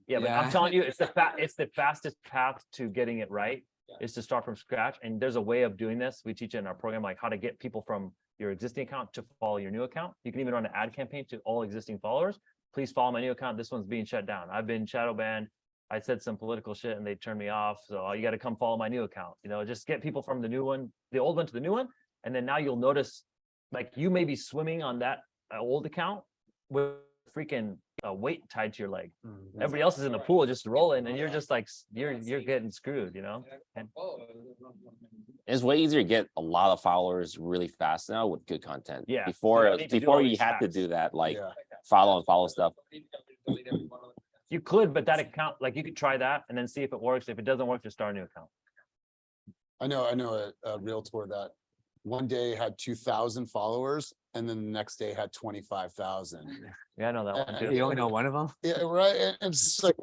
[SPEAKER 3] Yeah, but I'm telling you, it's the fastest path to getting it right is to start from scratch. And there's a way of doing this. We teach it in our program, like how to get people from your existing account to follow your new account. You can even run an ad campaign to all existing followers. Please follow my new account. This one's being shut down. I've been shadow banned. I said some political shit and they turned me off. So you got to come follow my new account. You know, just get people from the new one, the old one to the new one. And then now you'll notice like you may be swimming on that old account with freaking weight tied to your leg. Everybody else is in the pool just rolling and you're just like, you're getting screwed, you know? And
[SPEAKER 11] It's way easier to get a lot of followers really fast now with good content.
[SPEAKER 3] Yeah.
[SPEAKER 11] Before
[SPEAKER 3] You need to do all
[SPEAKER 11] you
[SPEAKER 3] these
[SPEAKER 11] had to
[SPEAKER 3] hacks.
[SPEAKER 11] do that, like
[SPEAKER 2] Yeah.
[SPEAKER 11] follow stuff.
[SPEAKER 3] you could, but that account, like you could try that and then see if it works. If it doesn't work, just start a new account.
[SPEAKER 2] I know a realtor that one day had 2,000 followers and then the next day had 25,000.
[SPEAKER 3] Yeah, I know that one
[SPEAKER 2] Uh,
[SPEAKER 3] too.
[SPEAKER 6] You only know one of them?
[SPEAKER 2] Yeah, right. And it's just like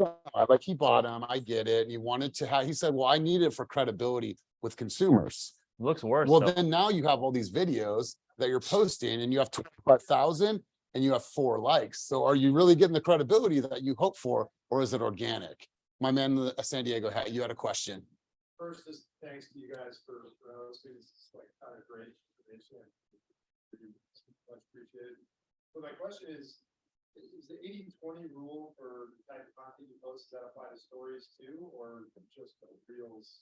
[SPEAKER 2] he bought them. I get it. And he wanted to have, he said, well, I need it for credibility with consumers.
[SPEAKER 3] Looks worse.
[SPEAKER 2] Well,
[SPEAKER 3] though.
[SPEAKER 2] then now you have all these videos that you're posting and you have 25,000 and you have 4 likes. So are you really getting the credibility that you hope for, or is it organic? My man, San Diego, you had a question.
[SPEAKER 9] First, just thanks to you guys for hosting. This is like kind of great information. Much appreciated. But my question is the 80-20 rule for the type of content you post, does that apply to stories too, or just the reels?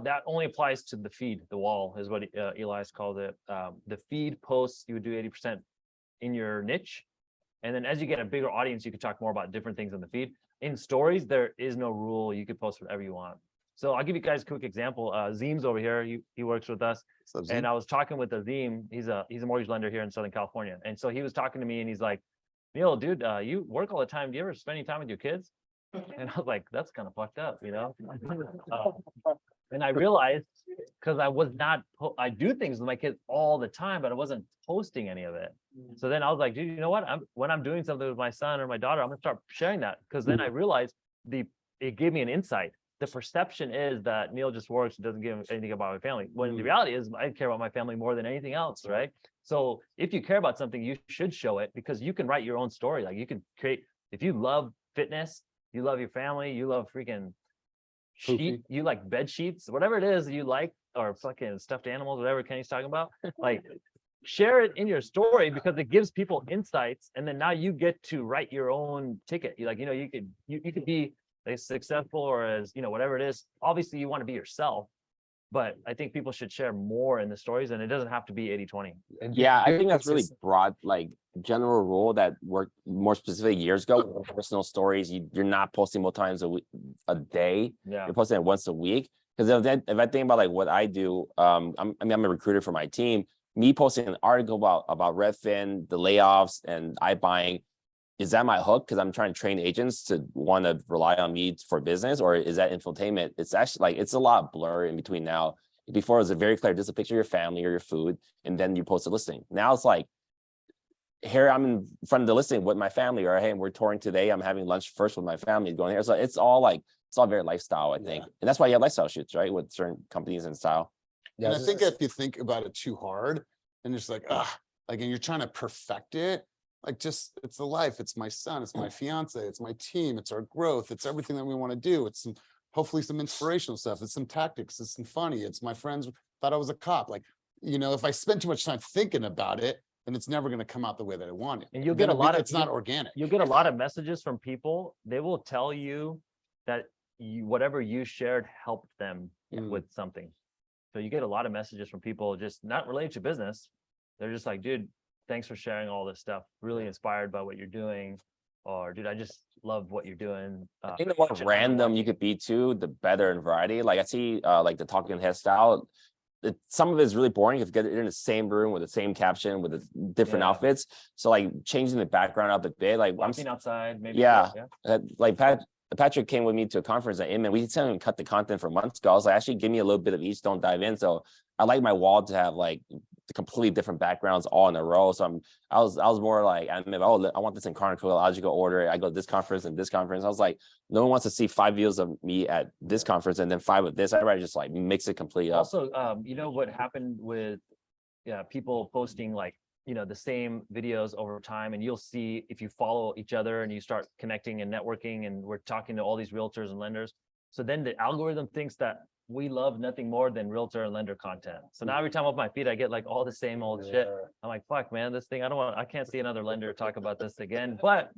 [SPEAKER 3] That only applies to the feed. The wall is what Elias called it. The feed posts, you would do 80% in your niche. And then as you get a bigger audience, you could talk more about different things in the feed. In stories, there is no rule. You could post whatever you want. So I'll give you guys a quick example. Zeem's over here. He works with us. And I was talking with Azim. He's a mortgage lender here in Southern California. And so he was talking to me and he's like, Neel, dude, you work all the time. Do you ever spend any time with your kids? And I was like, that's kind of fucked up, you know? And I realized because I do things with my kids all the time, but I wasn't posting any of it. So then I was like, dude, you know what? When I'm doing something with my son or my daughter, I'm gonna start sharing that. Because then I realized it gave me an insight. The perception is that Neel just works and doesn't give anything about my family. When the reality is I care about my family more than anything else, right? So if you care about something, you should show it because you can write your own story. Like you can create, if you love fitness, you love your family, you love freaking sheet, you like bed sheets, whatever it is you like, or fucking stuffed animals, whatever Kenny's talking about, like share it in your story because it gives people insights. And then now you get to write your own ticket. You could be as successful or as, whatever it is. Obviously you want to be yourself, but I think people should share more in the stories and it doesn't have to be 80-20.
[SPEAKER 11] Yeah, I think that's really broad, like general rule that worked more specifically years ago. Personal stories, you're not posting multiple times a day.
[SPEAKER 3] Yeah.
[SPEAKER 11] You're posting it once a week. Because if I think about like what I do, I'm a recruiter for my team. Me posting an article about Redfin, the layoffs, and iBuying, is that my hook? Because I'm trying to train agents to want to rely on me for business, or is that infotainment? It's actually like it's a lot of blur in between now. Before it was a very clear, just a picture of your family or your food, and then you post a listing. Now it's like, here I'm in front of the listing with my family, or hey, we're touring today. I'm having lunch first with my family going here. So it's all very lifestyle, I think. And that's why you have lifestyle shoots, right? With certain companies and style.
[SPEAKER 2] And I think if you think about it too hard and it's like, and you're trying to perfect it, like just, it's the life, it's my son, it's my fiance, it's my team, it's our growth, it's everything that we want to do. It's hopefully some inspirational stuff. It's some tactics, it's some funny. It's my friends thought I was a cop. Like, if I spend too much time thinking about it, then it's never going to come out the way that I want it.
[SPEAKER 3] And you'll get a lot of,
[SPEAKER 2] it's not organic.
[SPEAKER 3] You'll get a lot of messages from people. They will tell you that whatever you shared helped them with something. So you get a lot of messages from people just not related to business. They're just like, dude, thanks for sharing all this stuff. Really inspired by what you're doing. Or dude, I just love what you're doing.
[SPEAKER 11] I think the more random you could be too, the better in variety. Like I see like the talking head style. Some of it is really boring if you're in the same room with the same caption with the different outfits. So like changing the background up a bit, like
[SPEAKER 3] walking outside, maybe.
[SPEAKER 11] Yeah. Like Patrick came with me to a conference at Inman. We didn't even cut the content for months ago. I was like, actually give me a little bit of each, don't dive in. So I like my wall to have like the completely different backgrounds all in a row. So I was more like, I want this in chronological order. I go to this conference and this conference. I was like, no one wants to see 5 videos of me at this conference and then 5 of this. I'd rather just like mix it completely up.
[SPEAKER 3] Also, what happened with people posting like, the same videos over time, and you'll see if you follow each other and you start connecting and networking, and we're talking to all these realtors and lenders. So then the algorithm thinks that we love nothing more than realtor and lender content. So now every time up my feed, I get like all the same old shit. I'm like, fuck, man, this thing, I can't see another lender talk about this again. But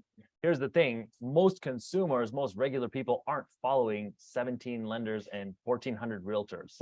[SPEAKER 3] here's the thing, most consumers, most regular people aren't following 17 lenders and 1,400 realtors.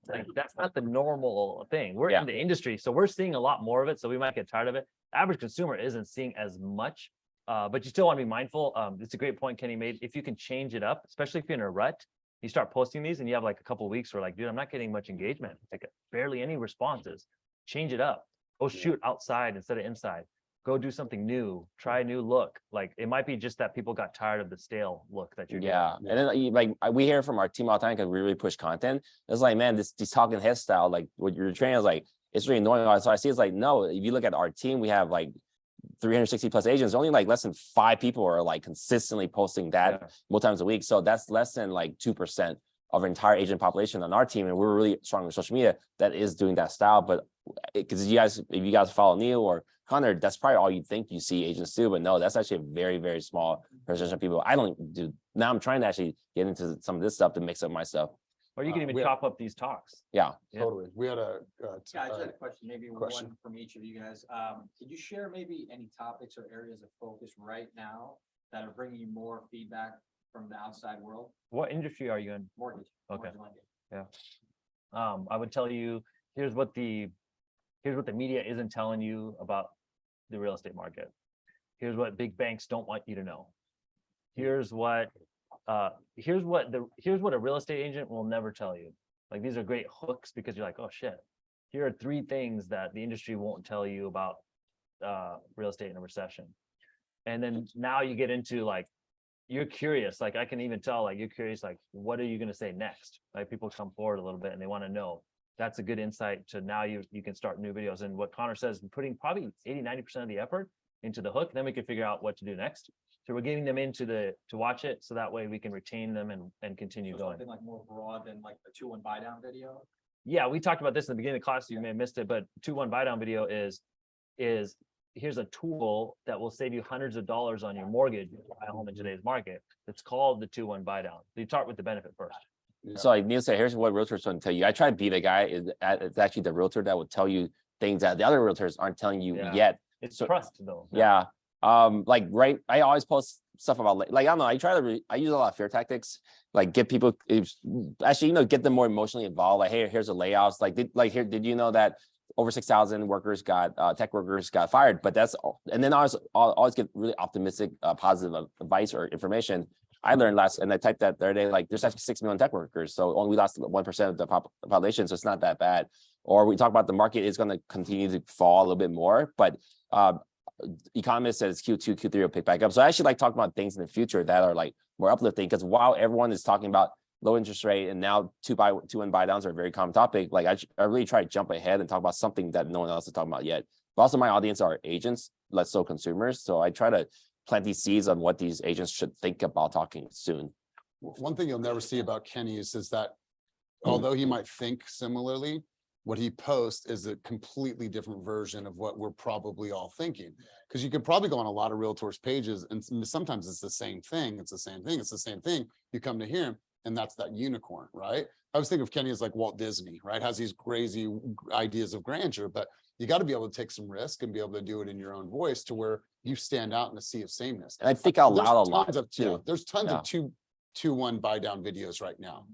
[SPEAKER 3] Like, that's not the normal thing. We're
[SPEAKER 11] Yeah.
[SPEAKER 3] in the industry, so we're seeing a lot more of it, so we might get tired of it. Average consumer isn't seeing as much, but you still want to be mindful. It's a great point Kenny made. If you can change it up, especially if you're in a rut, you start posting these and you have like a couple of weeks where like, dude, I'm not getting much engagement, like barely any responses. Change it up. Go shoot outside instead of inside. Go do something new. Try a new look. Like, it might be just that people got tired of the stale look that you're
[SPEAKER 11] Yeah, and then we hear from our team all the time because we really push content. It's like, man, this talking head style, like what you're training is like, it's really annoying. So I see it's like, no, if you look at our team, we have like 360 plus agents. Only like less than 5 people are like consistently posting that multiple times a week. So that's less than like 2% of our entire agent population on our team, and we're really strong in social media that is doing that style. But because if you guys follow Neel or Conor, that's probably all you think you see agents do, but no, that's actually a very, very small percentage of people. I don't do. Now I'm trying to actually get into some of this stuff to mix up my stuff.
[SPEAKER 3] Or you can even chop up these talks.
[SPEAKER 11] Yeah,
[SPEAKER 2] Totally. We had a.
[SPEAKER 13] Yeah, I just had a question, maybe
[SPEAKER 2] question.
[SPEAKER 13] one from each of you guys. Could you share maybe any topics or areas of focus right now that are bringing you more feedback from the outside world?
[SPEAKER 3] What industry are you in?
[SPEAKER 13] Mortgage.
[SPEAKER 3] Okay.
[SPEAKER 13] mortgage lending.
[SPEAKER 3] I would tell you, here's what the media isn't telling you about the real estate market. Here's what big banks don't want you to know. Here's what a real estate agent will never tell you. Like, these are great hooks because you're like, oh shit, here are 3 things that the industry won't tell you about real estate in a recession. And then now you get into like, you're curious, like I can even tell, like you're curious, like what are you going to say next? Like, people come forward a little bit and they want to know. That's a good insight to now you can start new videos. And what Conor says, putting probably 80-90% of the effort into the hook, then we can figure out what to do next. So we're getting them to watch it, so that way we can retain them and continue going.
[SPEAKER 13] Something like more broad than like the 2-1 buy down video.
[SPEAKER 3] Yeah, we talked about this in the beginning of the class, you may have missed it, but 2-1 buy down video is here's a tool that will save you hundreds of dollars on your mortgage if you buy a home in today's market. It's called the 2-1 buy down. So you start with the benefit first.
[SPEAKER 11] So like Neel said, here's what realtors want to tell you. I try to be the guy. It's actually the realtor that will tell you things that the other realtors aren't telling you yet.
[SPEAKER 3] It's trust though.
[SPEAKER 11] Yeah. Like, I always post stuff about like I don't know. I use a lot of fear tactics. Like, get people actually, get them more emotionally involved. Like, hey, here's the layoffs. Did you know that over 6,000 workers tech workers got fired? But that's, and then I always get really optimistic, positive advice or information. I learned and I typed that the other day, like there's actually 6 million tech workers. So we lost 1% of the population. So it's not that bad. Or we talk about the market is going to continue to fall a little bit more, but economists says Q2, Q3 will pick back up. So I actually like talking about things in the future that are like more uplifting, because while everyone is talking about low interest rate and now 2-1 buy downs are a very common topic, like I really try to jump ahead and talk about something that no one else is talking about yet. But also my audience are agents, less so consumers. So I try to plant these seeds on what these agents should think about talking soon.
[SPEAKER 2] One thing you'll never see about Kenny is that although he might think similarly, what he posts is a completely different version of what we're probably all thinking. Because you could probably go on a lot of realtors pages and sometimes it's the same thing. It's the same thing. It's the same thing. You come to him and that's that unicorn, right? I always think of Kenny as like Walt Disney, right? Has these crazy ideas of grandeur, but you got to be able to take some risk and be able to do it in your own voice to where you stand out in a sea of sameness.
[SPEAKER 11] And I think out
[SPEAKER 2] There's
[SPEAKER 11] loud a lot
[SPEAKER 2] tons of
[SPEAKER 11] too.
[SPEAKER 2] there's tons of 2-1 buy down videos right now,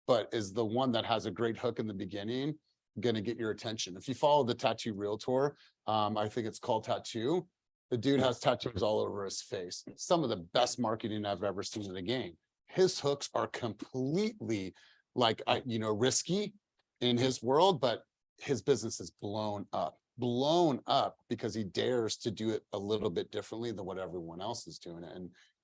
[SPEAKER 2] but is the one that has a great hook in the beginning going to get your attention? If you follow the tattoo realtor, I think it's called Tattoo. The dude has tattoos all over his face. Some of the best marketing I've ever seen in the game. His hooks are completely like, risky in his world, but his business is blown up because he dares to do it a little bit differently than what everyone else is doing it.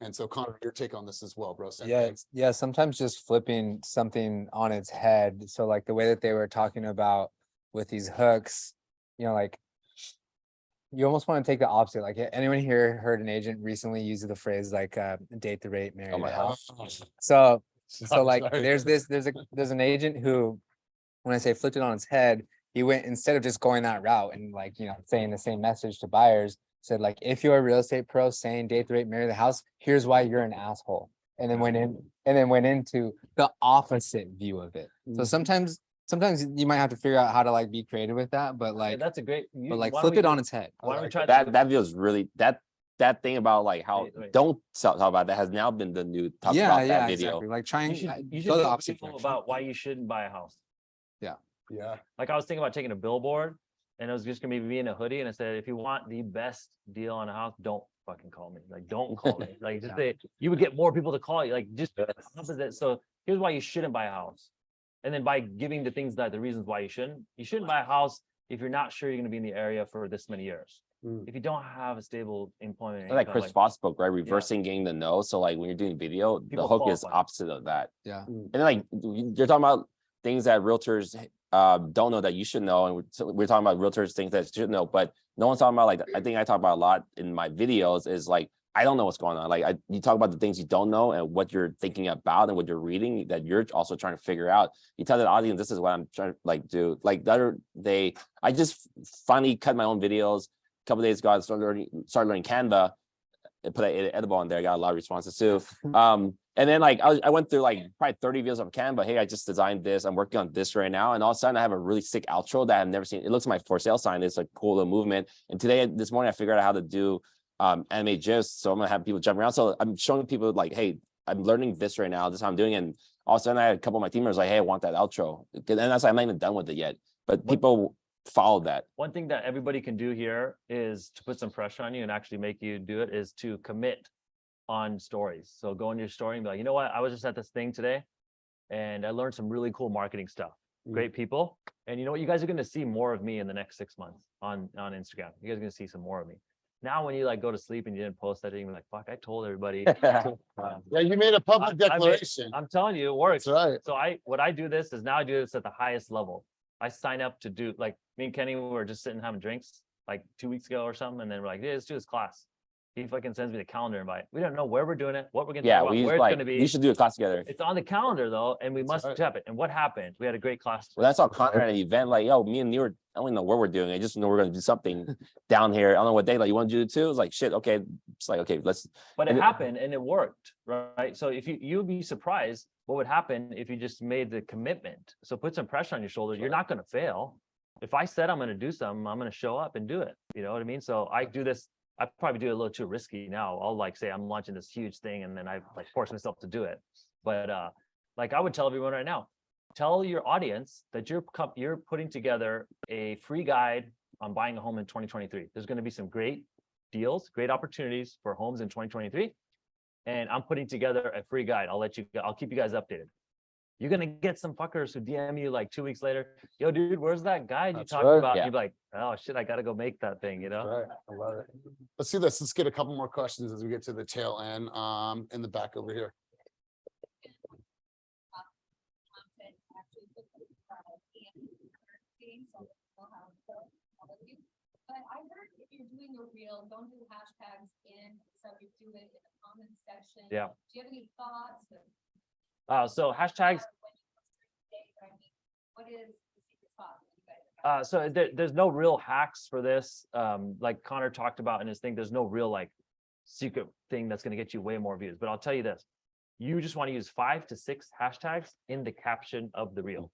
[SPEAKER 2] And so Conor, your take on this as well, bro. Same thing.
[SPEAKER 6] Yeah, sometimes just flipping something on its head. So like the way that they were talking about with these hooks, like you almost want to take the opposite. Like, anyone here heard an agent recently use the phrase like date the rate, marry the house? So like there's an agent who, when I say flipped it on its head, he went, instead of just going that route and like, saying the same message to buyers, said like, if you're a real estate pro saying date the rate, marry the house, here's why you're an asshole. And then went into the opposite view of it. So sometimes you might have to figure out how to like be creative with that, but like
[SPEAKER 3] that's a great.
[SPEAKER 6] flip it on its head.
[SPEAKER 3] Why don't we try
[SPEAKER 11] That feels really that thing about like how
[SPEAKER 3] Wait.
[SPEAKER 11] don't talk about that has now been the new talk
[SPEAKER 6] Yeah,
[SPEAKER 11] about that
[SPEAKER 6] yeah,
[SPEAKER 11] video.
[SPEAKER 6] exactly. Like trying
[SPEAKER 3] You should, you should
[SPEAKER 6] go the
[SPEAKER 3] tell
[SPEAKER 6] opposite
[SPEAKER 3] people
[SPEAKER 6] direction.
[SPEAKER 3] about why you shouldn't buy a house.
[SPEAKER 2] Yeah.
[SPEAKER 3] Like I was thinking about taking a billboard and it was just gonna be me in a hoodie and I said, if you want the best deal on a house, don't fucking call me. Like, don't call me. Like just say, you would get more people to call you, like just do the opposite. So here's why you shouldn't buy a house. And then by giving the things that the reasons why you shouldn't buy a house if you're not sure you're gonna be in the area for this many years. If you don't have a stable employment.
[SPEAKER 11] Like
[SPEAKER 3] income,
[SPEAKER 11] Chris
[SPEAKER 3] like,
[SPEAKER 11] Foss book, right? Reversing getting the no. So like when you're doing video, the
[SPEAKER 3] People
[SPEAKER 11] hook is
[SPEAKER 3] qualify.
[SPEAKER 11] opposite of that.
[SPEAKER 6] Yeah.
[SPEAKER 11] And then like you're talking about things that realtors don't know that you should know. And we're talking about realtors things that you should know, but no one's talking about like I think I talk about a lot in my videos is like I don't know what's going on. Like you talk about the things you don't know and what you're thinking about and what you're reading that you're also trying to figure out. You tell the audience this is what I'm trying to like do. Like the other day, I just finally cut my own videos. A couple of days ago, I started learning Canva. I put an edible on there. I got a lot of responses too. And then like I went through like probably 30 videos on Canva. Hey, I just designed this. I'm working on this right now. And all of a sudden I have a really sick outro that I've never seen. It looks like my for sale sign. It's like cool little movement. And this morning I figured out how to do anime gifs. So I'm gonna have people jump around. So I'm showing people like, hey, I'm learning this right now. This is how I'm doing it. And all of a sudden I had a couple of my team members like, hey, I want that outro. And that's why I'm not even done with it yet. But people follow that.
[SPEAKER 3] One thing that everybody can do here is to put some pressure on you and actually make you do it is to commit on stories. So go in your story and be like, you know what? I was just at this thing today and I learned some really cool marketing stuff. Great people. And you know what? You guys are going to see more of me in the next 6 months on Instagram. You guys are going to see some more of me. Now, when you like go to sleep and you didn't post that, you're like, fuck, I told everybody.
[SPEAKER 2] Yeah, you made a public declaration.
[SPEAKER 3] I'm telling you, it works.
[SPEAKER 2] That's right.
[SPEAKER 3] So what I do this is now I do this at the highest level. I sign up to do like me and Kenny were just sitting having drinks like 2 weeks ago or something. And then we're like, yeah, let's do this class. He fucking sends me the calendar invite. We don't know where we're doing it, what we're going to
[SPEAKER 11] Yeah,
[SPEAKER 3] do,
[SPEAKER 11] we
[SPEAKER 3] where it's
[SPEAKER 11] like
[SPEAKER 3] going to be.
[SPEAKER 11] we should do a class together.
[SPEAKER 3] It's on the calendar though, and we must
[SPEAKER 2] right.
[SPEAKER 3] tap it. And what happened? We had a great class.
[SPEAKER 11] Well, that's all Conor at an event. Like, yo, me and Neel, I don't even know what we're doing. I just know we're gonna do something down here. I don't know what day. Like, you want to do it too? It's like shit. Okay, it's like okay, let's.
[SPEAKER 3] But it
[SPEAKER 11] and
[SPEAKER 3] happened and it worked, right? So if you'd be surprised what would happen if you just made the commitment. So put some pressure on your shoulders. You're not going to fail. If I said I'm going to do something, I'm going to show up and do it. You know what I mean? So I do this. I probably do it a little too risky now. I'll like say I'm launching this huge thing and then I like force myself to do it. But like I would tell everyone right now, tell your audience that you're putting together a free guide on buying a home in 2023. There's going to be some great deals, great opportunities for homes in 2023. And I'm putting together a free guide. I'll keep you guys updated. You're going to get some fuckers who DM you like 2 weeks later. Yo, dude, where's that guide you talked about?
[SPEAKER 11] Yeah.
[SPEAKER 3] You're like, oh shit, I got to go make that thing, you know?
[SPEAKER 2] Right. I love it. Let's do this. Let's get a couple more questions as we get to the tail end in the back over here.
[SPEAKER 10] But I heard if you're doing a reel, don't do hashtags in, so you do it in the comments section.
[SPEAKER 3] Yeah.
[SPEAKER 10] Do you have any thoughts?
[SPEAKER 3] So hashtags.
[SPEAKER 10] What is the secret sauce?
[SPEAKER 3] So there's no real hacks for this. Like Conor talked about in his thing, there's no real like secret thing that's going to get you way more views. But I'll tell you this, you just want to use 5 to 6 hashtags in the caption of the reel.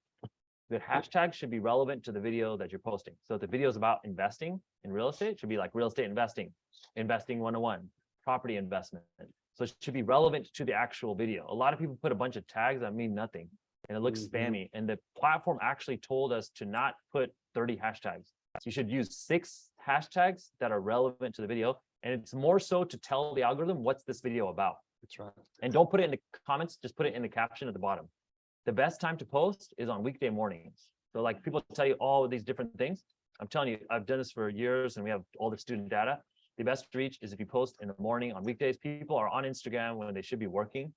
[SPEAKER 3] The hashtag should be relevant to the video that you're posting. So if the video is about investing in real estate, it should be like real estate investing, investing 101, property investment. So it should be relevant to the actual video. A lot of people put a bunch of tags that mean nothing and it looks spammy. And the platform actually told us to not put 30 hashtags. You should use 6 hashtags that are relevant to the video. And it's more so to tell the algorithm, what's this video about?
[SPEAKER 2] That's right.
[SPEAKER 3] And don't put it in the comments, just put it in the caption at the bottom. The best time to post is on weekday mornings. So like people tell you all of these different things. I'm telling you, I've done this for years and we have all the student data. The best reach is if you post in the morning on weekdays. People are on Instagram when they should be working.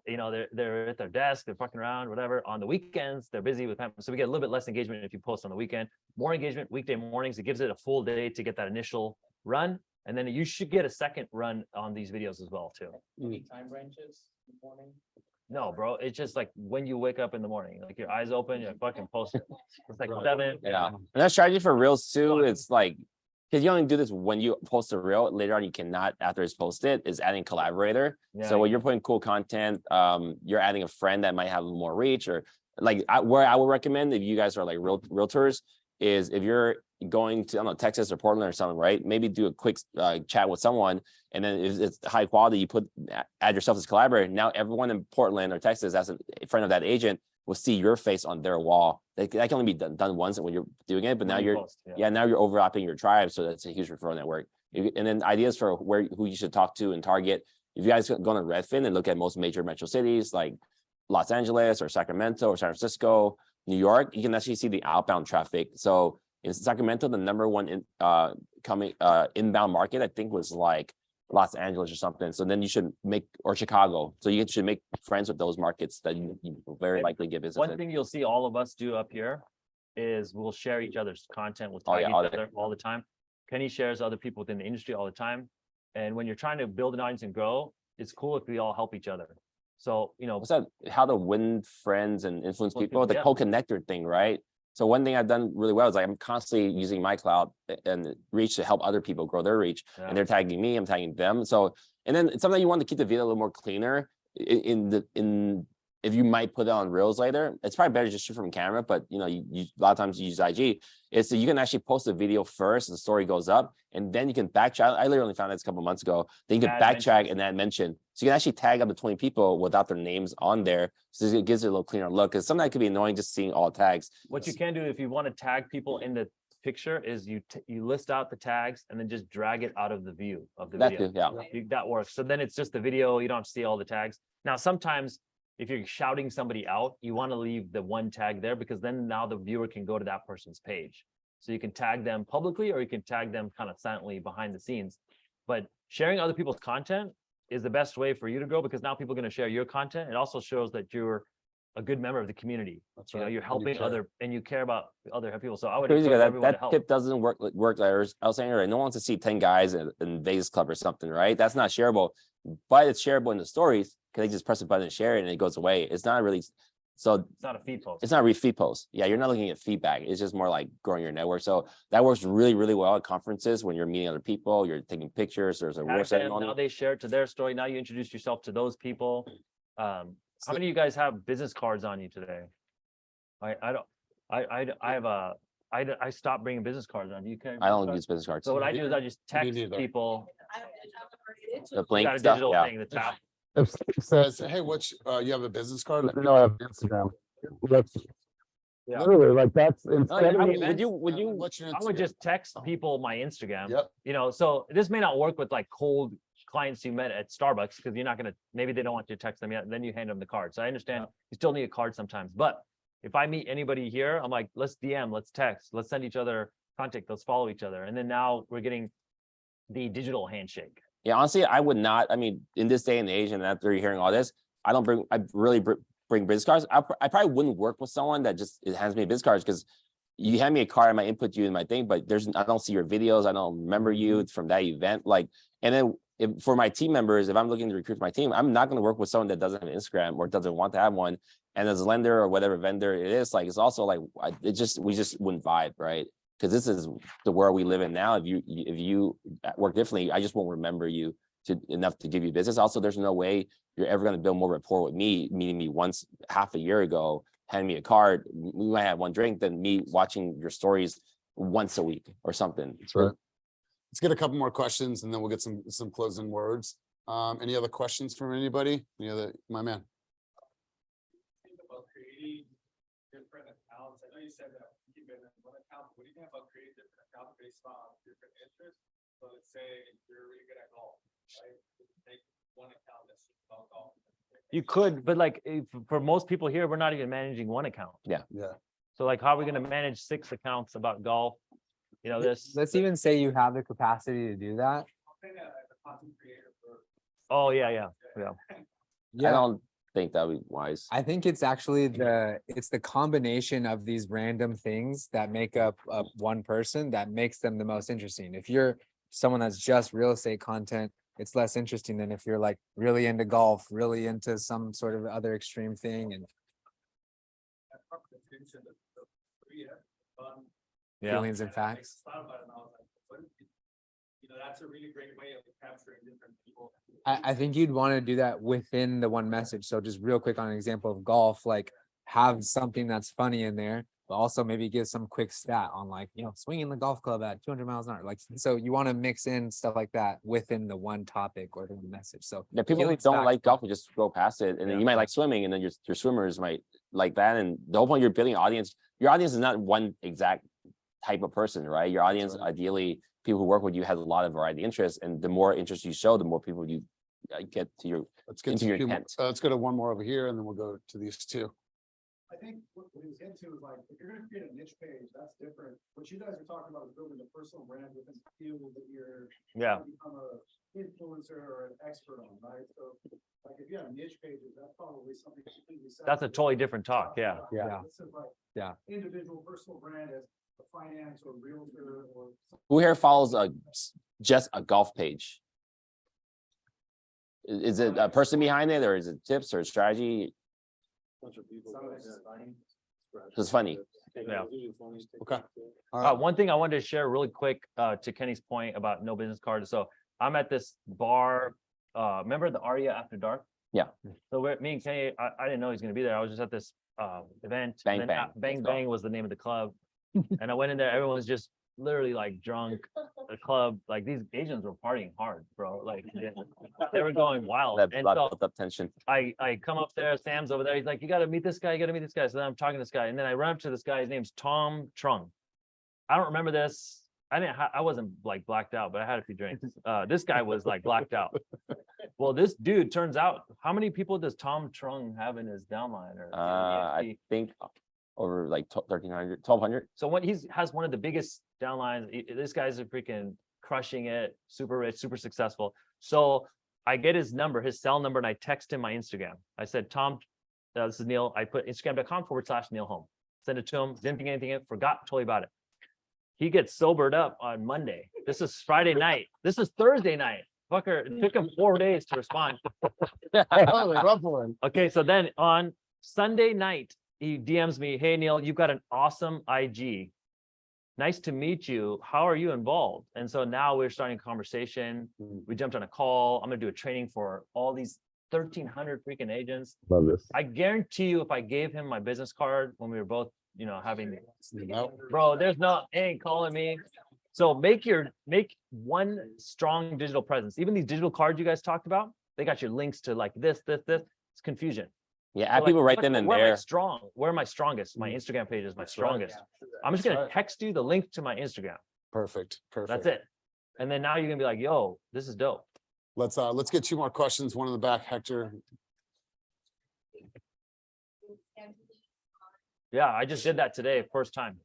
[SPEAKER 3] You know, they're at their desk, they're fucking around, whatever. On the weekends, they're busy with family. So we get a little bit less engagement if you post on the weekend. More engagement weekday mornings. It gives it a full day to get that initial run. And then you should get a second run on these videos as well too.
[SPEAKER 13] Any time ranges in the morning?
[SPEAKER 3] No, bro. It's just like when you wake up in the morning, like your eyes open, you're fucking posting. It's like 7.
[SPEAKER 11] Yeah. And that strategy for reels too, it's like, because you only do this when you post a reel, later on you cannot after it's posted, is adding collaborator.
[SPEAKER 3] Yeah,
[SPEAKER 11] So when you're putting cool content, you're adding a friend that might have more reach or like where I would recommend if you guys are like realtors, is if you're going to, I don't know, Texas or Portland or something, right? Maybe do a quick chat with someone, and then if it's high quality, you add yourself as a collaborator. Now everyone in Portland or Texas as a friend of that agent will see your face on their wall. That can only be done once when you're doing it, but now now you're overlapping your tribe, so that's a huge referral network. And then ideas for who you should talk to and target. If you guys go to Redfin and look at most major metro cities like Los Angeles or Sacramento or San Francisco, New York, you can actually see the outbound traffic. So in Sacramento, the number one inbound market, I think, was like Los Angeles or something. So then you should or Chicago. So you should make friends with those markets that you very likely get business
[SPEAKER 3] One
[SPEAKER 11] in.
[SPEAKER 3] thing you'll see all of us do up here is we'll share each other's content. We'll tag each other all the time. Kenny shares other people within the industry all the time. And when you're trying to build an audience and grow, it's cool if we all help each other. So,
[SPEAKER 11] What's that? How to win friends and influence people, the co-connector thing, right? So one thing I've done really well is I'm constantly using my cloud and reach to help other people grow their reach, and they're tagging me, I'm tagging them. So, and then something you want to keep the video a little more cleaner if you might put it on Reels later, it's probably better just shoot from camera, but you a lot of times you use IG. It's so you can actually post a video first, the story goes up, and then you can backtrack. I literally found this a couple months ago. Then you can backtrack and add mention. So you can actually tag up to 20 people without their names on there. So it gives it a little cleaner look. Because sometimes it could be annoying just seeing all tags.
[SPEAKER 3] What you can do if you want to tag people in the picture is you list out the tags and then just drag it out of the view of the video. That works. So then it's just the video. You don't have to see all the tags. Now, sometimes if you're shouting somebody out, you want to leave the one tag there because then now the viewer can go to that person's page. So you can tag them publicly or you can tag them kind of silently behind the scenes. But sharing other people's content is the best way for you to grow because now people are going to share your content. It also shows that you're a good member of the community. That's right. You're helping and you care about other people. So I would encourage everyone to help.
[SPEAKER 11] Tip doesn't work like I was saying earlier. No one wants to see 10 guys in Vegas Club or something, right? That's not shareable, but it's shareable in the stories because they just press a button and share it and it goes away. It's not really so.
[SPEAKER 3] It's not a feed post.
[SPEAKER 11] It's not a feed post. Yeah, you're not looking at feedback. It's just more like growing your network. So that works really, really well at conferences when you're meeting other people. You're taking pictures. There's a war ceremony.
[SPEAKER 3] Now they share it to their story. Now you introduce yourself to those people. How many of you guys have business cards on you today? I stopped bringing business cards on. You can.
[SPEAKER 11] I don't use business cards.
[SPEAKER 3] So what I do is I just text people.
[SPEAKER 11] The blank
[SPEAKER 3] got a
[SPEAKER 11] stuff.
[SPEAKER 3] digital thing, the tap.
[SPEAKER 2] If it says, hey, you have a business card? Let me know I have Instagram. Literally, like that's instead of
[SPEAKER 3] Would you? I would just text people my Instagram. Yep. So this may not work with like cold clients you met at Starbucks because you're not going to, maybe they don't want you to text them yet. Then you hand them the card. So I understand you still need a card sometimes. But if I meet anybody here, I'm like, let's DM, let's text, let's send each other contact, let's follow each other. And then now we're getting the digital handshake.
[SPEAKER 11] Yeah, honestly, I would not. I mean, in this day and age, and after you're hearing all this, I really bring business cards. I probably wouldn't work with someone that just hands me business cards because you hand me a card, I might input you in my thing, but I don't see your videos. I don't remember you from that event. Like, and then for my team members, if I'm looking to recruit my team, I'm not going to work with someone that doesn't have an Instagram or doesn't want to have one. And as a lender or whatever vendor it is, like, it's also like, we just wouldn't vibe, right? Because this is the world we live in now. If you work differently, I just won't remember you enough to give you business. Also, there's no way you're ever going to build more rapport with me, meeting me once half a year ago, hand me a card. We might have one drink than me watching your stories once a week or something.
[SPEAKER 2] That's right. Let's get a couple more questions and then we'll get some closing words. Any other questions from anybody? My man?
[SPEAKER 9] Think about creating different accounts. I know you said that you keep it in one account. What do you think about creating different accounts based on different interests? So let's say you're really good at golf, right? Take one account that's just about golf.
[SPEAKER 3] You could, but like for most people here, we're not even managing one account.
[SPEAKER 11] Yeah.
[SPEAKER 3] So like, how are we going to manage 6 accounts about golf?
[SPEAKER 6] Let's even say you have the capacity to do that.
[SPEAKER 3] Oh, yeah.
[SPEAKER 11] I don't think that would be wise.
[SPEAKER 6] I think it's actually it's the combination of these random things that make up one person that makes them the most interesting. If you're someone that's just real estate content, it's less interesting than if you're like really into golf, really into some sort of other extreme thing. And feelings and facts.
[SPEAKER 9] That's a really great way of capturing different people.
[SPEAKER 6] I think you'd want to do that within the one message. So just real quick on an example of golf, like have something that's funny in there but also maybe give some quick stat on like, swinging the golf club at 200 miles an hour. Like, so you want to mix in stuff like that within the one topic or the one message. So
[SPEAKER 11] The people who
[SPEAKER 6] peeling
[SPEAKER 11] don't
[SPEAKER 6] back
[SPEAKER 11] like
[SPEAKER 6] from-
[SPEAKER 11] golf will just go past it, and then you might like swimming, and then your swimmers might like that. And the whole point, you're building an audience. Your audience is not one exact type of person, right? Your audience, ideally, people who work with you have a lot of variety of interests, and the more interest you show, the more people you get to your
[SPEAKER 2] Let's get
[SPEAKER 11] into
[SPEAKER 2] to
[SPEAKER 11] your
[SPEAKER 2] a few more.
[SPEAKER 11] intent.
[SPEAKER 2] Let's go to one more over here and then we'll go to these two.
[SPEAKER 9] I think what he was getting to is like, if you're gonna create a niche page, that's different. What you guys are talking about is building a personal brand within the field that you're.
[SPEAKER 3] Yeah.
[SPEAKER 9] trying to Become a influencer or an expert on, right? So like if you have niche pages, that's probably something. completely
[SPEAKER 3] That's a
[SPEAKER 9] separate.
[SPEAKER 3] totally different talk. Yeah.
[SPEAKER 6] Yeah.
[SPEAKER 9] This is like.
[SPEAKER 6] Yeah.
[SPEAKER 9] Individual personal brand as a finance or realtor or.
[SPEAKER 11] Who here follows just a golf page? Is it a person behind it, or is it tips or strategy? It's funny.
[SPEAKER 3] Yeah.
[SPEAKER 2] Okay. All right.
[SPEAKER 3] One thing I wanted to share really quick to Kenny's point about no business card. So I'm at this bar. Remember the Aria After Dark?
[SPEAKER 11] Yeah.
[SPEAKER 3] So me and Kenny, I didn't know he was going to be there. I was just at this event.
[SPEAKER 11] Bang
[SPEAKER 3] and then
[SPEAKER 11] Bang.
[SPEAKER 3] Bang
[SPEAKER 11] Let's go.
[SPEAKER 3] Bang was the name of the club. And I went in there. Everyone was just literally like drunk. The club, like these Asians were partying hard, bro. Like they were going wild.
[SPEAKER 11] That
[SPEAKER 3] And
[SPEAKER 11] lot
[SPEAKER 3] so
[SPEAKER 11] built up tension.
[SPEAKER 3] I come up there, Sam's over there. He's like, you got to meet this guy. You got to meet this guy. So then I'm talking to this guy, and then I run up to this guy. His name's Tom Truong. I don't remember this. I wasn't like blacked out, but I had a few drinks. This guy was like blacked out. Well, this dude turns out, how many people does Tom Truong have in his downline? Or
[SPEAKER 11] I think over like 1,300, 1,200.
[SPEAKER 3] so when has one of the biggest downlines, this guy's a freaking crushing it, super rich, super successful. So I get his number, his cell number, and I text him my Instagram. I said, Tom, this is Neel. I put Instagram.com/Neel Home. Send it to him. Didn't think anything of it, forgot totally about it. He gets sobered up on Monday. This is Friday night. This is Thursday night. Fucker, it took him 4 days to respond. Okay, so then on Sunday night, he DMs me, hey Neel, you've got an awesome IG. Nice to meet you. How are you involved? And so now we're starting a conversation. We jumped on a call. I'm gonna do a training for all these 1,300 freaking agents.
[SPEAKER 2] Love this.
[SPEAKER 3] I guarantee you, if I gave him my business card when we were both, having, bro, there's no, ain't calling me. So make one strong digital presence. Even these digital cards you guys talked about, they got your links to like this. It's confusion.
[SPEAKER 11] Yeah,
[SPEAKER 3] So,
[SPEAKER 11] add
[SPEAKER 3] like,
[SPEAKER 11] people right then and
[SPEAKER 3] where am I
[SPEAKER 11] there.
[SPEAKER 3] strong? Where am I strongest? My Instagram page is my strongest. I'm just gonna text you the link to my Instagram.
[SPEAKER 2] Perfect.
[SPEAKER 3] That's it. And then now you're gonna be like, yo, this is dope.
[SPEAKER 2] Let's get 2 more questions. One in the back, Hector.
[SPEAKER 3] Yeah, I just did that today, first time.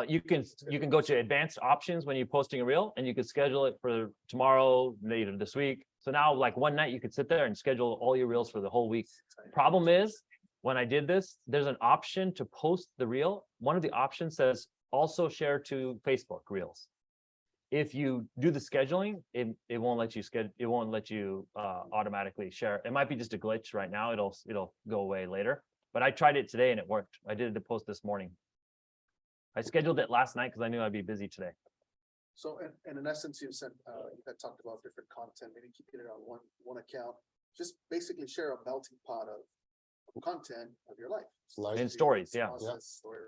[SPEAKER 3] You can go to advanced options when you're posting a reel, and you could schedule it for tomorrow, later this week. So now, like one night, you could sit there and schedule all your reels for the whole week. Problem is, when I did this, there's an option to post the reel. One of the options says also share to Facebook reels. If you do the scheduling, it won't let you it won't let you automatically share. It might be just a glitch right now. It'll go away later. But I tried it today and it worked. I did the post this morning. I scheduled it last night because I knew I'd be busy today.
[SPEAKER 14] So in essence, you had talked about different content, maybe keeping it on one account, just basically share a melting pot of content of your life.
[SPEAKER 3] And stories, yeah.
[SPEAKER 14] Story.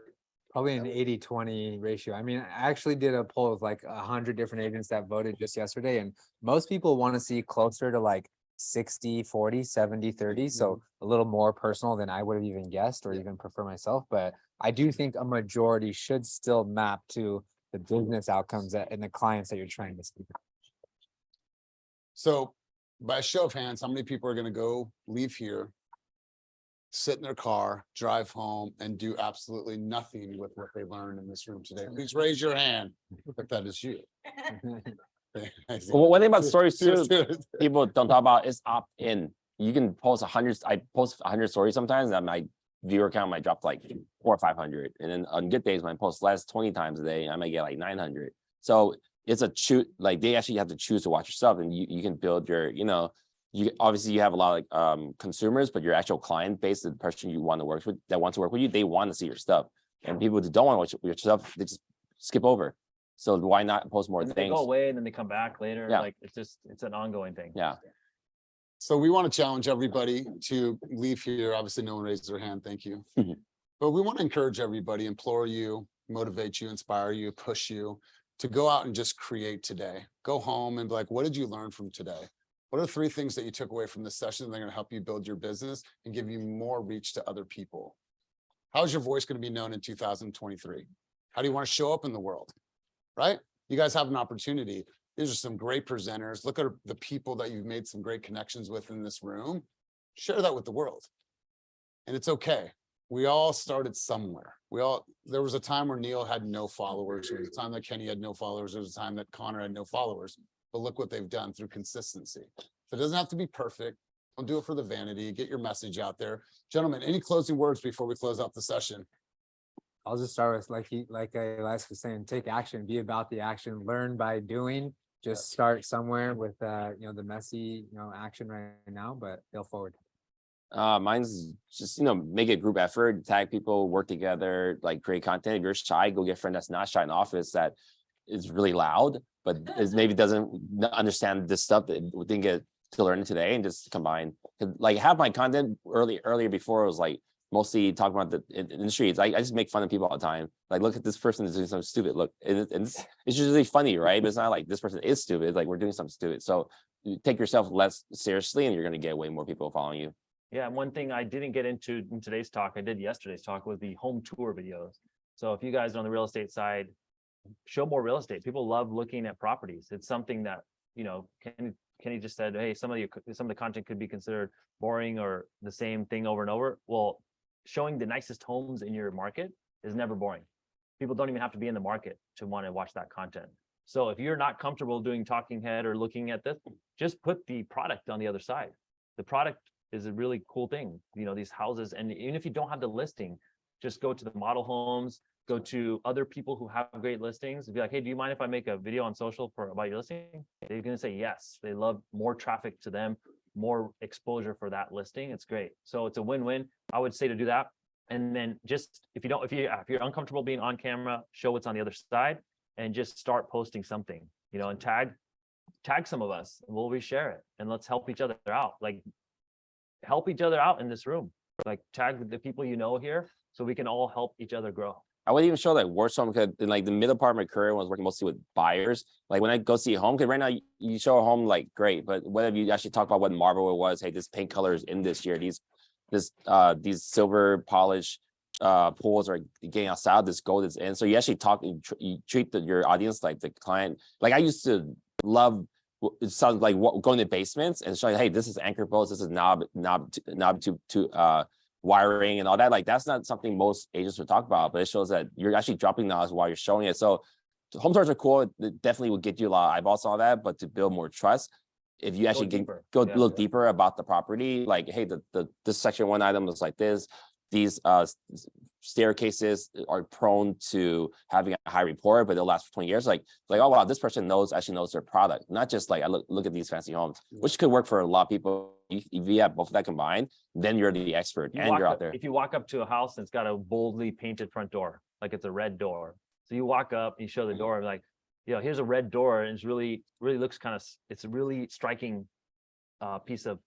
[SPEAKER 6] Probably an 80-20 ratio. I mean, I actually did a poll with like 100 different agents that voted just yesterday, and most people want to see closer to like 60-40, 70-30. So a little more personal than I would have even guessed or even prefer myself. But I do think a majority should still map to the business outcomes and the clients that you're trying to speak.
[SPEAKER 2] So by a show of hands, how many people are going to leave here, sit in their car, drive home, and do absolutely nothing with what they learned in this room today? Please raise your hand if that is you.
[SPEAKER 11] Well, one thing about stories too, people don't talk about is opt-in. You can post 100. I post 100 stories sometimes, and my viewer count might drop to like 400 or 500. And then on good days, when I post less 20 times a day, I might get like 900. So it's a like they actually have to choose to watch your stuff, and you can build your, you obviously you have a lot of consumers, but your actual client base, the person you want to work with, that wants to work with you, they want to see your stuff. And people who don't want to watch your stuff, they just skip over. So why not post more
[SPEAKER 3] And
[SPEAKER 11] things?
[SPEAKER 3] they go away and then they come back later.
[SPEAKER 11] Yeah.
[SPEAKER 3] Like it's an ongoing thing.
[SPEAKER 11] Yeah.
[SPEAKER 2] So we want to challenge everybody to leave here. Obviously, no one raised their hand. Thank you. But we want to encourage everybody, implore you, motivate you, inspire you, push you to go out and just create today. Go home and be like, what did you learn from today? What are 3 things that you took away from this session that are going to help you build your business and give you more reach to other people? How's your voice going to be known in 2023? How do you want to show up in the world? Right? You guys have an opportunity. These are some great presenters. Look at the people that you've made some great connections with in this room. Share that with the world. And it's okay. We all started somewhere. There was a time where Neel had no followers. There was a time that Kenny had no followers. There was a time that Conor had no followers. But look what they've done through consistency. So it doesn't have to be perfect. Don't do it for the vanity. Get your message out there. Gentlemen, any closing words before we close out the session?
[SPEAKER 6] I'll just start with like Elias was saying, take action, be about the action, learn by doing. Just start somewhere with the messy, action right now, but go forward.
[SPEAKER 11] Mine's just, make a group effort, tag people, work together, like create content. If you're shy, go get a friend that's not shy in the office that is really loud, but maybe doesn't understand this stuff that we didn't get to learn today, and just combine. Like, have my content earlier before it was like mostly talking about the industry. I just make fun of people all the time. Like, look at this person is doing something stupid. Look, and it's usually funny, right? But it's not like this person is stupid. It's like we're doing something stupid. So you take yourself less seriously, and you're going to get way more people following you.
[SPEAKER 3] Yeah, and one thing I didn't get into in today's talk, I did yesterday's talk, was the home tour videos. So if you guys are on the real estate side, show more real estate. People love looking at properties. It's something that, Kenny just said, hey, some of the content could be considered boring or the same thing over and over. Well, showing the nicest homes in your market is never boring. People don't even have to be in the market to want to watch that content. So if you're not comfortable doing talking head or looking at this, just put the product on the other side. The product is a really cool thing, these houses. And even if you don't have the listing, just go to the model homes, go to other people who have great listings and be like, hey, do you mind if I make a video on social about your listing? They're going to say yes. They love more traffic to them, more exposure for that listing. It's great. So it's a win-win. I would say to do that. And then just, if you're uncomfortable being on camera, show what's on the other side and just start posting something, and tag some of us, and we'll reshare it, and let's help each other out. Like, help each other out in this room. Like, tag the people here so we can all help each other grow.
[SPEAKER 11] I wouldn't even show like Warsaw, because in like the middle part of my career, when I was working mostly with buyers, like when I go see a home, because right now you show a home, like, great, but what if you actually talk about what marble it was? Hey, this paint color is in this year. These silver polish pools are getting outside. This gold is in. So you actually talk. You treat your audience like the client. Like, I used to love. It sounds like going to basements and showing, hey, this is anchor bolts, this is knob to wiring and all that. Like, that's not something most agents would talk about, but it shows that you're actually dropping knowledge while you're showing it. So home tours are cool. It definitely will get you a lot of eyeballs on that, but to build more trust, if you actually look deeper about the property, like, hey, this section 1 item is like this. These staircases are prone to having a high report, but they'll last for 20 years. Like, oh wow, this person actually knows their product, not just like, I look at these fancy homes, which could work for a lot of people. If you have both of that combined, then you're the expert and you're out there.
[SPEAKER 3] If you walk up to a house and it's got a boldly painted front door, like it's a red door. So you walk up, you show the door, like, here's a red door, and it's really looks it's a really striking piece of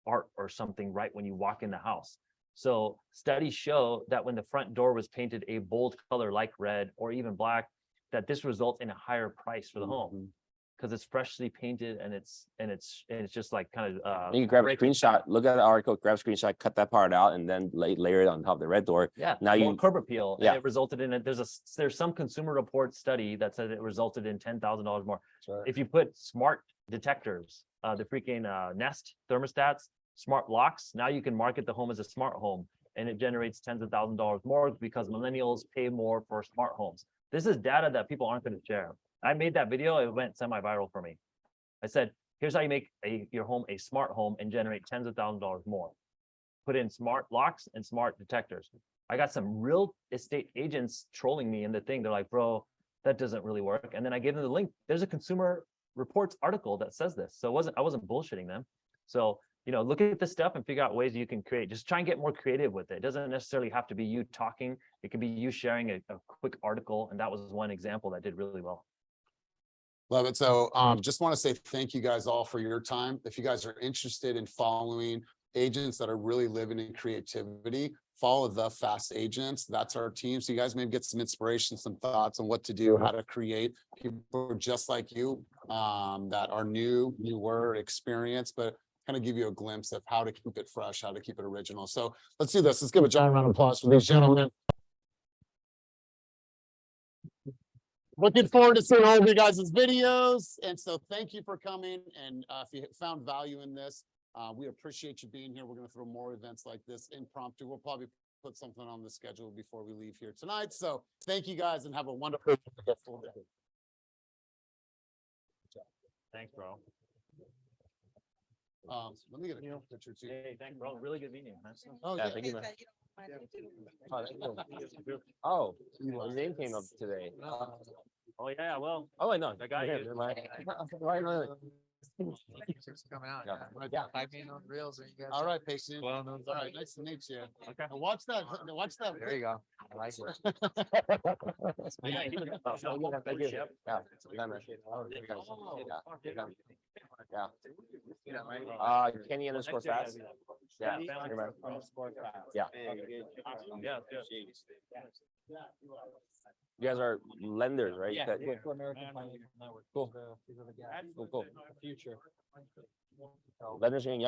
[SPEAKER 3] art or something right when you walk in the house. So studies show that when the front door was painted a bold color like red or even black, that this results in a higher price for the home, because it's freshly painted and it's just like kind of.
[SPEAKER 11] You can grab a screenshot, look at the article, grab a screenshot, cut that part out, and then layer it on top of the red door.
[SPEAKER 3] Yeah.
[SPEAKER 11] Now
[SPEAKER 3] you curb appeal.
[SPEAKER 11] Yeah.
[SPEAKER 3] And it resulted in it. There's some Consumer Report study that says it resulted in $10,000 more.
[SPEAKER 11] Sure.
[SPEAKER 3] If you put smart detectors, the freaking Nest thermostats, smart locks, now you can market the home as a smart home, and it generates tens of thousands of dollars more because millennials pay more for smart homes. This is data that people aren't going to share. I made that video, it went semi-viral for me. I said, here's how you make your home a smart home and generate tens of thousands of dollars more. Put in smart locks and smart detectors. I got some real estate agents trolling me in the thing. They're like, bro, that doesn't really work. And then I gave them the link. There's a Consumer Reports article that says this. So I wasn't bullshitting them. So, look at this stuff and figure out ways you can create. Just try and get more creative with it. It doesn't necessarily have to be you talking. It can be you sharing a quick article. And that was one example that did really well.
[SPEAKER 2] Love it. So just want to say thank you guys all for your time. If you guys are interested in following agents that are really living in creativity, follow the Fast Agents. That's our team. So you guys maybe get some inspiration, some thoughts on what to do, how to create people just like you that are newer, experienced, but kind of give you a glimpse of how to keep it fresh, how to keep it original. So let's do this. Let's give a giant round of applause for these gentlemen. Looking forward to seeing all of you guys' videos. And so thank you for coming. And if you found value in this, we appreciate you being here. We're going to throw more events like this impromptu. We'll probably put something on the schedule before we leave here tonight. So thank you guys and have a wonderful day.
[SPEAKER 3] Thanks, bro.
[SPEAKER 2] Let me get a picture too.
[SPEAKER 3] Hey, thanks, bro. Really good meeting you, man.
[SPEAKER 2] Oh,
[SPEAKER 11] Yeah,
[SPEAKER 2] yeah.
[SPEAKER 11] thank you, man. Oh, your name came up today.
[SPEAKER 3] Oh, yeah, well,
[SPEAKER 11] Oh, I know.
[SPEAKER 3] the guy
[SPEAKER 11] Okay,
[SPEAKER 3] is-
[SPEAKER 11] never mind.
[SPEAKER 6] Thanks for coming out.
[SPEAKER 11] Yeah.
[SPEAKER 2] Yeah.
[SPEAKER 6] Tag me on reels or you guys.
[SPEAKER 2] All right, patient.
[SPEAKER 6] Well, no,
[SPEAKER 2] All right, nice to meet you.
[SPEAKER 3] Okay.
[SPEAKER 2] Now watch that. Watch that.
[SPEAKER 6] There you go. I like it.
[SPEAKER 3] Yeah, he's a-
[SPEAKER 11] Thank you.
[SPEAKER 3] Yep.
[SPEAKER 11] Yeah. Yeah, man. Yeah.
[SPEAKER 3] Yeah.
[SPEAKER 11] Kenny underscore
[SPEAKER 3] Next year,
[SPEAKER 11] fast. Yeah.
[SPEAKER 3] Yeah, family.
[SPEAKER 11] You're right.
[SPEAKER 3] Yeah.
[SPEAKER 11] Yeah.
[SPEAKER 3] Yeah, good.
[SPEAKER 11] You guys are lenders, right?
[SPEAKER 13] Yeah,
[SPEAKER 11] That-
[SPEAKER 13] we're for American Financial Network.
[SPEAKER 11] Cool.
[SPEAKER 13] These are the guys.
[SPEAKER 11] Cool, cool.
[SPEAKER 13] The future.
[SPEAKER 11] Lenders are